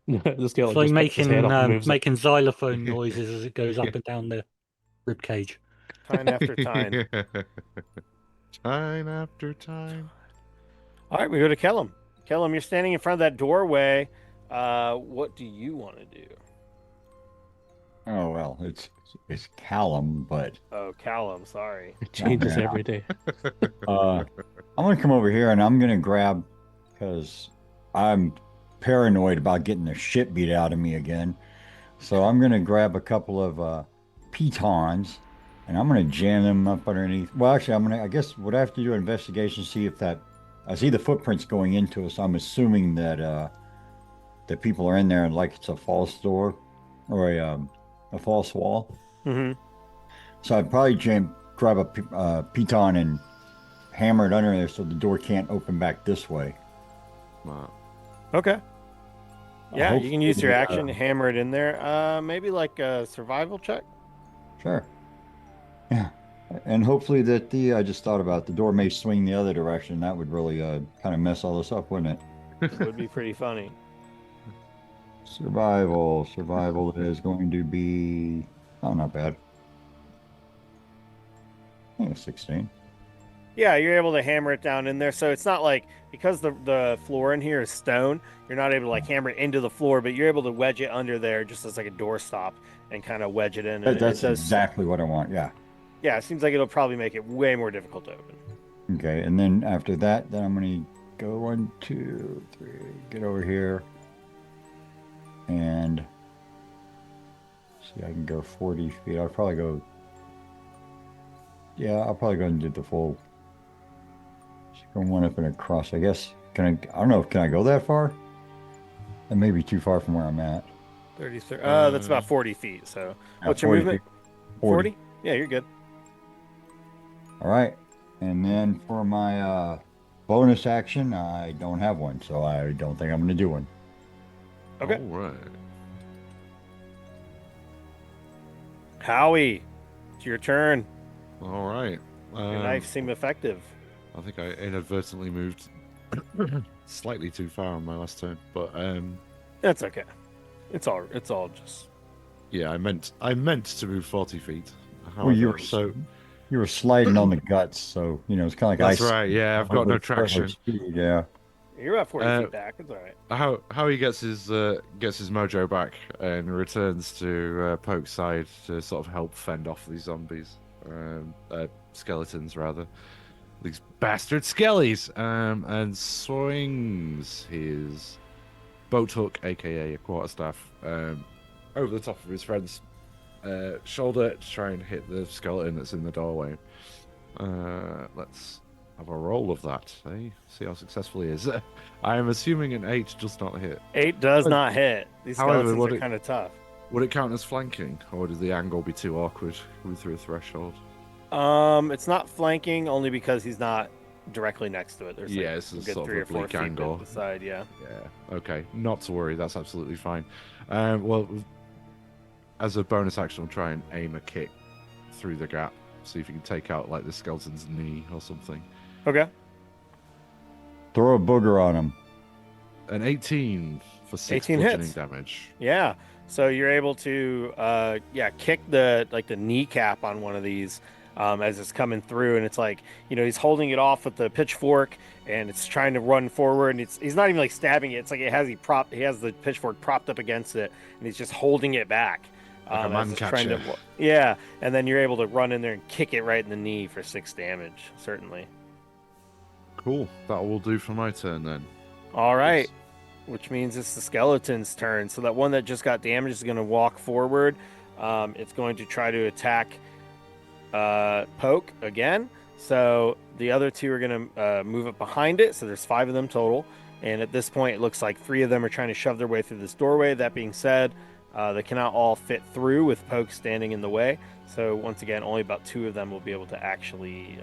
The It's skeleton like just picks his head up and moves it. making xylophone noises as it goes up and down the rib cage. Time after time. Time after time. All right, we go to Kellum. Kellum, you're standing in front of that doorway. What do you want to do? Oh well, it's Callum, but Oh, Callum, sorry. It changes Yeah. every day. I'm gonna come over here and I'm gonna grab because I'm paranoid about getting the shit beat out of me again. So I'm gonna grab a couple of pitons and I'm gonna jam them up underneath. Well, actually, I guess what I have to do an investigation see if that I see the footprints going into us. I'm assuming that that people are in there and like it's a false door or a false wall. Mm-hmm. So I'd probably grab a piton and hammer it under there so the door can't open back this way. Smart. Okay. Yeah, you can use your Hopefully, action to hammer it in there. Maybe like a survival check. Sure. Yeah. And hopefully I just thought about the door may swing the other direction. That would really kind of mess all this up, wouldn't it? It would be pretty funny. Survival. Survival is going to be, oh, not bad. I think it's 16. Yeah, you're able to hammer it down in there. So it's not like, because the floor in here is stone, you're not able to like hammer it into the floor, but you're able to wedge it under there just as like a door stop and kind of wedge it in. And That's it does, exactly what I want. Yeah. yeah, it seems like it'll probably make it way more difficult to open. Okay. And then after that, then I'm going to go 1, 2, 3, get over here. And see, I can go 40 feet. I'll probably go, yeah, I'll probably go and do the full. Just go one up and across. I guess, I don't know, can I go that far? That may be too far from where I'm at. 30, that's about 40 feet. So what's your 40 movement? feet. 40? Yeah, you're good. All right. And then for my bonus action, I don't have one, so I don't think I'm going to do one. Okay. All right. Howie, it's your turn. All right. Your knife seemed effective. I think I inadvertently moved slightly too far on my last turn, but That's okay. It's all just. yeah, I meant to move 40 feet. Well, you However, you were sliding on the guts, so it's kind of like that's right. Yeah, I've got no traction. Speed, yeah. You're about 40 feet back. It's all right. How he gets his mojo back and returns to Poke's side to sort of help fend off these zombies, skeletons rather, these bastard skellies, and swings his boat hook, aka a quarterstaff, over the top of his friend's shoulder to try and hit the skeleton that's in the doorway. Let's have a roll of that, eh? See how successful he is. I am assuming an 8 does not hit. 8 does not hit. These However, skeletons are kind of tough. Would it count as flanking, or does the angle be too awkward coming through a threshold? It's not flanking only because he's not directly next to it. There's Yeah, like it's a a good sort of 3 a or 4 bleak feet angle. to the side. Yeah. Yeah, okay. Not to worry, that's absolutely fine. Well, as a bonus action, I'll try and aim a kick through the gap. See if you can take out like the skeleton's knee or something. Okay. Throw a booger on him. An 18 for 6 18 bludgeoning hits. damage. Yeah. So you're able to kick the kneecap on one of these as it's coming through, and it's like, he's holding it off with the pitchfork and it's trying to run forward, and he's not even like stabbing it. It's like he has the pitchfork propped up against it and he's just holding it back. Like a man catcher. Yeah, and then you're able to run in there and kick it right in the knee for 6 damage, certainly. Cool. That will do for my turn then. All right. Which means it's the skeleton's turn. So that one that just got damaged is going to walk forward. It's going to try to attack Poke again. So the other 2 are going to move up behind it. So there's 5 of them total. And at this point, it looks like 3 of them are trying to shove their way through this doorway. That being said, they cannot all fit through with Poke standing in the way. So once again, only about 2 of them will be able to actually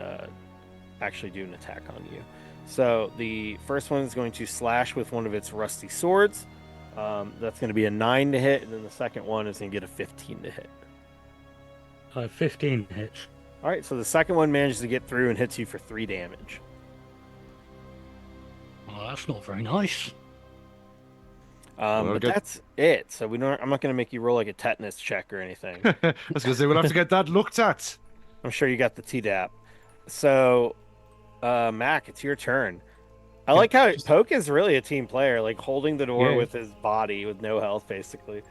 do an attack on you. So the first one is going to slash with one of its rusty swords. That's going to be a 9 to hit, and then the second one is going to get a 15 to hit. 15 hits. All right, so the second one manages to get through and hits you for 3 damage. Oh, that's not very nice. Well, But that's it. So we don't. I'm not going to make you roll like a tetanus check or anything. I was going to say, we'll have to get that looked at. I'm sure you got the TDAP. So, Mac, it's your turn. I like how Poke is really a team player, like holding the door Yeah. with his body with no health, basically.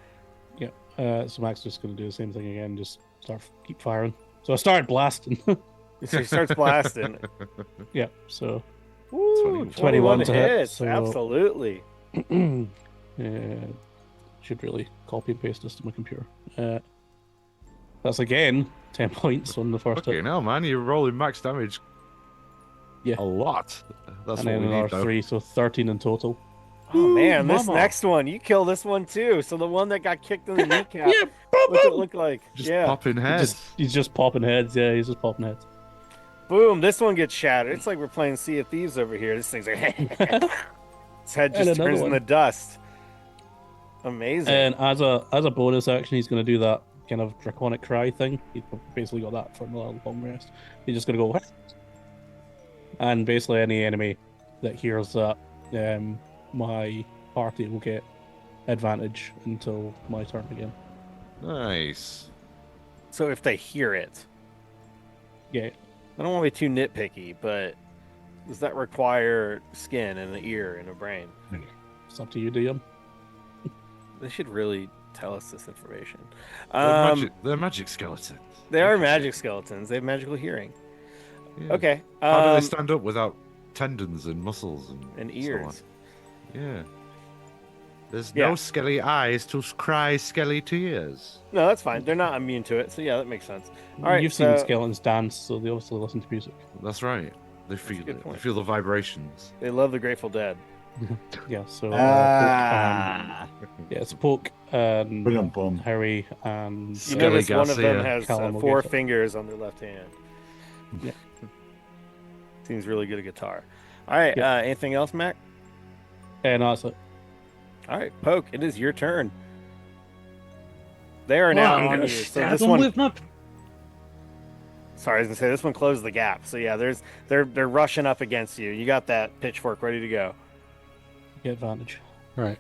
Yeah. So Mac's just going to do the same thing again. Just keep firing. So I started blasting. So he starts blasting. Yeah. So Woo, 21 to hit, hits. so- Absolutely. Should really copy and paste this to my computer. That's again 10 points on the first Okay, hit, now, man, you're rolling max damage. Yeah. A lot. That's and what then we another need, though. 3, so 13 in total. Oh man, this mama. next one, you kill this one too. So the one that got kicked in the kneecap. Yeah, What's it look like? Just yeah. popping heads. He's just popping heads. Yeah, he's just popping heads. Boom, this one gets shattered. It's like we're playing Sea of Thieves over here. This thing's like his head And just another turns one. into dust. Amazing. And as a bonus action, he's going to do that kind of draconic cry thing. He's basically got that for another long rest. He's just going to go, and basically any enemy that hears that, my party will get advantage until my turn again. Nice. So if they hear it, Yeah, I don't want to be too nitpicky, but does that require skin and an ear and a brain? it's up to you, DM. They should really tell us this information. They're magic skeletons. They are magic skeletons. They have magical hearing. Yeah. Okay. How do they stand up without tendons and muscles and and so ears. on? Yeah. There's Yeah. no skelly eyes to cry skelly tears. No, that's fine. They're not immune to it. So yeah, that makes sense. All right, You've so- seen skeletons dance, so they obviously listen to music. That's right. They a feel good it. point. They feel the vibrations. They love the Grateful Dead. Yeah, so Ah. yeah, it's Poke and Boom. Harry and You Skelly notice one of them Garcia. has Callum will 4 get it. fingers on their left hand. Yeah. Seems really good at guitar. All right. Yeah. Anything else, Mac? and that's it. All right, Poke. It is your turn. They are now I'm on gonna you. So stab this them one. with my... Sorry, I was gonna say this one closed the gap. So yeah, they're rushing up against you. You got that pitchfork ready to go. Get advantage. Right.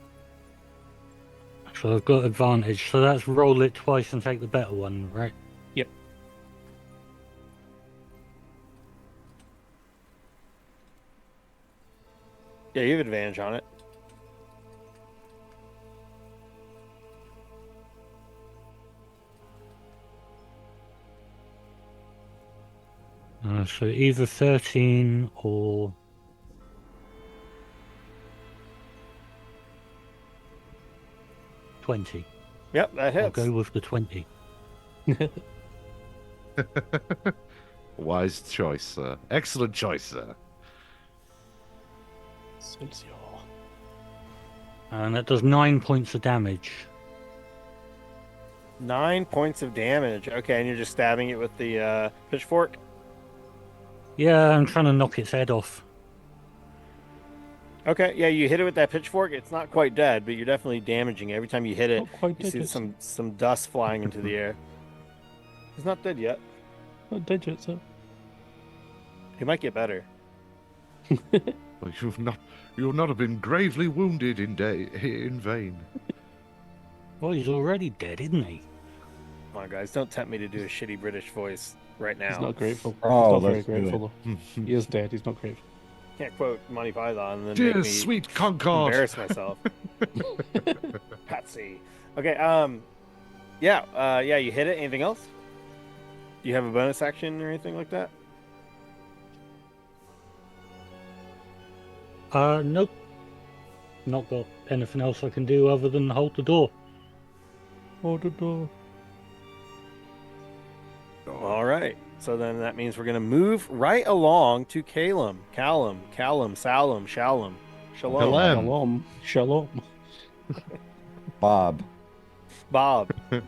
So I've got advantage. So that's roll it twice and take the better one, right? Yep. Yeah, you have advantage on it. So either 13 or... 20. Yep, that I'll hits. go with the 20. Wise choice, sir. Excellent choice, sir. Excelsior. And that does 9 points of damage. 9 points of damage. Okay, and you're just stabbing it with the pitchfork. Yeah, I'm trying to knock its head off. Okay, yeah, you hit it with that pitchfork. It's not quite dead, but you're definitely damaging it. Every time you hit it, Not quite you see digits. some dust flying into the air. He's not dead yet. Not digits, huh? He might get better. Well, you've not have been gravely wounded in vain. Well, he's already dead, isn't he? Come on, guys, don't tempt me to do a shitty British voice right now. He's not grateful. Oh, he's not very let's do grateful, though. He is dead. He's not grateful. Can't quote Monty Python and then Dear make me sweet Concord. embarrass myself. Patsy. Okay, yeah, you hit it. Anything else? Do you have a bonus action or anything like that? Nope. Not got anything else I can do other than hold the door. Oh, the door. All right. So then that means we're gonna move right along to Callum, Salem. Calem. Shalom. Shalom. Shalom. Bob. Bob. Yeah,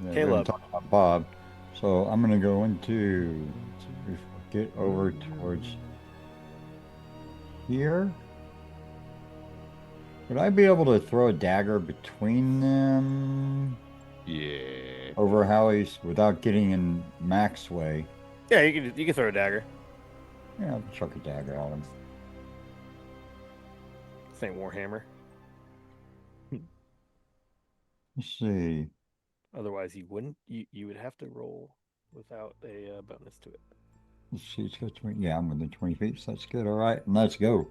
we're gonna Caleb. talk about Bob. So I'm gonna go into get over towards here. Would I be able to throw a dagger between them? Yeah. over Howie's without getting in Mac's way. Yeah, you can throw a dagger. Yeah, I'll chuck a dagger at him. This ain't Warhammer. Let's see. Otherwise, you wouldn't. You would have to roll without a bonus to it. Let's see. It's got 20. Yeah, I'm within 20 feet, so that's good. All right, and let's go.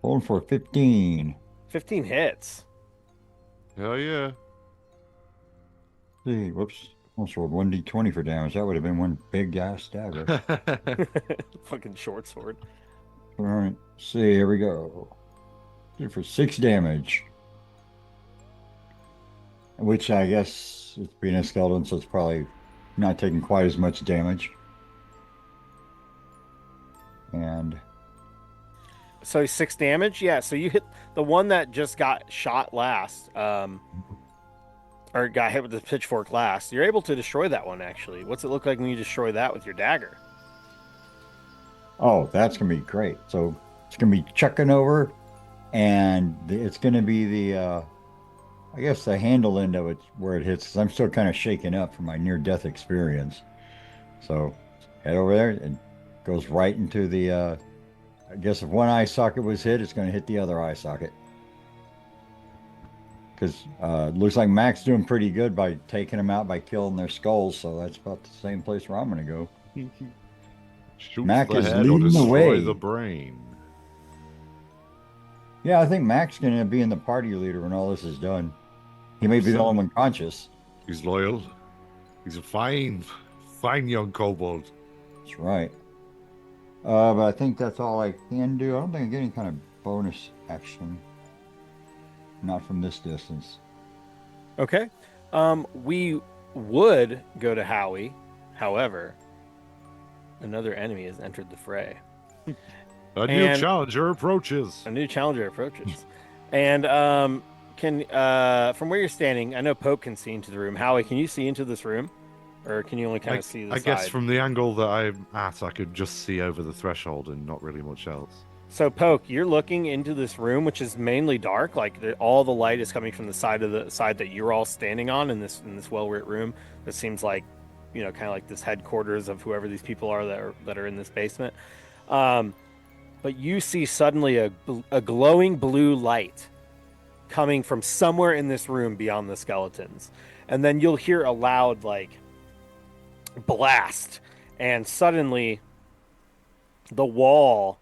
Rolling for 15. 15 hits. Hell yeah. See, whoops. Almost rolled 1d20 for damage. That would have been one big ass dagger. Fucking short sword. All right, see, here we go. Did for 6 damage. Which I guess it's being a skeleton, so it's probably not taking quite as much damage. And So 6 damage. Yeah. So you hit the one that just got shot last, or got hit with the pitchfork last. You're able to destroy that one. Actually, what's it look like when you destroy that with your dagger? oh, that's gonna be great. So it's gonna be chucking over, and it's gonna be the I guess the handle end of it where it hits. 'Cause I'm still kind of shaken up from my near-death experience. So head over there and goes right into the. I guess if one eye socket was hit, it's going to hit the other eye socket. Because it looks like Mac's doing pretty good by taking them out by killing their skulls. So that's about the same place where I'm going to go. Shoot Mac the is head or leading the destroy way. the brain. Yeah, I think Mac's going to be in the party leader when all this is done. He may be the only one conscious. He's loyal. He's a fine young kobold. That's right. But I think that's all I can do. I don't think I get any kind of bonus action. Not from this distance. Okay. We would go to Howie. However, another enemy has entered the fray. A new And- challenger approaches. A new challenger approaches. And can from where you're standing, I know Poke can see into the room. Howie, can you see into this room? Or can you only kind of see the I side? guess from the angle that I'm at, I could just see over the threshold and not really much else. So Poke, you're looking into this room, which is mainly dark. Like all the light is coming from the side that you're all standing on in this well-lit room. That seems like, kind of like this headquarters of whoever these people are that are in this basement. But you see suddenly a glowing blue light coming from somewhere in this room beyond the skeletons, and then you'll hear a loud blast, and suddenly the wall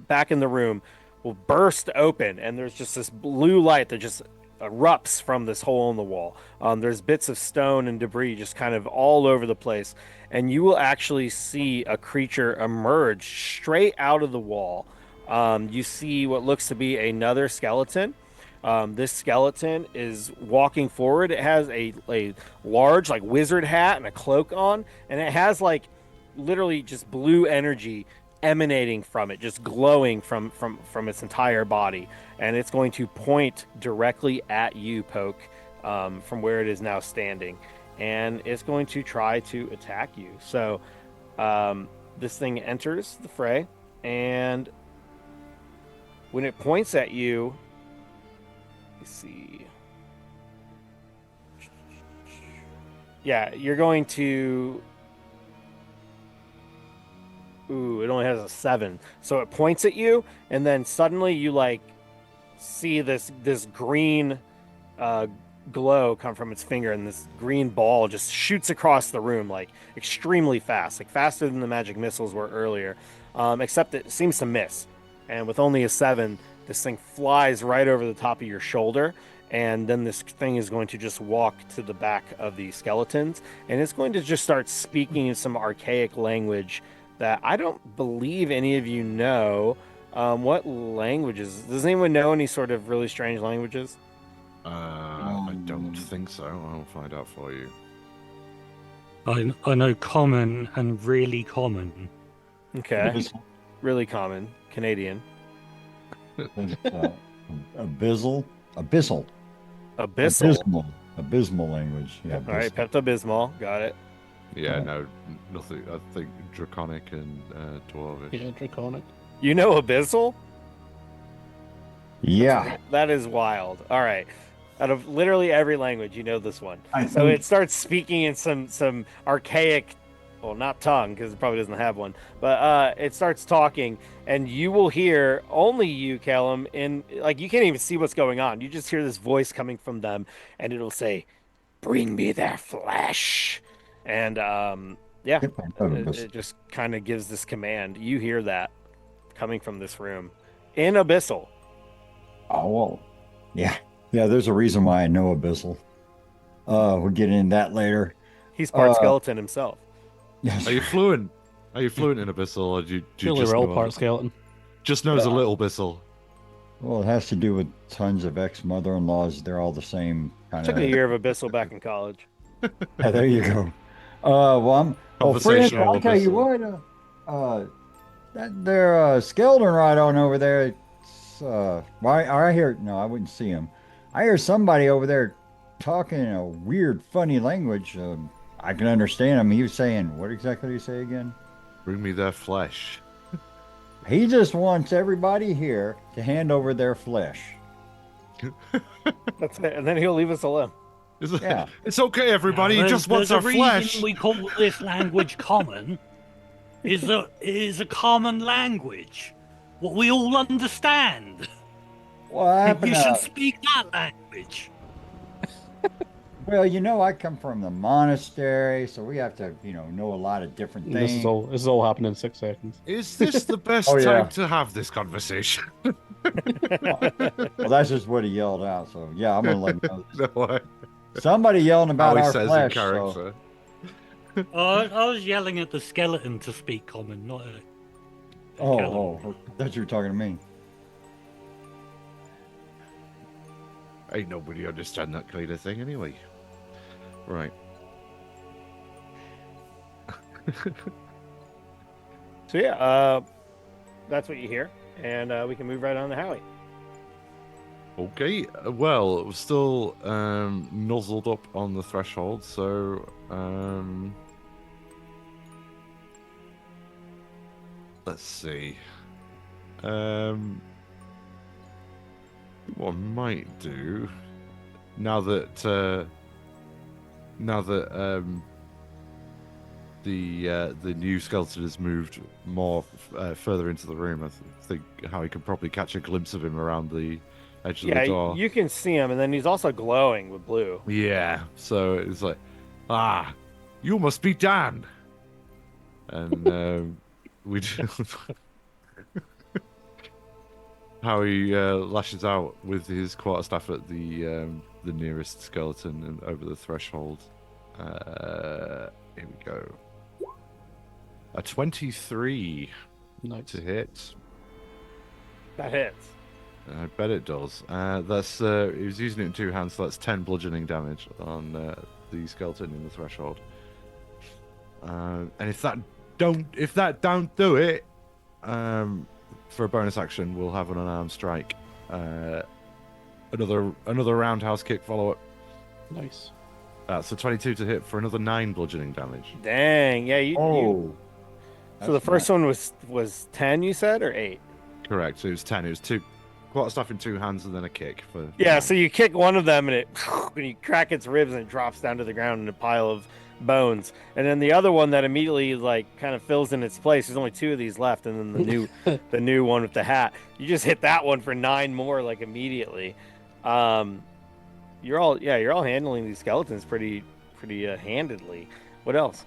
back in the room will burst open, and there's just this blue light that just erupts from this hole in the wall. There's bits of stone and debris just kind of all over the place, and you will actually see a creature emerge straight out of the wall. You see what looks to be another skeleton. This skeleton is walking forward. It has a large wizard hat and a cloak on, and it has literally just blue energy emanating from it, just glowing from its entire body, and it's going to point directly at you, Poke, from where it is now standing, and it's going to try to attack you. So this thing enters the fray, and when it points at you, let's see. Yeah, you're going to. Ooh, it only has a 7. So it points at you, and then suddenly you see this green glow come from its finger, and this green ball just shoots across the room extremely fast, faster than the magic missiles were earlier. Except it seems to miss. And with only a 7, this thing flies right over the top of your shoulder, and then this thing is going to just walk to the back of the skeletons, and it's going to just start speaking in some archaic language that I don't believe any of you know. What languages? Does anyone know any sort of really strange languages? I don't think so. I'll find out for you. I know common and really common. Okay. Really common. Canadian. Abyssal. Abyssal. Abysmal language. Yeah. All right, Pepto-Bismol. Got it. Yeah, no, nothing. I think Draconic and Dwarvish. Yeah, Draconic. You know Abyssal? Yeah. That is wild. All right. Out of literally every language, you know this one. I So think it starts speaking in some archaic, well, not tongue because it probably doesn't have one, but it starts talking, and you will hear only you, Callum, in like you can't even see what's going on. You just hear this voice coming from them, and it'll say, "Bring me their flesh," and yeah, Yep, I know it just kind of gives this command. You hear that coming from this room in Abyssal. Oh, well, yeah. Yeah, there's a reason why I know Abyssal. We'll get into that later. He's part Uh, skeleton himself. yes. Are you fluent? Are you fluent in Abyssal, or do you Surely just we're all know part skeleton. just knows a little Abyssal? Well, it has to do with tons of ex-mother-in-laws. They're all the same kind Took a of. year of Abyssal back in college. Yeah, there you go. Well, friends, Conversational I'll tell you Abyssal. what. That there skeleton right on over there. It's I hear no, I wouldn't see him. I hear somebody over there talking in a weird, funny language. I can understand him. He was saying, what exactly did he say again? Bring me their flesh. He just wants everybody here to hand over their flesh. That's it. And then he'll leave us alone. Yeah. It's okay, everybody. He Now, just wants our there's a reason flesh. we call this language common. Is that it is a common language, what we all understand. What happened? You should speak that language. Well, I come from the monastery, so we have to, know a lot of different This things. is all happened in 6 seconds. Is this the best Oh, yeah. time to have this conversation? Well, that's just what he yelled out. So yeah, I'm gonna let him know. No way. Somebody yelling How about he our says in flesh. character. I was yelling at the skeleton to speak common, not at Callum. I thought you were talking to me. Ain't nobody understand that kind of thing anyway. Right. So yeah, that's what you hear, and we can move right on to Howie. Okay. Well, we're still nuzzled up on the threshold, so let's see. What I might do now that the new skeleton has moved more further into the room, I think Howie could probably catch a glimpse of him around the edge of the Yeah, door. you can see him, and then he's also glowing with blue. Yeah, so it's like, you must be Dan. And we Howie lashes out with his quarterstaff at the nearest skeleton and over the threshold. Here we go. A 23 Nice. to hit. That hits. I bet it does. That's he was using it in two hands, so that's 10 bludgeoning damage on the skeleton in the threshold. And if that don't do it, for a bonus action, we'll have an unarmed strike. Another roundhouse kick follow up. Nice. So 22 to hit for another 9 bludgeoning damage. Dang. Yeah. You, so the that's first one was 10, you said, or 8? Correct. So it was 10. It was 2 quarterstaff in 2 hands and then a kick for. Yeah. So you kick one of them, and when you crack its ribs, and it drops down to the ground in a pile of bones. And then the other one that immediately kind of fills in its place. There's only 2 of these left, and then the new one with the hat. You just hit that one for 9 more immediately. You're all handling these skeletons pretty handedly. What else?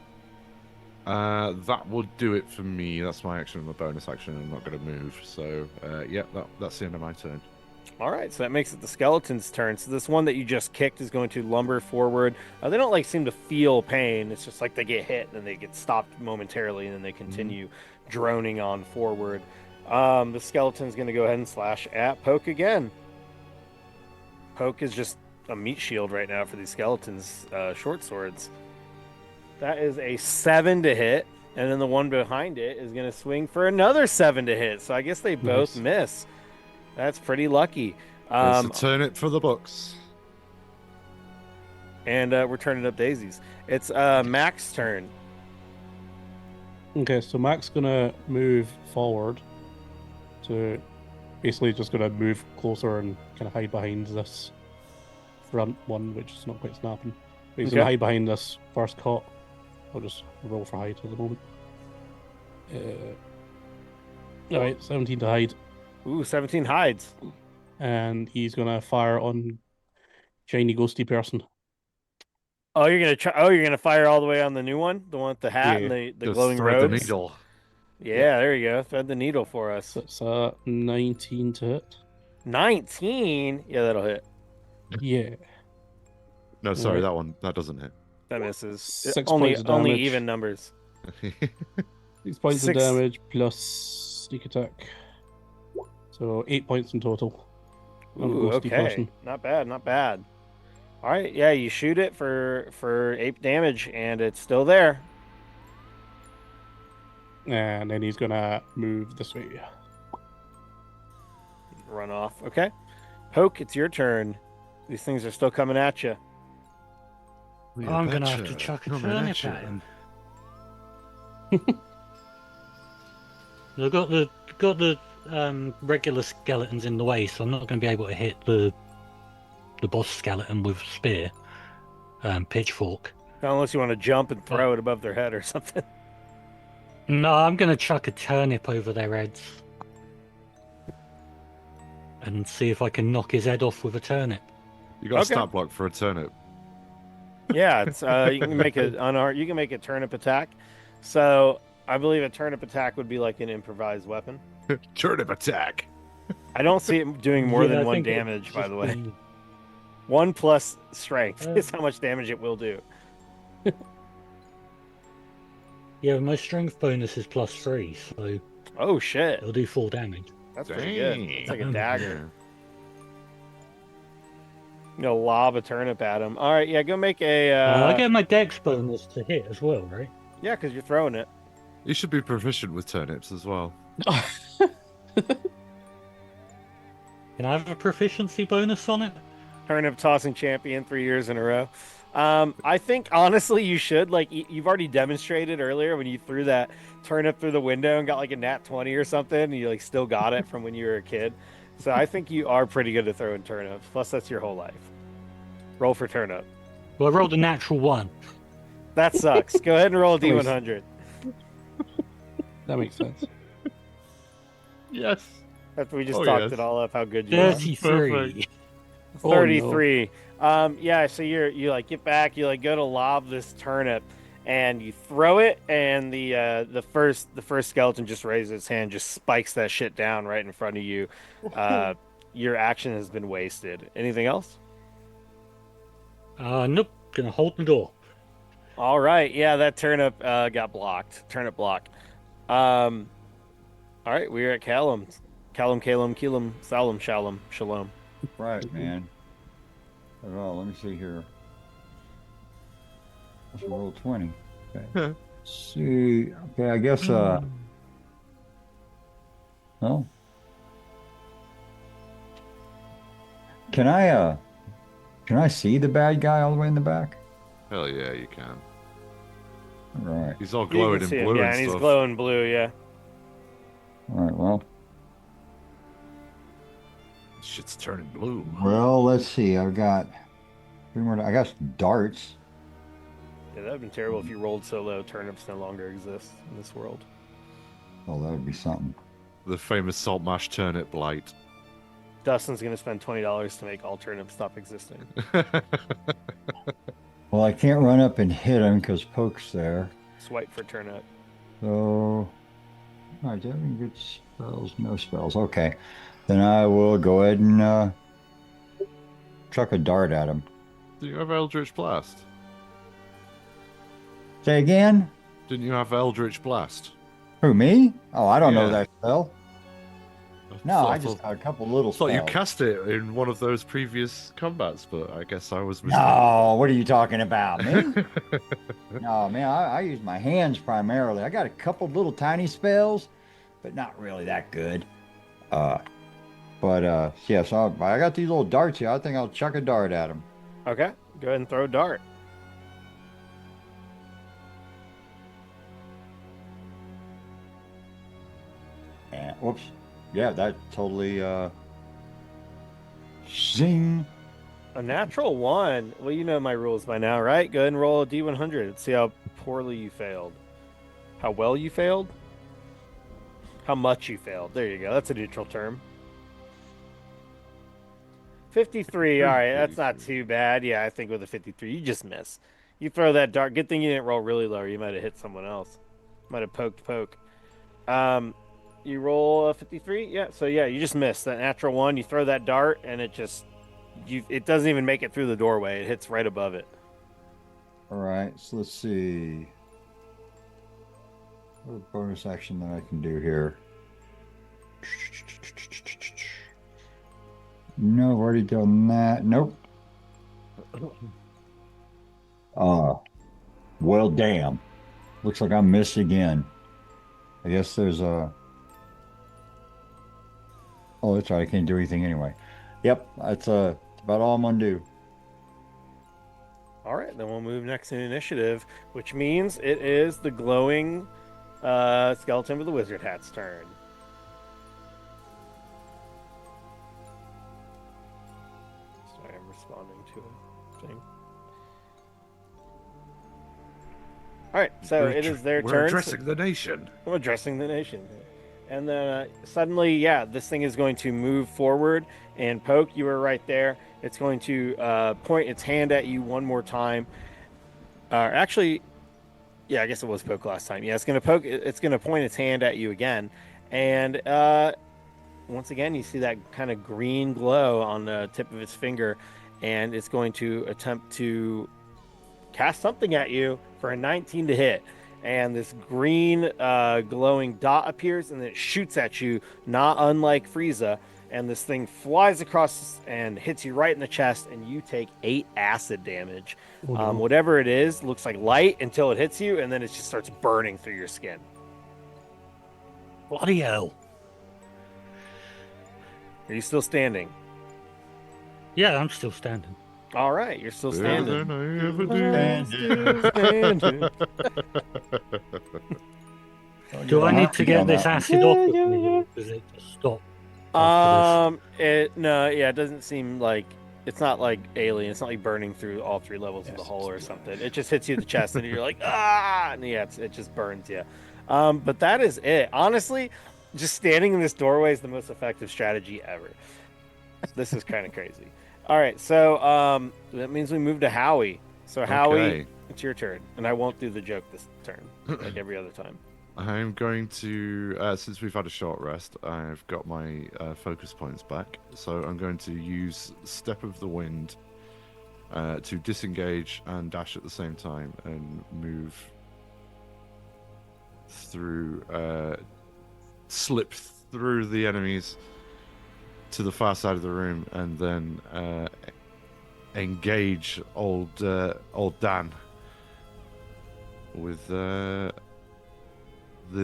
That will do it for me. That's my action and my bonus action. I'm not going to move. So yeah, that's the end of my turn. All right, so that makes it the skeleton's turn. So this one that you just kicked is going to lumber forward. They don't seem to feel pain. It's just they get hit and then they get stopped momentarily and then they continue droning on forward. The skeleton's going to go ahead and slash at Poke again. Poke is just a meat shield right now for these skeletons' short swords. That is a 7 to hit, and then the one behind it is going to swing for another 7 to hit. So I guess they both miss. That's pretty lucky. It's a turn it for the books. And we're turning up daisies. It's Mac's turn. Okay, so Mac's gonna move forward to basically just gonna move closer and kind of hide behind this front one, which is not quite snapping. But he's Okay. going to hide behind this first cot. I'll just roll for hide at the moment. All right, 17 to hide, Ooh, 17 hides. and he's going to fire on shiny ghosty person. Oh, you're gonna try. Oh, you're gonna fire all the way on the new one, the one with the hat and Yeah. the Just glowing thread the robes. needle. Yeah, there you go. Thread the needle for us. So it's a 19 to hit. 19. Yeah, that'll hit. Yeah. No, sorry, Right. that doesn't hit. That misses. 6 Only points of only damage. even numbers. 6 points Six. of damage plus sneak attack. So 8 points in total. On a Ooh, ghosty okay. person. Not bad, not bad. All right, yeah, you shoot it for 8 damage, and it's still there. And then he's gonna move this way. Run off. Okay. Poke, it's your turn. These things are still coming at you. I'm gonna have to chuck a turnip at him. I've got the regular skeletons in the way, so I'm not going to be able to hit the boss skeleton with spear, pitchfork. Unless you want to jump and throw it above their head or something. No, I'm going to chuck a turnip over their heads and see if I can knock his head off with a turnip. You got a Okay. stat block for a turnip. Yeah, it's you can make you can make a turnip attack. So I believe a turnip attack would be like an improvised weapon. Turnip attack. I don't see it doing more Yeah, than I 1 think it'd damage, by just the way. be- 1 plus strength Uh, is how much damage it will do. Yeah, my strength bonus is +3, so Oh shit, it'll do 4 damage. that's pretty good. It's like a Dang. dagger. You know, lob a turnip at him. All right, yeah, go make a. I get my dex bonus to hit as well, right? Yeah, because you're throwing it. You should be proficient with turnips as well. Can I have a proficiency bonus on it? Turnip tossing champion 3 years in a row. I think honestly you should. Like you've already demonstrated earlier when you threw that turnip through the window and got like a nat 20 or something, and you like still got it from when you were a kid. So I think you are pretty good at throwing turnips. Plus that's your whole life. Roll for turnip. Well, I rolled a natural 1. That sucks. Go ahead and roll a Please. D100. That makes sense. Yes. After we just Oh, talked yes. it all up, how good you are. 33. Perfect. Oh, no. 33. Yeah, so you like get back, you like go to lob this turnip and you throw it, and the first skeleton just raises its hand, just spikes that shit down right in front of you. Your action has been wasted. Anything else? Nope. Gonna hold the door. All right, yeah, that turnip got blocked. Turnip block. All right, we're at Callum. Callum, Keelam, Salem, Shalom. Right, man. Oh, let me see here. Let's roll 20. Okay. Huh. See, okay, I guess, oh. Can I see the bad guy all the way in the back? Hell yeah, you can. All right. He's all You glowing can in see him, blue yeah, and and he's stuff. glowing blue, yeah. All right, well. Shit's turning blue. Well, let's see. I've got 3 more. I got some darts. Yeah, that would have been terrible if you rolled so low. Turnips no longer exist in this world. Oh, that would be something. The famous Saltmarsh turnip blight. Dustin's going to spend $20 to make all turnips stop existing. Well, I can't run up and hit him because Poke's there. Swipe for turnip. So, all right, do I have any good spells? No spells. Okay. Then I will go ahead and chuck a dart at him. Didn't you have Eldritch Blast? Say again? Didn't you have Eldritch Blast? Who, me? Oh, I don't know Yeah. that spell. No, thought- I just got a couple little thought you spells. cast it in one of those previous combats, but I guess I was No, what are you talking about? Me? No, man, I use my hands primarily. I got a couple little tiny spells, but not really that good. Yeah, so I got these little darts here. I think I'll chuck a dart at him. Okay, go ahead and throw a dart. And whoops. Yeah, that totally zing. A natural one. Well, you know my rules by now, right? Go ahead and roll a D100. Let's see how poorly you failed. How well you failed? How much you failed. There you go. That's a neutral term. 53. All right, that's not too bad. Yeah, I think with a 53, you just miss. You throw that dart. Good thing you didn't roll really low. Or you might have hit someone else. Might have poked poke. You roll a 53. Yeah, so yeah, you just miss that natural one. You throw that dart, and it doesn't even make it through the doorway. It hits right above it. All right, so let's see. What bonus action that I can do here? No, I've already done that. Nope. Well, damn. Looks like I missed again. I guess there's a. Oh, that's right. I can't do anything anyway. Yep, that's about all I'm gonna do. All right, then we'll move next in initiative, which means it is the glowing skeleton with the wizard hat's turn. Sorry, I'm responding to a thing. All right, so it is their We're turn. addressing the nation. I'm addressing the nation. And then suddenly, yeah, this thing is going to move forward and poke. You were right there. It's going to point its hand at you one more time. Actually, yeah, I guess it was poke last time. Yeah, it's going to poke. It's going to point its hand at you again. And once again, you see that kind of green glow on the tip of its finger. And it's going to attempt to cast something at you for a 19 to hit. And this green glowing dot appears and it shoots at you, not unlike Frieza. And this thing flies across and hits you right in the chest, and you take 8 acid damage. Oh, no. Whatever it is looks like light until it hits you, and then it just starts burning through your skin. Bloody hell. Are you still standing? Yeah, I'm still standing. All right, you're still Better standing. than I ever Still standing. Do I need to get this acid off of me, or does it just stop? It doesn't seem like it's not like alien. It's not like burning through all 3 levels of the hull or something. It just hits you in the chest, and you're like, ah, and yeah, it just burns you. But that is it. Honestly, just standing in this doorway is the most effective strategy ever. This is kind of crazy. All right, so that means we move to Howie. So Howie, Okay. it's your turn, and I won't do the joke this turn like every other time. I'm going to, since we've had a short rest, I've got my focus points back. So I'm going to use Step of the Wind to disengage and dash at the same time and move through, slip through the enemies to the far side of the room and then engage old Dan with the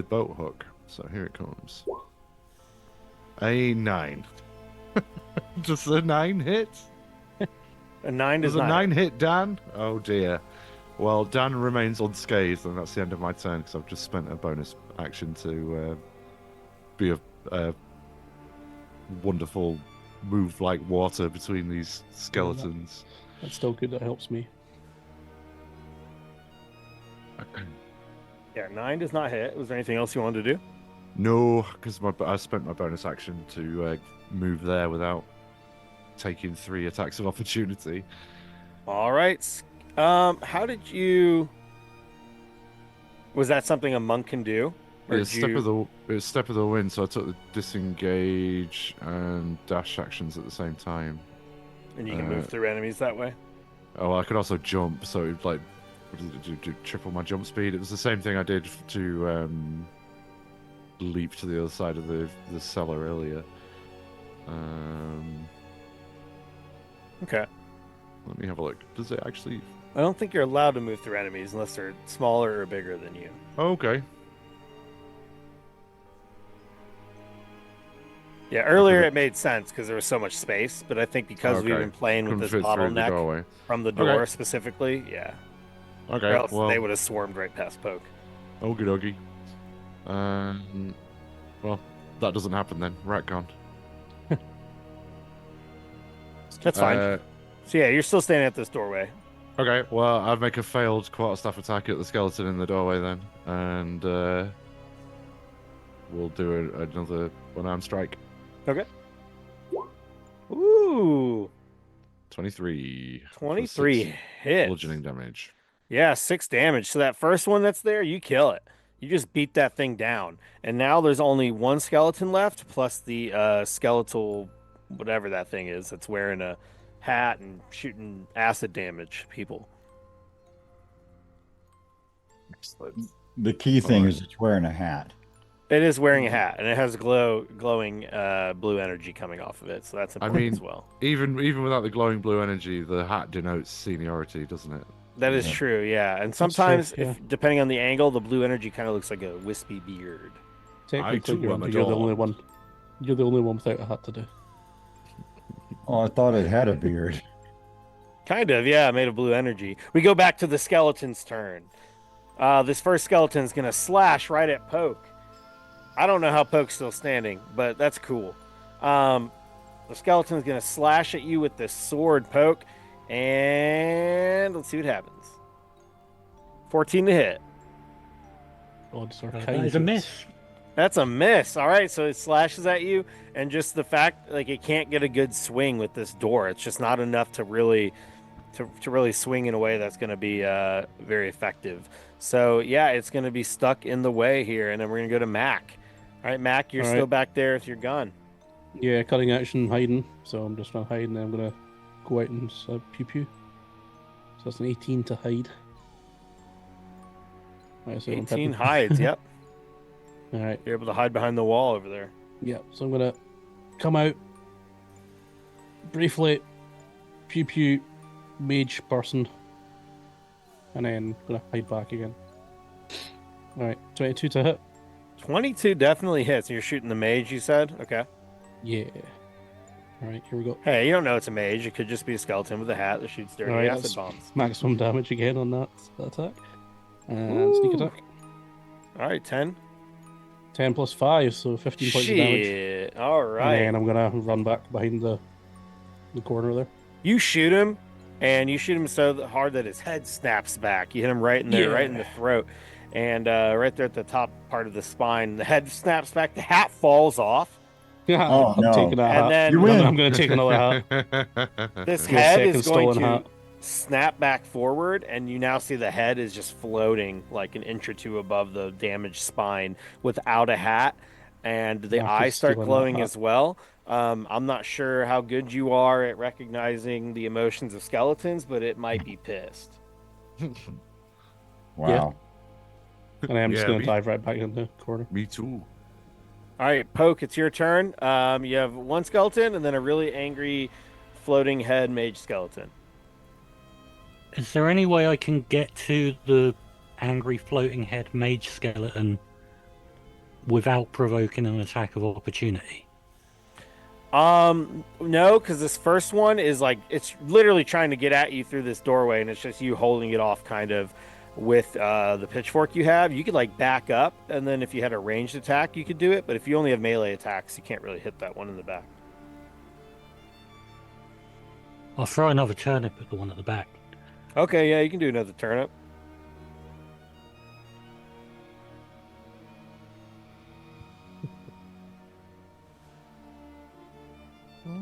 boat hook. So here it comes. A 9. Does the 9 hit? A 9 does Does a not 9 hit. hit Dan? Oh dear. Well, Dan remains unscathed, and that's the end of my turn because I've just spent a bonus action to be a wonderful move like water between these skeletons. That's still good. That helps me. Yeah, 9 does not hit. Was there anything else you wanted to do? No, because I spent my bonus action to move there without taking 3 attacks of opportunity. All right. How did you? Was that something a monk can do? Or It's did you... step of the wind, so I took the disengage and dash actions at the same time. And you can move through enemies that way? Oh, I could also jump, so it like what did it do, triple my jump speed. It was the same thing I did to leap to the other side of the cellar earlier. Okay. Let me have a look. Does it actually? I don't think you're allowed to move through enemies unless they're smaller or bigger than you. Oh, okay. Yeah, earlier it made sense because there was so much space, but I think because we've Okay. been playing with Couldn't this fit through the bottleneck doorway. from the door Okay. specifically, yeah. Okay. Or else Well, they would have swarmed right past Poke. okie dokie. Well, that doesn't happen then. Retcon. That's fine. So yeah, you're still standing at this doorway. Okay, well, I'd make a failed quarterstaff attack at the skeleton in the doorway then, and we'll do another one-arm strike. Okay. Ooh, 23 for 23 6 hits. bludgeoning damage. Yeah, 6 damage. So that first one that's there, you kill it. You just beat that thing down. And now there's only one skeleton left, plus the skeletal, whatever that thing is, that's wearing a hat and shooting acid damage people. Excellent. The key thing Alright. is it's wearing a hat. It is wearing a hat, and it has glowing blue energy coming off of it, so that's I important mean, as well. even without the glowing blue energy, the hat denotes seniority, doesn't it? That is Yeah. true, yeah. And true, sometimes, yeah. if depending on the angle, the blue energy kind of looks like a wispy beard. Technically, too am a you're the only dog. one. You're the only one without a hat to do. Oh, I thought it had a beard. Kind of, yeah, made of blue energy. We go back to the skeleton's turn. This first skeleton's gonna slash right at Poke. I don't know how Poke's still standing, but that's cool. The skeleton's gonna slash at you with this sword, Poke, and let's see what happens. 14 to hit. Odds are That kind. is a miss. That's a miss. All right, so it slashes at you, and just the fact like it can't get a good swing with this door. It's just not enough to really swing in a way that's going to be very effective. So yeah, it's going to be stuck in the way here, and then we're going to go to Mac. All right, Mac, you're All still right. back there with your gun. Yeah, cutting action, hiding. So I'm just gonna hide, and then I'm gonna go out and pew pew. So that's an 18 to hide. Right, so I'm 18 hitting. hides. Yep, All right. you're able to hide behind the wall over there. Yeah, so I'm gonna come out briefly, pew pew, mage person, and then gonna hide back again. All right, 22 to hit. 22 definitely hits. You're shooting the mage, you said? Okay. Yeah. All right, here we go. Hey, you don't know it's a mage. It could just be a skeleton with a hat that shoots dirty All right, acid that's bombs. maximum damage again on that attack. And sneak Ooh. attack. All right, 10. 10 plus 5, so 15 points of damage. Shit. All And right. then I'm gonna run back behind the corner there. You shoot him, and you shoot him so hard that his head snaps back. You hit him right in there, right in the Yeah. throat, and right there at the top part of the spine. The head snaps back. The hat falls off. Oh, I'm no. taking that And hat. then- You win. I'm gonna take another hat. This Your head second is going stolen to hat. snap back forward, and you now see the head is just floating like an inch or two above the damaged spine without a hat, and the Mark is eyes start stealing that glowing hat. as well. I'm not sure how good you are at recognizing the emotions of skeletons, but it might be pissed. Wow. And I'm just Yeah, gonna me- dive right back in the corner. Me too. All right, Poke, it's your turn. You have one skeleton and then a really angry floating head mage skeleton. Is there any way I can get to the angry floating head mage skeleton without provoking an attack of opportunity? No, because this first one is like it's literally trying to get at you through this doorway, and it's just you holding it off kind of with the pitchfork you have. You could like back up, and then if you had a ranged attack, you could do it. But if you only have melee attacks, you can't really hit that one in the back. I'll throw another turnip at the one at the back. Okay, yeah, you can do another turnip.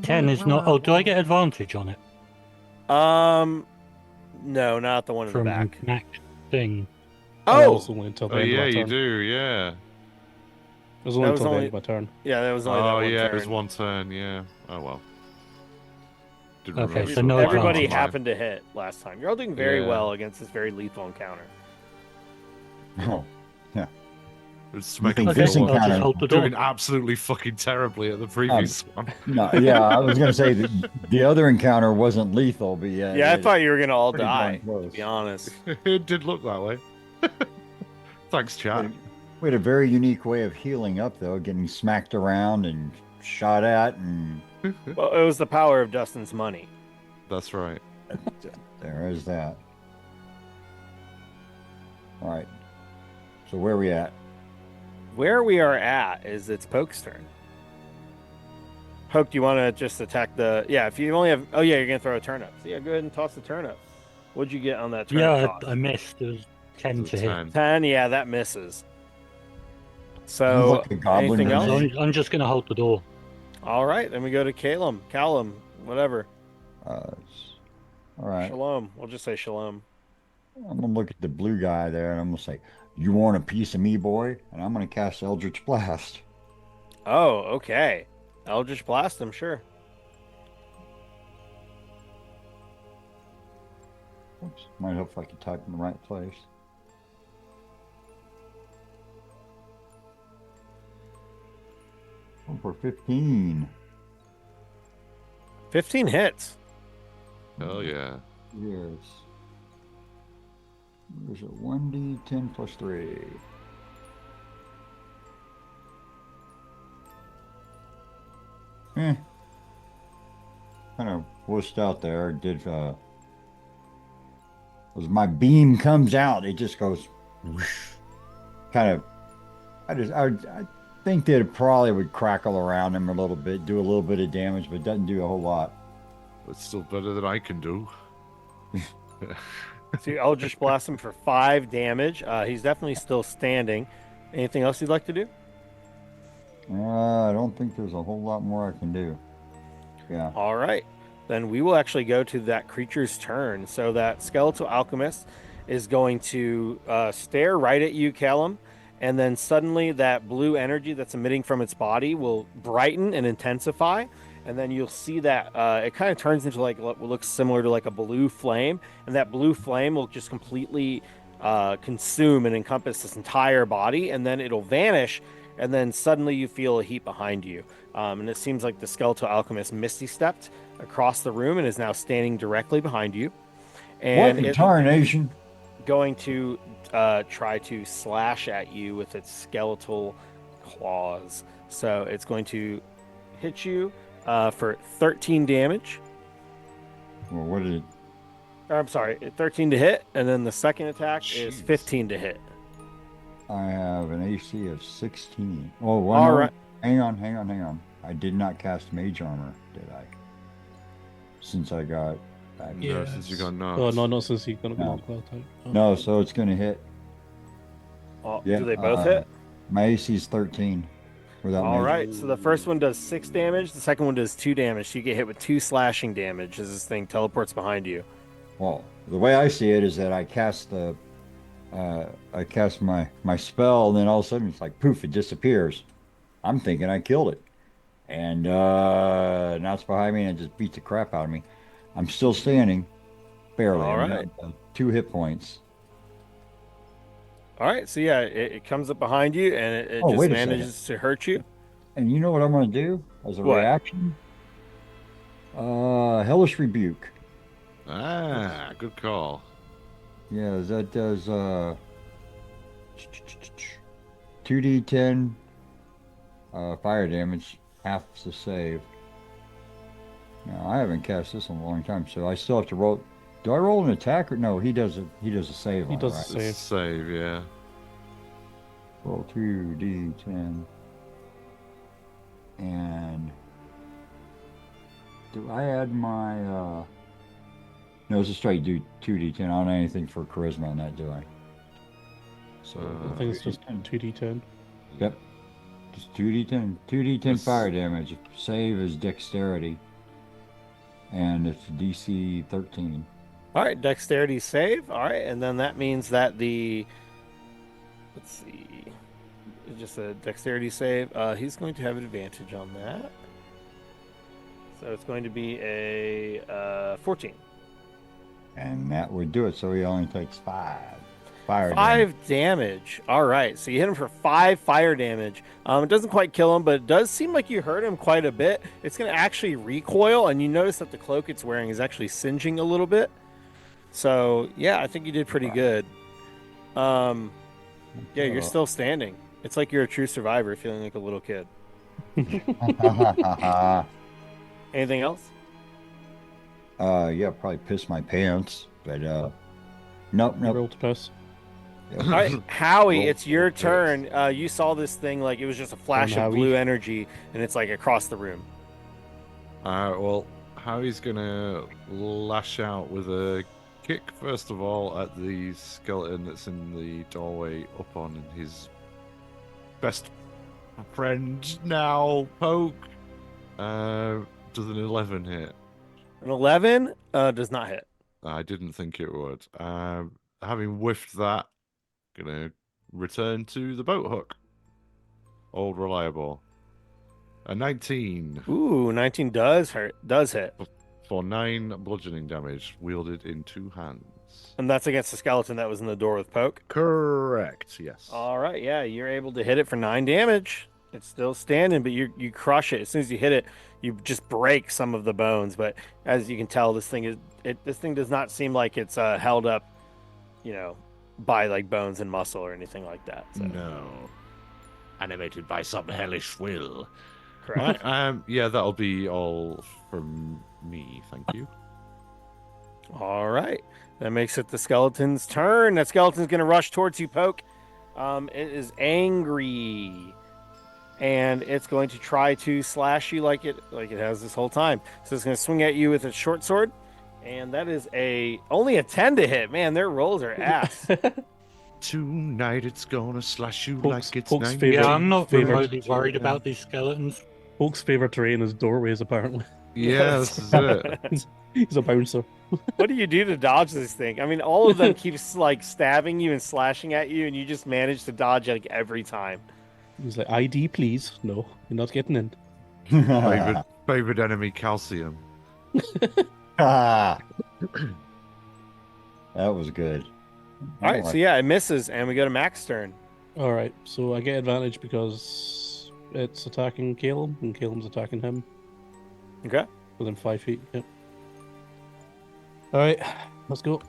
Ten is not. Oh, do I get advantage on it No, not the one in the from back. Mac thing? That Oh, was only until the Oh end yeah, of my you turn. do. Yeah. It was only That was until the only- end of my turn. yeah, that was only that Oh one yeah, turn. it was one turn. Yeah. Oh well. Didn't Okay, remember so no that. Everybody advantage. happened to hit last time. You're all doing very Yeah. well against this very lethal encounter. Oh, It's You making think Okay, this I'll encounter- just hold the door. doing absolutely fucking terribly at the previous one. no, yeah, I was going to say that the other encounter wasn't lethal, but yeah. Yeah, I it- thought you were gonna all pretty die. darn close. To be honest. It did look that way. Thanks, chat. we had a very unique way of healing up, though, getting smacked around and shot at, and Well, it was the power of Dustin's money. That's right. there is that. All right. So where are we at? Where we are at is it's Poke's turn. Hope, do you want to just attack the? Yeah, if you only have. Oh yeah, you're gonna throw a turnip. So yeah, go ahead and toss the turnip. What'd you get on that turnip Yeah, toss? I missed. It was 10 It's to a hit. 10. 10. Yeah, that misses. Sounds So like a goblin anything to else? So me. I'm just going to hold the door. All right, then we go to Calum. Callum, whatever. All right. Shalom. We'll just say shalom. I'm gonna look at the blue guy there, and I'm gonna say, "You want a piece of me, boy?" And I'm gonna cast Eldritch Blast. Oh, okay. Eldritch blast him, sure. Oops. Might help if I could type in the right place. Oh, for 15. 15 hits. Hell yeah. Yes. There's a 1d10 plus 3. Eh. Kind of wussed out there. Did as my beam comes out, it just goes kind of. I think that it probably would crackle around him a little bit, do a little bit of damage, but doesn't do a whole lot. It's still better than I can do. So you Eldritch blast him for 5 damage. He's definitely still standing. Anything else you'd like to do? I don't think there's a whole lot more I can do. Yeah. All right. Then we will actually go to that creature's turn. So that skeletal alchemist is going to stare right at you, Callum, and then suddenly that blue energy that's emitting from its body will brighten and intensify. And then you'll see that it kind of turns into like what looks similar to like a blue flame, and that blue flame will just completely consume and encompass this entire body, and then it'll vanish. And then suddenly you feel a heat behind you, and it seems like the skeletal alchemist misty stepped across the room and is now standing directly behind you. What And in it's tarnation? going to try to slash at you with its skeletal claws. So it's going to hit you for 13 damage. Well, what did it? Or, I'm sorry, 13 to hit, and then the second attack is Jeez. 15 to hit. I have an AC of 16. Oh, All right. Hang on. I did not cast mage armor, did I? Since I got back. No, since you got knocked. Oh no, not since he got No. knocked out. Oh. No, so it's gonna hit. Oh, Yeah, do they both hit? My AC is 13. Without All mage. right. So the first one does 6 damage. The second one does 2 damage. So you get hit with 2 slashing damage as this thing teleports behind you. Well, the way I see it is that I cast my spell, and then all of a sudden it's like poof, it disappears. I'm thinking I killed it, and now it's behind me and it just beats the crap out of me. I'm still standing, barely. All I'm right. down to 2 hit points. All right. So yeah, it comes up behind you and it Oh, just wait a manages to hurt you. And you know what I'm going to do as a What? reaction? Hellish Rebuke. Ah, good call. Yeah, that does 2d10 fire damage, half the save. Now I haven't cast this in a long time, so I still have to roll. Do I roll an attack or no? He does a save. He on it, does right? a save. Save, yeah. Roll 2d10. And do I add my no, it's a straight 2d10. I don't have anything for charisma on that, do I? So I think it's just 2d10. Yep. Just 2d10. 2d10 Yes. fire damage. Save is dexterity. And it's DC 13. All right, dexterity save. All right, and then that means that let's see, it's just a dexterity save. He's going to have advantage on that. So it's going to be a 14. And that would do it. So he only takes 5 fire damage. 5 damage. All right, so you hit him for 5 fire damage. It doesn't quite kill him, but it does seem like you hurt him quite a bit. It's going to actually recoil, and you notice that the cloak it's wearing is actually singeing a little bit. So yeah, I think you did pretty good. Yeah, you're still standing. It's like you're a true survivor, feeling like a little kid. Anything else? Yeah, probably piss my pants, but nope. Roll to piss. All right, Howie, Roll it's your for piss. turn. You saw this thing like it was just a flash of Howie. blue energy, and it's like across the room. Well, Howie's gonna lash out with a kick, first of all, at the skeleton that's in the doorway up on his best friend now, Poke. Does an 11 hit? An 11 does not hit. I didn't think it would. Having whiffed that, gonna return to the boat hook. Old reliable. A 19 Ooh, 19 does hurt. Does hit. for 9 bludgeoning damage, wielded in 2 hands. And that's against the skeleton that was in the door with Poke. Correct, yes. All right, yeah, you're able to hit it for 9 damage. It's still standing, but you crush it. As soon as you hit it, you just break some of the bones. But as you can tell, this thing does not seem like it's held up, by like bones and muscle or anything like that. So. No. Animated by some hellish will. Correct. Right, yeah, that'll be all from me, thank you. All right, that makes it the skeleton's turn. That skeleton's gonna rush towards you, Poke. It is angry, and it's going to try to slash you like it has this whole time. So it's gonna swing at you with its short sword, and that is only a 10 to hit. Man, their rolls are ass. Tonight it's gonna slash you Poke's- like it's Poke's 90. favorite- Yeah, I'm not favorite- remotely worried about these skeletons. Folks' favorite terrain is doorways, apparently. Yeah, this is it. He's a bouncer. What do you do to dodge this thing? I mean, all of them keeps like stabbing you and slashing at you, and you just manage to dodge like every time. He's like, ID, please. No, you're not getting in. Favorite enemy, calcium. Ah. That was good. All right, so yeah, it misses, and we go to Mac's turn. All right, so I get advantage because it's attacking Caleb, and Caleb's attacking him Okay. within 5 feet. Yep. All right, let's go.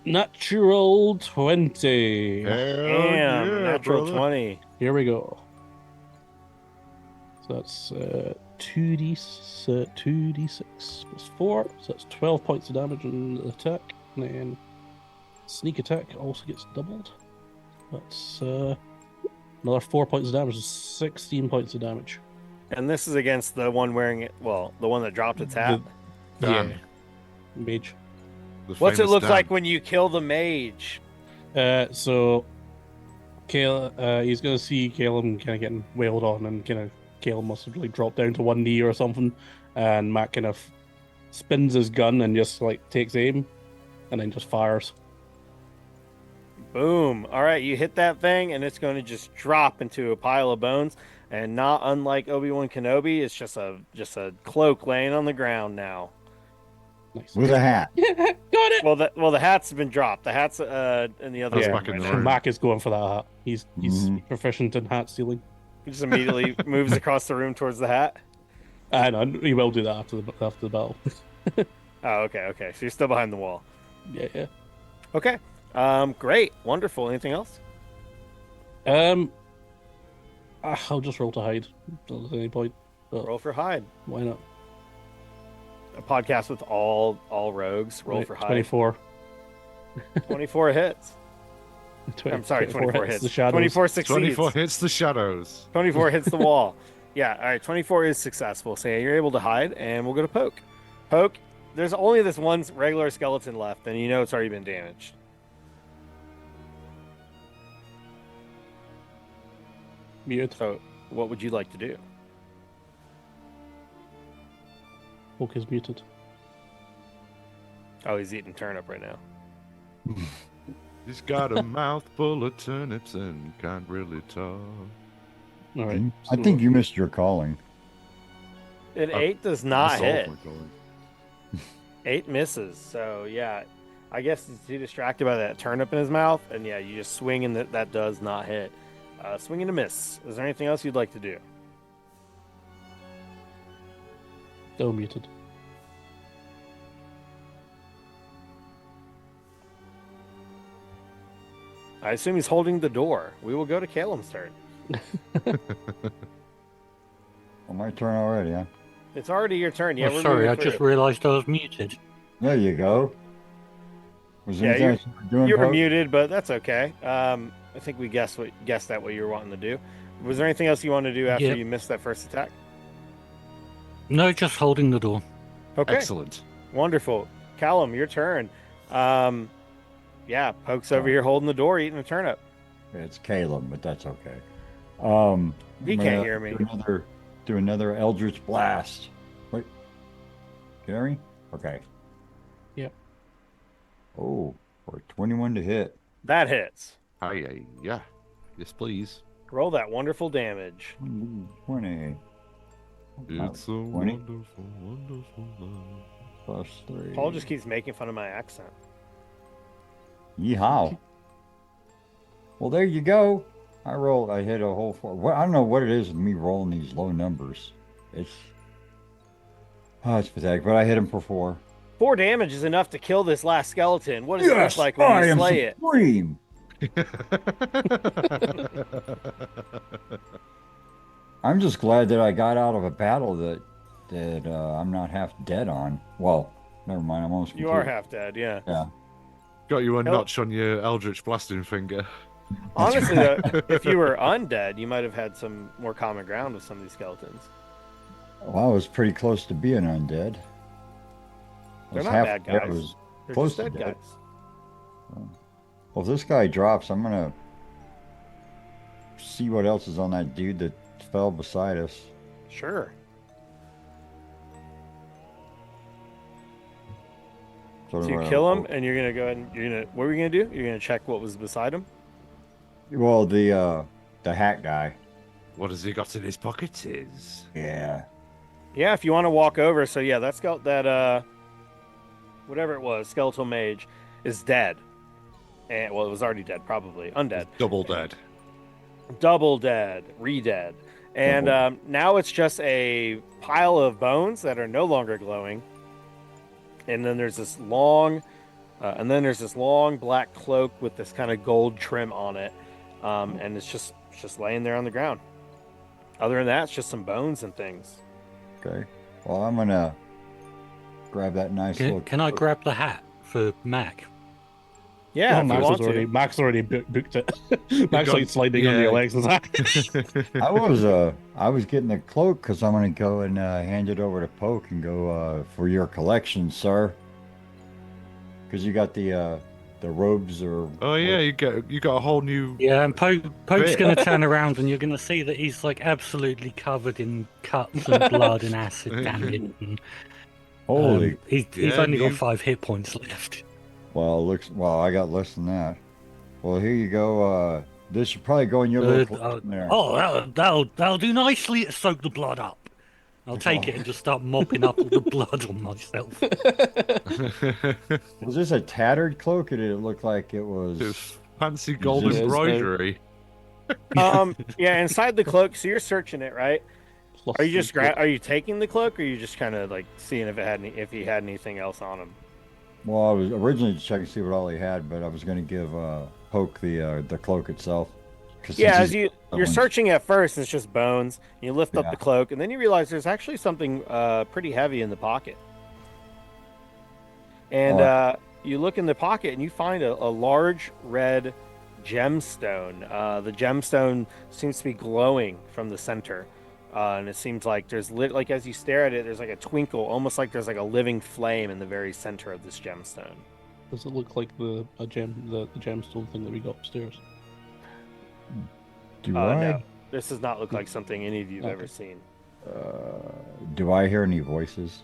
Natural 20. Hell Damn, yeah, natural brother. 20. Here we go. So that's 2d6 plus 4. So that's 12 points of damage on the attack. And then sneak attack also gets doubled. That's another 4 points of damage. 16 points of damage. And this is against the one wearing it. Well, the one that dropped its hat. Dan, Yeah. Mage. the What's it famous look Dan. like when you kill the mage? So he's gonna see Caleb kind of getting wailed on, and kind of Caleb must have like dropped down to one knee or something, and Matt kind of spins his gun and just like takes aim, and then just fires. Boom. All right, you hit that thing, and it's going to just drop into a pile of bones. And not unlike Obi-Wan Kenobi, it's just a cloak laying on the ground now. Nice. With a hat. Got it. Well, the hat's been dropped. The hat's in the other That's room back in right the now. room. Mac is going for that hat. He's Mhm. proficient in hat stealing. He just immediately moves across the room towards the hat. I know he will do that after the battle. Oh, okay. So you're still behind the wall. Yeah. Okay. Great. Wonderful. Anything else? I'll just roll to hide at any point. But Roll for hide. why not? A podcast with all rogues. Roll Right, for hide. 24. 24 hits. 20, I'm sorry, 24 hits. The shadows. 24 succeeds. 24 hits the shadows. 24 hits the wall. Yeah, all right, 24 is successful. So yeah, you're able to hide, and we'll go to Poke. Poke, there's only this one regular skeleton left, and you know it's already been damaged. Muted. So what would you like to do? Poke is muted. Oh, he's eating turnip right now. He's got a mouthful of turnips and can't really talk. All right. I think you missed your calling. An Oh, 8 does not That's all hit. my calling. 8 misses. So yeah, I guess he's too distracted by that turnip in his mouth, and yeah, you just swing and that does not hit. Swing and a miss. Is there anything else you'd like to do? Still muted. I assume he's holding the door. We will go to Caleb's turn. Well, my turn already, huh? It's already your turn. Yeah, Oh, we're sorry, moving I through. just realised I was muted. There you go. Was there Yeah, anything else you were doing, You were Poke? muted, but that's okay. I think we guessed that what you were wanting to do. Was there anything else you wanted to do after Yep. you missed that first attack? No, just holding the door. Okay, Excellent. wonderful. Callum, your turn. Yeah, Poke's over Oh. here holding the door, eating a turnip. It's Caleb, but that's okay. He I'm can't gonna hear me. do another Eldritch Blast. Wait, can you hear me? Okay. Yep. Oh, for 21 to hit. That hits. Aye, yeah. Yes, please. Roll that wonderful damage. 20 It's a 20 wonderful, wonderful life. plus 3. Paul just keeps making fun of my accent. Yeehaw. Well, there you go. I hit a whole four. Well, I don't know what it is with me rolling these low numbers. It's pathetic, but I hit him for 4. 4 damage is enough to kill this last skeleton. What does it Yes, look like when I you am slay it? supreme. I'm just glad that I got out of a battle that I'm not half dead on. Well, never mind. I'm almost. You are completely- half dead, yeah. Yeah. Got you a Hell- notch on your Eldritch blasting finger. Honestly, though, if you were undead, you might have had some more common ground with some of these skeletons. Well, I was pretty close to being undead. I They're was not half bad dead, I guys. was They're close just to dead dead. guys. Well, if this guy drops, I'm gonna see what else is on that dude that fell beside us. Sure. Sort So of you what I- kill him, and you're gonna go ahead and what are we gonna do? You're gonna check what was beside him. Well, the hat guy. What has he got in his pockets is... Yeah. Yeah, if you want to walk over. So yeah, that whatever it was, skeletal mage, is dead. And well, it was already dead, probably undead, Double dead. double dead, re-dead, and Double. now it's just a pile of bones that are no longer glowing. And then there's this long, black cloak with this kind of gold trim on it, and it's just laying there on the ground. Other than that, it's just some bones and things. Okay. Well, I'm gonna grab that nice little. Can I grab the hat for Mac? Yeah, Oh, if you Max want has already to. Max already booked it. Max got- like sliding under yeah. your legs and that. I was getting the cloak because I'm gonna go and hand it over to Poke and go for your collection, sir. Because you got the robes or. Oh yeah, you got a whole new... Yeah, and Poke's Bit. going to turn around and you're going to see that he's like absolutely covered in cuts and blood and acid damage. And, Holy. he's Yeah, only got you- 5 hit points left. Well, I got less than that. Well, here you go. This should probably go in your little collection there. Oh, that'll do nicely to soak the blood up. I'll take it and just start mopping up all the blood on myself. Was this a tattered cloak, or did it look like it was? Just fancy gold It is, embroidery. Yeah, inside the cloak. So you're searching it, right? Plus Are you just three. are you taking the cloak, or are you just kind of like seeing if he had anything else on him? Well, I was originally just checking to see what all he had, but I was going to give Poke the cloak itself. 'Cause since Yeah, he's- as you're someone's- searching at first, it's just bones. You lift up Yeah. the cloak, and then you realize there's actually something pretty heavy in the pocket. And Oh. You look in the pocket, and you find a large red gemstone. The gemstone seems to be glowing from the center, and it seems like there's like as you stare at it, there's like a twinkle, almost like there's like a living flame in the very center of this gemstone. Does it look like the gemstone thing that we got upstairs? Do I No, this does not look like something any of you've Okay. ever seen. do I hear any voices?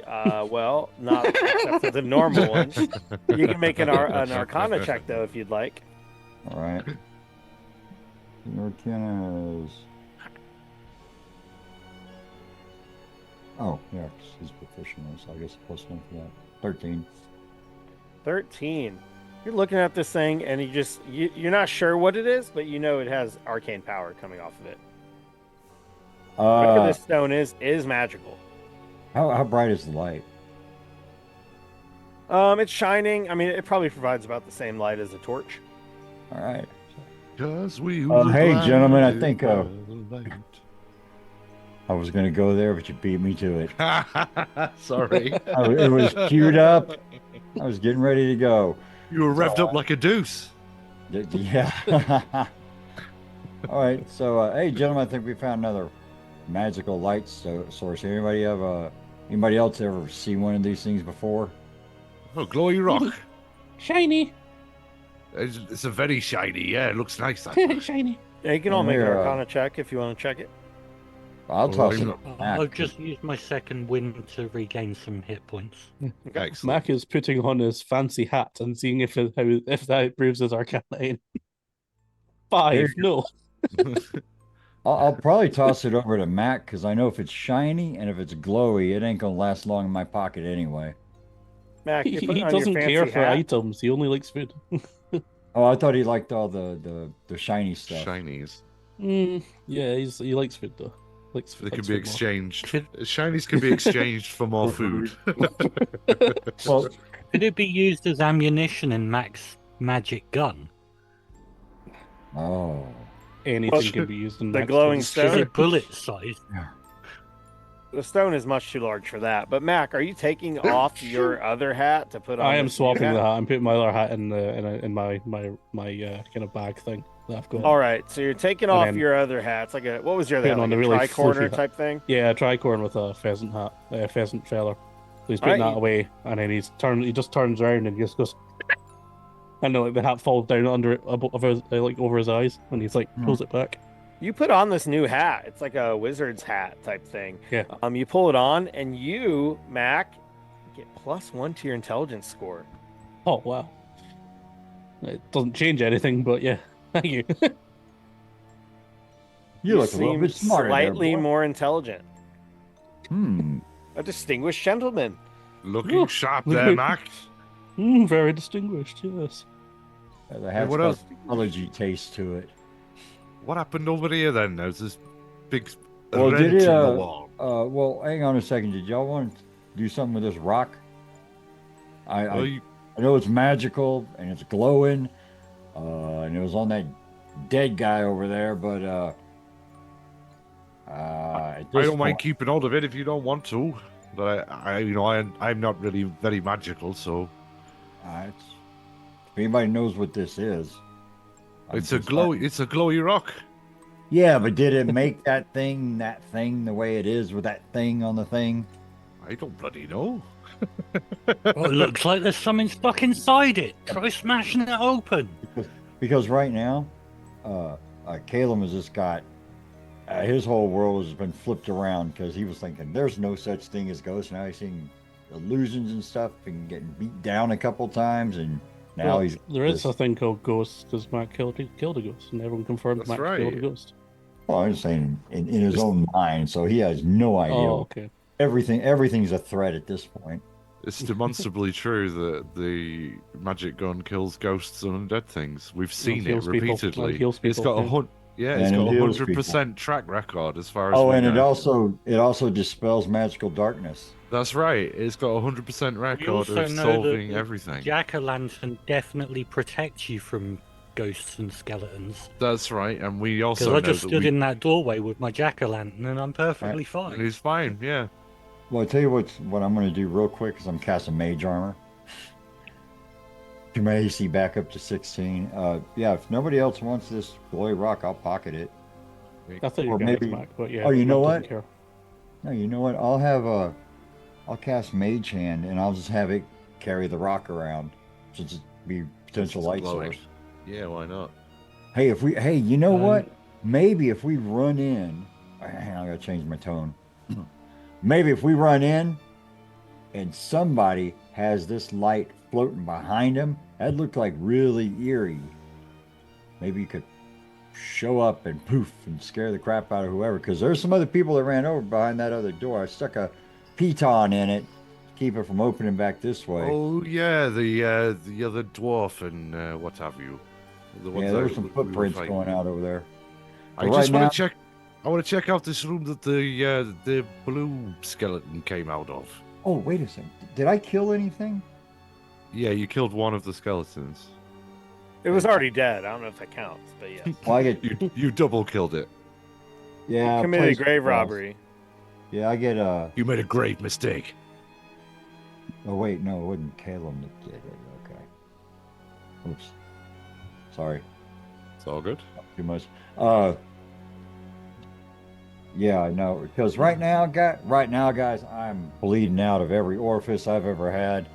Well, not except for the normal ones. You can make an Arcana check though if you'd like. All right. Arcana is. Oh yeah, 'cause he's proficient, so I guess plus 1 for that. 13. 13. You're looking at this thing, and you're not sure what it is, but you know it has arcane power coming off of it. Whatever this stone is magical. How bright is the light? It's shining. I mean, it probably provides about the same light as a torch. All right. 'Cause we hey, were gentlemen, I blinded think, by the light. I was gonna go there, but you beat me to it. Sorry. It was queued up. I was getting ready to go. You were revved up like a deuce. Yeah. All right. So, hey, gentlemen, I think we found another magical light source. Anybody else ever see one of these things before? Oh, glowy rock. Shiny. It's a very shiny. Yeah, it looks nice. That one. Shiny. Yeah, you can all And make an they're, Arcana check if you want to check it. I'll Oh, toss I'm it. not- at Mac, I've just used my second wind to regain some hit points. Excellent. Mac is putting on his fancy hat and seeing if that improves his Arcana. There 5. you No. I'll probably toss it over to Mac because I know if it's shiny and if it's glowy, it ain't gonna last long in my pocket anyway. Mac, He you're putting on your doesn't fancy care for hat. items. He only likes food. Oh, I thought he liked all the shiny stuff. Shinies. Yeah, he likes food though. Likes They can likes be food more. exchanged. Could- Shinies can be exchanged for more food. Well, Could it be used as ammunition in Mac's magic gun? oh, Anything Well, can be used in the Max glowing guns. Is stone? it bullet size? The stone is much too large for that. But Mac, are you taking off your other hat to put on? I am this new swapping hat? the hat. I'm putting my other hat in my kind of bag thing that I've got. All right, so you're taking And off then your other hat. It's like a what was your other hat? putting on Like the a really tricorner floofy hat. type thing. Yeah, a tricorn with a pheasant hat, a pheasant feather. So he's putting Alright, that away, and then he just turns around and just goes, and then, like the hat falls down under it, over his eyes, and he's like pulls it back. You put on this new hat. It's like a wizard's hat type thing. Yeah. You pull it on, and you, Mac, get +1 to your intelligence score. Oh wow! It doesn't change anything, but yeah, thank you. you look a little seem bit smarter there, slightly boy. more intelligent. Hmm. A distinguished gentleman. Looking Oh, sharp look there, at- Mac. Very distinguished. Yes. The hat's what got else? technology taste to it. What happened over here then? There's this big Well, rent did in it, the wall. Well, hang on a second. Did y'all want to do something with this rock? I Well, you, I know it's magical and it's glowing, and it was on that dead guy over there, but at I this don't mind point, keeping hold of it if you don't want to. But I'm not really very magical, so if anybody knows what this is, I'm it's a just glowy. letting- It's a glowy rock. Yeah, but did it make that thing the way it is with that thing on the thing? I don't bloody know. Oh, it looks like there's something stuck inside it. Try smashing it open. Because right now, Caleb has just got his whole world has been flipped around because he was thinking there's no such thing as ghosts. Now he's seeing illusions and stuff and getting beat down a couple times, and now Well, he's there is a this- thing called ghosts because Mac killed a ghost, and everyone confirmed That's Mac killed a right. ghost. Well, I'm just saying in his own mind, so he has no idea. Oh, okay. Everything's a threat at this point. It's demonstrably true that the magic gun kills ghosts and undead things. We've seen it heals people. repeatedly. It heals It's people, got a it's And it got heals 100% track record as far as Oh, we and know. it also dispels magical darkness. That's right. It's got 100% record also of know solving that everything. Jack-o'-lantern definitely protects you from ghosts and skeletons. That's right, and we Because also know I just that stood we... in that doorway with my jack-o'-lantern and I'm perfectly fine. And he's fine, yeah. Well, I tell you what I'm going to do real quick is I'm casting mage armor. To my AC back up to 16. Yeah, if nobody else wants this glowy rock, I'll pocket it. I thought you Or were going to maybe- Mac, but yeah. Oh, you know Mac doesn't what? care. No, you know what? I'll cast mage hand and I'll just have it carry the rock around. Since it be potential It's light glowing. source. Yeah, why not? Hey, you know Um, what? Maybe if we run in, hang on, I gotta change my tone. Maybe if we run in and somebody has this light floating behind them, that'd look like really eerie. Maybe you could show up and poof and scare the crap out of whoever. Because there's some other people that ran over behind that other door. I stuck a piton in it to keep it from opening back this way. Oh, yeah, the other dwarf and what have you. The ones yeah, there were that some we were footprints fighting. going out over there. I But just right now- want to check. I want to check out this room that the blue skeleton came out of. Oh, wait a second. Did I kill anything? Yeah, you killed one of the skeletons. It was already dead. I don't know if that counts, but yes. Well, I get You double killed it. yeah. Committed place grave calls. robbery. Yeah, I get You made a great mistake. Oh wait, no, it wasn't Caleb that did it. Okay. Oops. Sorry, It's all good. too much. Yeah, I know. Because right now, guys, I'm bleeding out of every orifice I've ever had,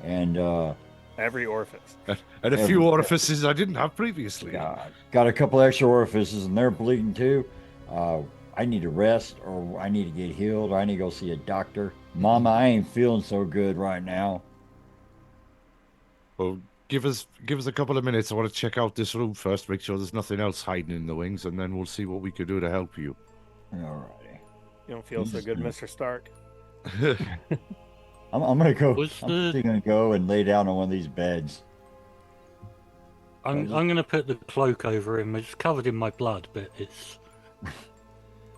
and Every orifice. And a few every orifices I didn't have previously. got a couple extra orifices, and they're bleeding too. Uh, I need to rest, or I need to get healed, or I need to go see a doctor. Mama, I ain't feeling so good right now. Well, give us a couple of minutes. I want to check out this room first, make sure there's nothing else hiding in the wings, and then we'll see what we could do to help you. Alrighty. You don't feel so good, Mr. Stark. I'm gonna go. Was I'm the actually gonna go and lay down on one of these beds. I'm gonna put the cloak over him. It's covered in my blood, but it's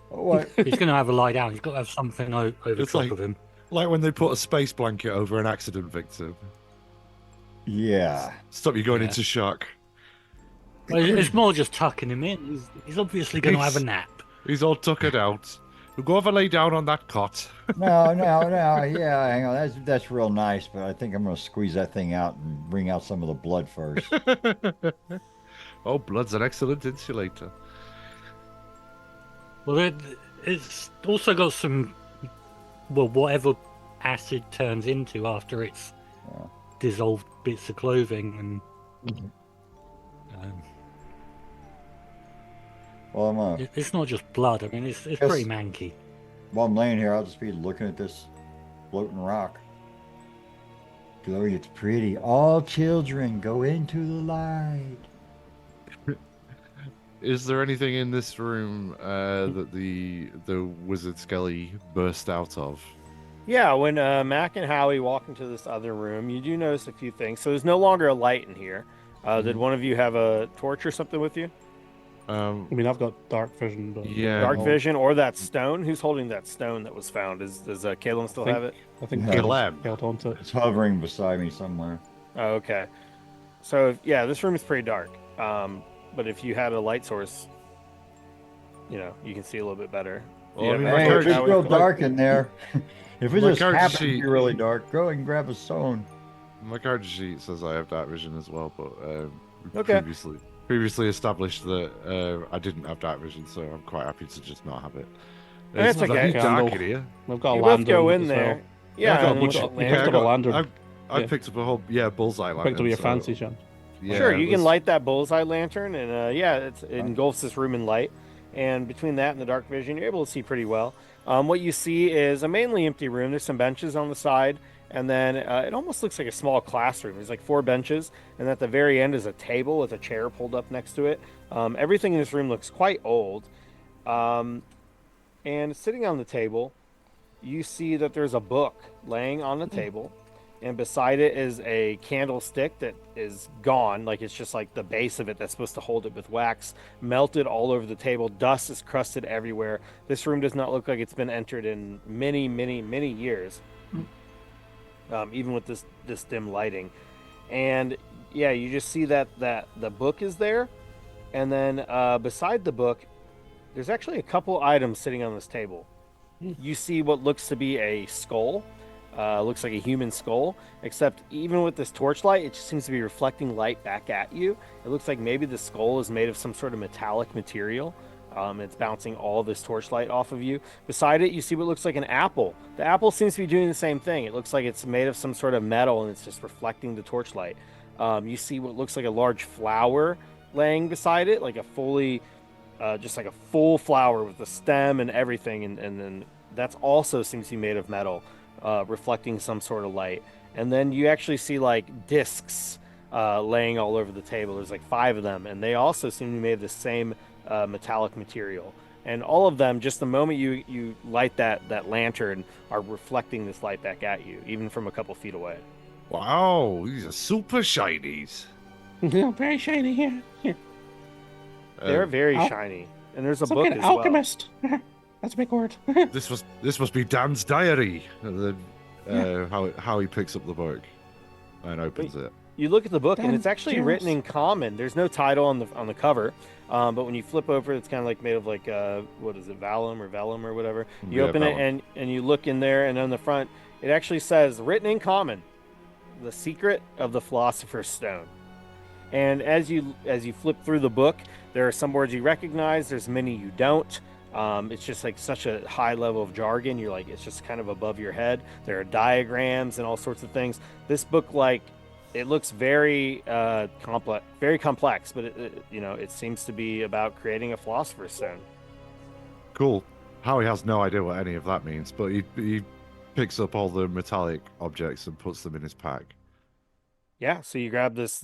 What? he's gonna have a lie down. He's got to have something over It's top like- of him. Like when they put a space blanket over an accident victim. Yeah. Stop you going Yeah. into shock. Well, it's more just tucking him in. He's obviously gonna have a He's- nap. He's all tuckered out. We'll go have a lay down on that cot. No. Yeah, hang on. That's real nice, but I think I'm gonna squeeze that thing out and bring out some of the blood first. Oh, blood's an excellent insulator. Well, it's also got some, well, whatever acid turns into after it's Yeah. dissolved bits of clothing, and Well, it's not just blood. I mean, it's Yes. pretty manky. while I'm laying here, I'll just be looking at this floating rock. Glory, it's pretty. All children go into the light. Is there anything in this room that the wizard Skelly burst out of? Yeah, when Mac and Howie walk into this other room, you do notice a few things. So there's no longer a light in here. Did one of you have a torch or something with you? I mean, I've got dark vision, but Yeah. Dark Oh. vision or that stone? Who's holding that stone that was found? Does Caleb still have it? I think Yeah. Caleb's held onto it. It's hovering beside me somewhere. Oh, okay. So yeah, this room is pretty dark. But if you had a light source, you can see a little bit better. Well, I mean, Yeah, my Hey, if character- it's real dark in there, if it My just character happens to sheet- be really dark, go and grab a stone. My character sheet says I have dark vision as well, but Okay. previously established that I didn't have dark vision, so I'm quite happy to just not have it. That's It's okay. bloody dark in here. I've got a You both lantern go in as there. well. Yeah, I've got a and bunch with of- the I've lantern- got a lantern. I Yeah. picked up a whole bullseye lantern. Picked up your so- fancy, Sean. Yeah, Sure, it you can was- light that bullseye lantern, and it engulfs this room in light. And between that and the dark vision, you're able to see pretty well. What you see is a mainly empty room. There's some benches on the side, and then it almost looks like a small classroom. There's like 4 benches, and at the very end is a table with a chair pulled up next to it. Everything in this room looks quite old. And sitting on the table, you see that there's a book laying on the table, and beside it is a candlestick that is gone. Like it's just like the base of it that's supposed to hold it with wax melted all over the table. Dust is crusted everywhere. This room does not look like it's been entered in many, many, many years, even with this dim lighting. And yeah, you just see that the book is there, and then beside the book, there's actually a couple items sitting on this table. You see what looks to be a skull. Looks like a human skull, except even with this torchlight, it just seems to be reflecting light back at you. It looks like maybe the skull is made of some sort of metallic material. It's bouncing all this torchlight off of you. Beside it, you see what looks like an apple. The apple seems to be doing the same thing. It looks like it's made of some sort of metal, and it's just reflecting the torchlight. You see what looks like a large flower laying beside it, like a fully, just like a full flower with the stem and everything, and then that's also seems to be made of metal. Reflecting some sort of light. And then you actually see like discs laying all over the table. There's like 5 of them, and they also seem to be made of the same metallic material. And all of them, just the moment you light that lantern, are reflecting this light back at you, even from a couple feet away. Wow, these are super shinies. Yeah, very shiny here. Yeah. They're very al- shiny. And there's a Some book kind as of well. alchemist. That's a big word. This must be Dan's diary. And then how he picks up the book and opens it. You look at the book, and Dan it's actually Jarrus. written in common. There's no title on the cover, but when you flip over, it's kind of like made of like what is it, vellum or whatever. You Yeah, open it, vellum. and you look in there, and on the front, it actually says, "Written in common, the secret of the philosopher's stone." And as you flip through the book, there are some words you recognize. There's many you don't. It's just like such a high level of jargon. You're like, it's just kind of above your head. There are diagrams and all sorts of things. This book, like, it looks very complex, but it seems to be about creating a philosopher's stone. Cool. Howie has no idea what any of that means, but he picks up all the metallic objects and puts them in his pack. Yeah, so you grab this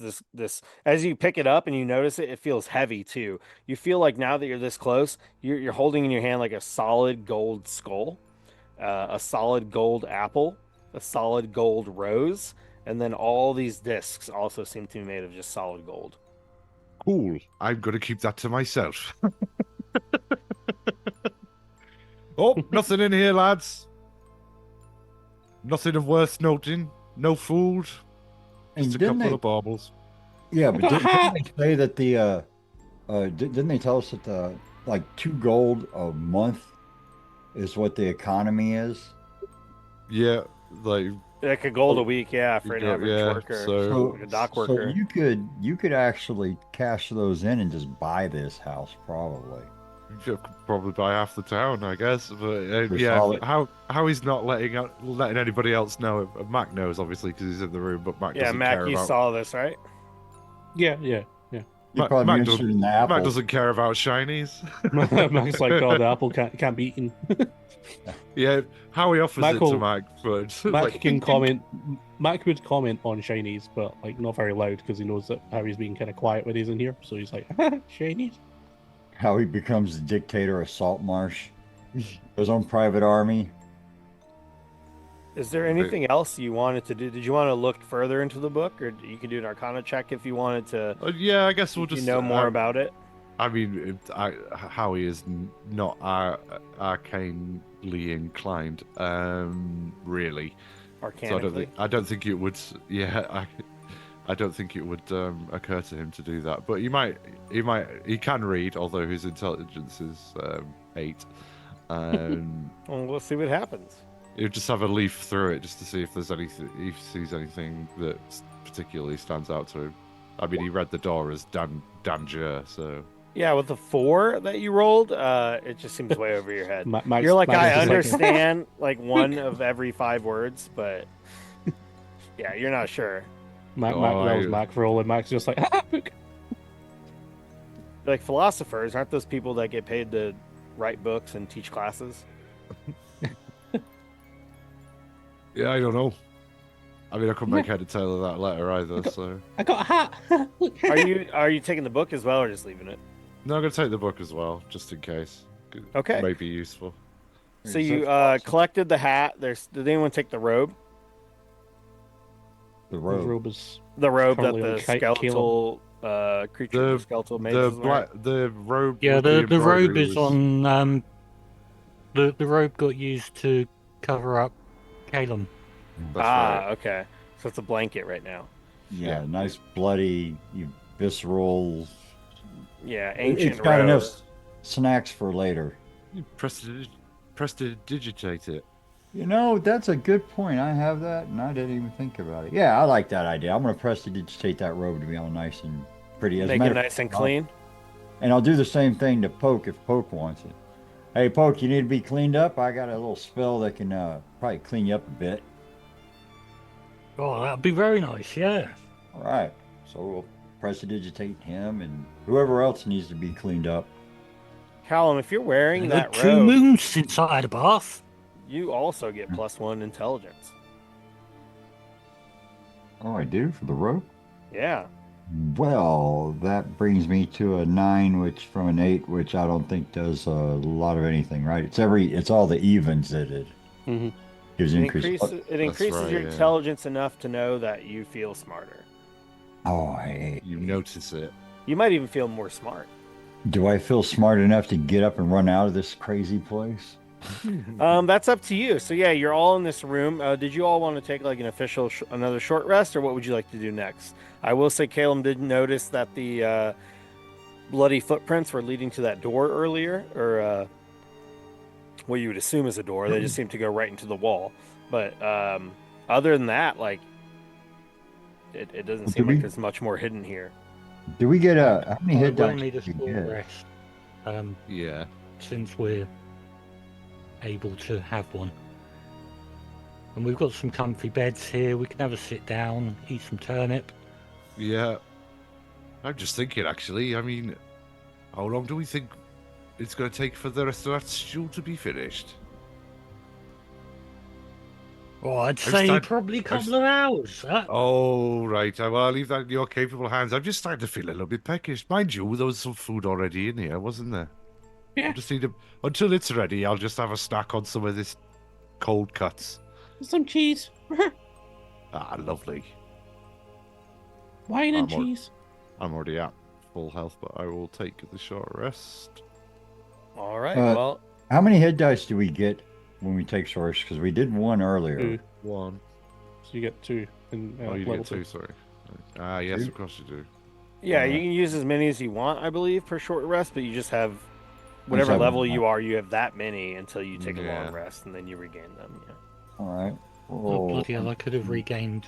as you pick it up and you notice it, it feels heavy too. You feel like now that you're this close, you're holding in your hand like a solid gold skull, a solid gold apple, a solid gold rose, and then all these discs also seem to be made of just solid gold. Cool. I'm gonna keep that to myself. Oh, nothing in here, lads. Nothing of worth noting. No food. And Just a didn't couple they? of baubles. Yeah, but got a hat. didn't they say that didn't they tell us that like 2 gold a month is what the economy is? Yeah, like Like a gold a week, yeah, for an average yeah. worker, So like a dock So worker. you could actually cash those in and just buy this house probably. you could probably buy half the town, I guess. But For yeah, solid- how he's not letting anybody else know. Mac knows obviously because he's in the room, but Mac Yeah, doesn't Mac, care you about. saw this, right? Yeah. You'd Mac, probably be Mac interested in the Mac apples. doesn't care about shinies. Mac's like, oh, the apple can't be eaten. Yeah, Howie offers Mac it to will- Mac, but Mac like, can comment. Mac would comment on shinies, but like not very loud because he knows that Harry's being kind of quiet when he's in here. So he's like, shinies. How he becomes the dictator of Saltmarsh. His own private army. Is there anything else you wanted to do? Did you want to look further into the book, or you can do an Arcana check if you wanted to? yeah, I guess we'll You just know more about it. I mean, Howie is not arcanely inclined, really. Arcanically. I don't think it would. Yeah, I don't think it would occur to him to do that. But he can read, although his intelligence is 8. Well, we'll see what happens. He'll just have a leaf through it just to see if there's anything, if he sees anything that particularly stands out to him. I mean, he read the door as danger, so. Yeah, with the 4 that you rolled, it just seems way over your head. Mac's- You're like, Mac is I just understand like one of every 5 words, but yeah, you're not sure. Mac, Oh, that was I- Mac for all, and Mac's just like, book. Like philosophers, aren't those people that get paid to write books and teach classes? Yeah, I don't know. I mean, I couldn't make head or tail of that letter either, so. I got a hat. Look. Are you taking the book as well, or just leaving it? No, I'm going to take the book as well, just in case. It Okay. may be useful. So you collected the hat. Did anyone take the robe? The His robe. robe is The robe that Currently on the Caleb. skeletal creature, The- skeletal The mages wear? the robe. Yeah, with the robe embroidery is was- on. The robe got used to cover up Calum. That's right. Okay. So it's a blanket right now. Yeah, Yeah. nice bloody, visceral. Yeah, It's ancient got robe. enough snacks for later. You prestidigitate it. You know, that's a good point. I have that, and I didn't even think about it. Yeah, I like that idea. I'm gonna prestidigitate that robe to be all nice and pretty. As a Make it matter of nice and fact, clean. And I'll do the same thing to Poke if Poke wants it. Hey, Poke, you need to be cleaned up. I got a little spell that can probably clean you up a bit. Oh, that'd be very nice. Yeah. All right, so we'll prestidigitate him and whoever else needs to be cleaned up. Callum, if you're wearing And that 2 robe, moons inside a bath. you also get +1 intelligence. Oh, I do for the rope. Yeah. Well, that brings me to a 9, which from an 8, which I don't think does a lot of anything, right? It's all the evens that it hmm gives It increase. increases right, your yeah. intelligence enough to know that you feel smarter. Oh, hey. You notice it. You might even feel more smart. Do I feel smart enough to get up and run out of this crazy place? That's up to you. So yeah, you're all in this room. Did you all want to take like an official another short rest, or what would you like to do next? I will say, Caleb did notice that the bloody footprints were leading to that door earlier, or what you would assume is a door. They just seem to go right into the wall. But other than that, like it doesn't Do seem like we- there's much more hidden here. Do we get how many I hit will dice need a did we full get? rest. Yeah. since we're able to have one. And we've got some comfy beds here. We can have a sit down, eat some turnip. Yeah. I'm just thinking, actually. I mean, how long do we think it's going to take for the rest of that stew to be finished? Oh, I'd I'm say start- probably a I'm couple s- of hours. Oh, right. Well, I'll leave that in your capable hands. I'm just starting to feel a little bit peckish. Mind you, there was some food already in here, wasn't there? Yeah. I just need to, until it's ready, I'll just have a snack on some of this cold cuts. Some cheese. Ah, lovely. Wine and I'm al- cheese. I'm already at full health, but I will take the short rest. All right. Uh, Well, How many hit dice do we get when we take source? Because we did one earlier. 2. One. So you get 2 in Oh, you level get 2, 2. sorry. Ah, yes, Two? of course you do. yeah, you Uh, can use as many as you want, I believe, per short rest, but you just have whatever have level one. you are, you have that many until you take a Yeah. long rest, and then you regain them. Yeah. All right. Oh, bloody hell, I could have Hmm. regained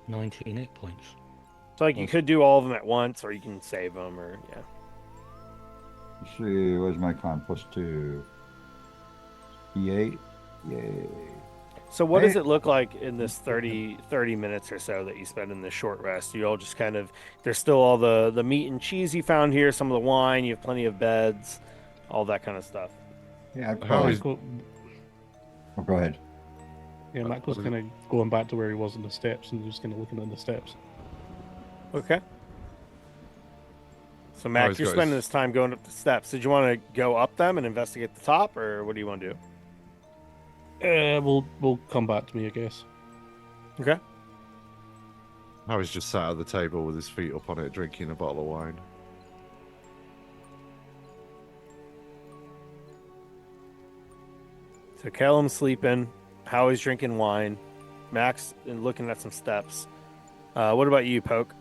19 hit points. So like you could do all of them at once, or you can save them, or yeah. Let's see, where's my con? +2. E8. Yay. So what does Hey. it look like in this 30 minutes or so that you spend in this short rest? You all just kind of, there's still all the meat and cheese you found here, some of the wine, you have plenty of beds, all that kind of stuff. Yeah, I'd How probably. is- Oh, go ahead. Yeah, Mac was kind of going back to where he was in the steps and just kind of looking at the steps. Okay. So Mac, he's you're got spending his- this time going up the steps. Did you want to go up them and investigate the top, or what do you want to do? We'll come back to me, I guess. Okay. Harry's just sat at the table with his feet up on it, drinking a bottle of wine. So Callum's sleeping, Howie's drinking wine, Mac's looking at some steps. What about you, Poke?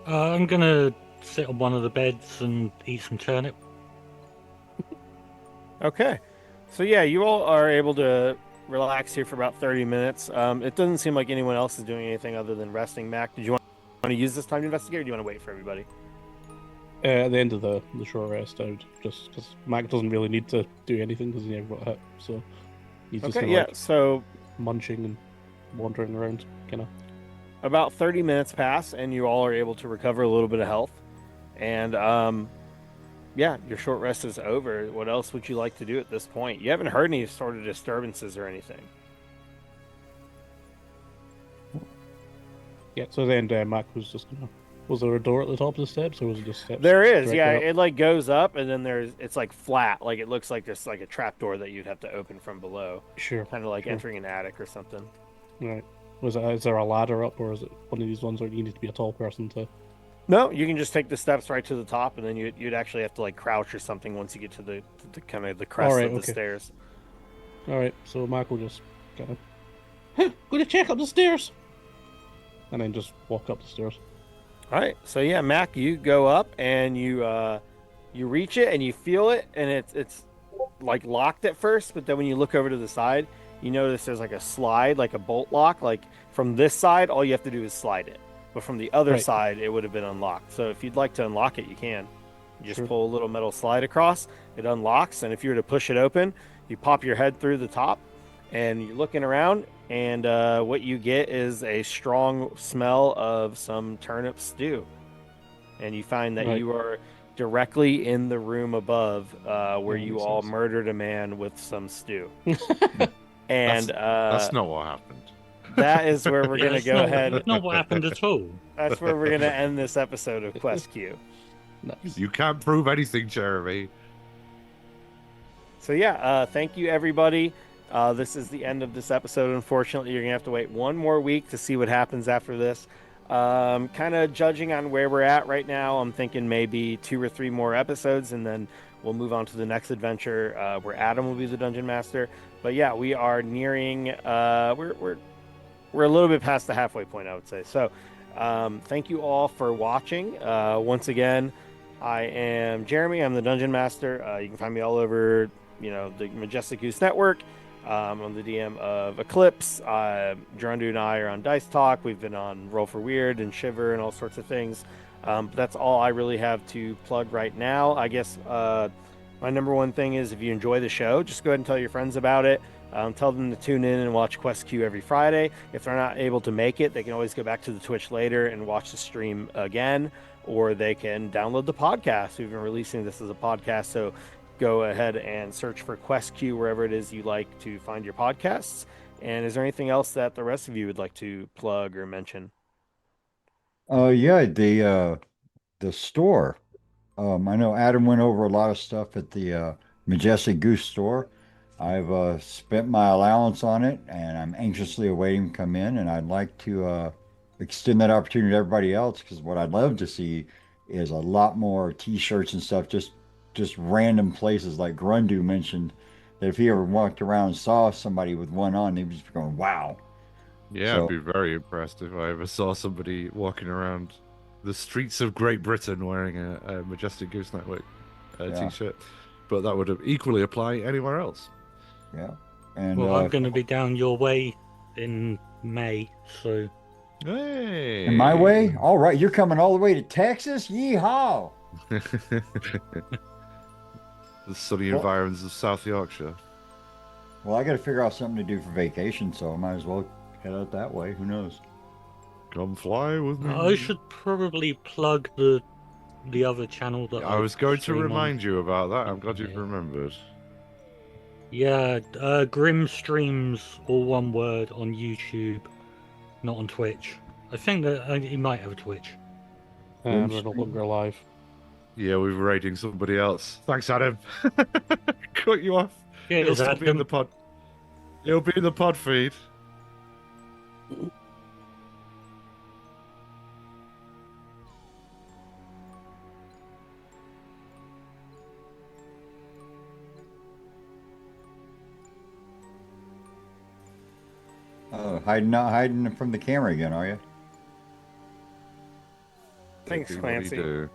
I'm gonna sit on one of the beds and eat some turnip. Okay. So yeah, you all are able to relax here for about 30 minutes. It doesn't seem like anyone else is doing anything other than resting. Mac, did you want to use this time to investigate, or do you want to wait for everybody? At the end of the short rest, I would just because Mac doesn't really need to do anything because he never got hit, so he's just Okay, kind of yeah. like So munching and wandering around, kind of. about 30 minutes pass, and you all are able to recover a little bit of health. And yeah, your short rest is over. What else would you like to do at this point? You haven't heard any sort of disturbances or anything. Yeah. So then Mac was just gonna. Was there a door at the top of the steps, or was it just steps? There is, directly yeah. up? It like goes up, and then it's like flat. Like it looks like there's like a trap door that you'd have to open from below, Sure. kind of like Sure. entering an attic or something. Right. Is there a ladder up, or is it one of these ones where you need to be a tall person to? No, you can just take the steps right to the top, and then you'd actually have to like crouch or something once you get to the kind of the crest Alright, of the okay. stairs. All right. So Mac will just kind of gonna check up the stairs, and then just walk up the stairs. All right, so yeah, Mac, you go up and you reach it and you feel it, and it's like locked at first, but then when you look over to the side, you notice there's like a slide, like a bolt lock. Like from this side, all you have to do is slide it, but from the other Right. side, it would have been unlocked. So if you'd like to unlock it, you can. You just Sure. pull a little metal slide across, it unlocks, and if you were to push it open, you pop your head through the top, and you're looking around, and what you get is a strong smell of some turnip stew. And you find that Right. you are directly in the room above where That you makes all sense. murdered a man with some stew. And That's not what happened. that is where we're Yeah, going to it's go not, ahead. It's not what happened at all. That's where we're going to end this episode of Quest Q. Nice. You can't prove anything, Jeremy. So yeah, thank you everybody. This is the end of this episode. Unfortunately, you're gonna have to wait one more week to see what happens after this. Kind of judging on where we're at right now, I'm thinking maybe 2 or 3 more episodes, and then we'll move on to the next adventure where Adam will be the dungeon master. But yeah, we are nearing. We're a little bit past the halfway point, I would say. So thank you all for watching. Once again, I am Jeremy. I'm the dungeon master. You can find me all over, the Majestic Goose Network. I'm the DM of Eclipse. Gerundu and I are on Dice Talk. We've been on Roll for Weird and Shiver and all sorts of things. But that's all I really have to plug right now. I guess my number one thing is if you enjoy the show, just go ahead and tell your friends about it. Tell them to tune in and watch Quest Q every Friday. If they're not able to make it, they can always go back to the Twitch later and watch the stream again, or they can download the podcast. We've been releasing this as a podcast, so go ahead and search for Quest Q wherever it is you like to find your podcasts. And is there anything else that the rest of you would like to plug or mention? Yeah, the store. I know Adam went over a lot of stuff at the Majestic Goose store. I've spent my allowance on it, and I'm anxiously awaiting him to come in. And I'd like to extend that opportunity to everybody else because what I'd love to see is a lot more T-shirts and stuff, just random places like Grundu mentioned. That if he ever walked around and saw somebody with one on, they'd just be going, "Wow!" Yeah, I'd So be very impressed if I ever saw somebody walking around the streets of Great Britain wearing a Majestic Goose Network yeah, t-shirt. But that would equally apply anywhere else. yeah, and Well, I'm going to be down your way in May, so in my way, Hey! all right, you're coming all the way to Texas? Yeehaw! The sunny Well, environs of South Yorkshire. well, I got to figure out something to do for vacation, so I might as well head out that way. Who knows? Come fly with I me. should probably plug the other channel that I I was going to stream on. remind you about that. I'm glad you've Yeah. remembered. Yeah, Grim streams, all one word, on YouTube, not on Twitch. I think that he might have a Twitch. And we're no longer alive. Yeah, we were raiding somebody else. Thanks, Adam. Cut you off. Yeah, It'll is still that be in the pod. It'll be in the pod feed. Not hiding from the camera again, are you? Thanks, Do what you Clancy. do.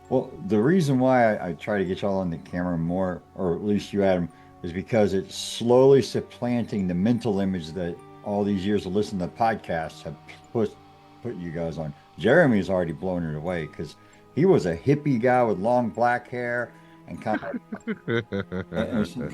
Well, the reason why I try to get y'all on the camera more, or at least you, Adam, is because it's slowly supplanting the mental image that all these years of listening to podcasts have put put you guys on. Jeremy's already blown it away because he was a hippie guy with long black hair and kind of like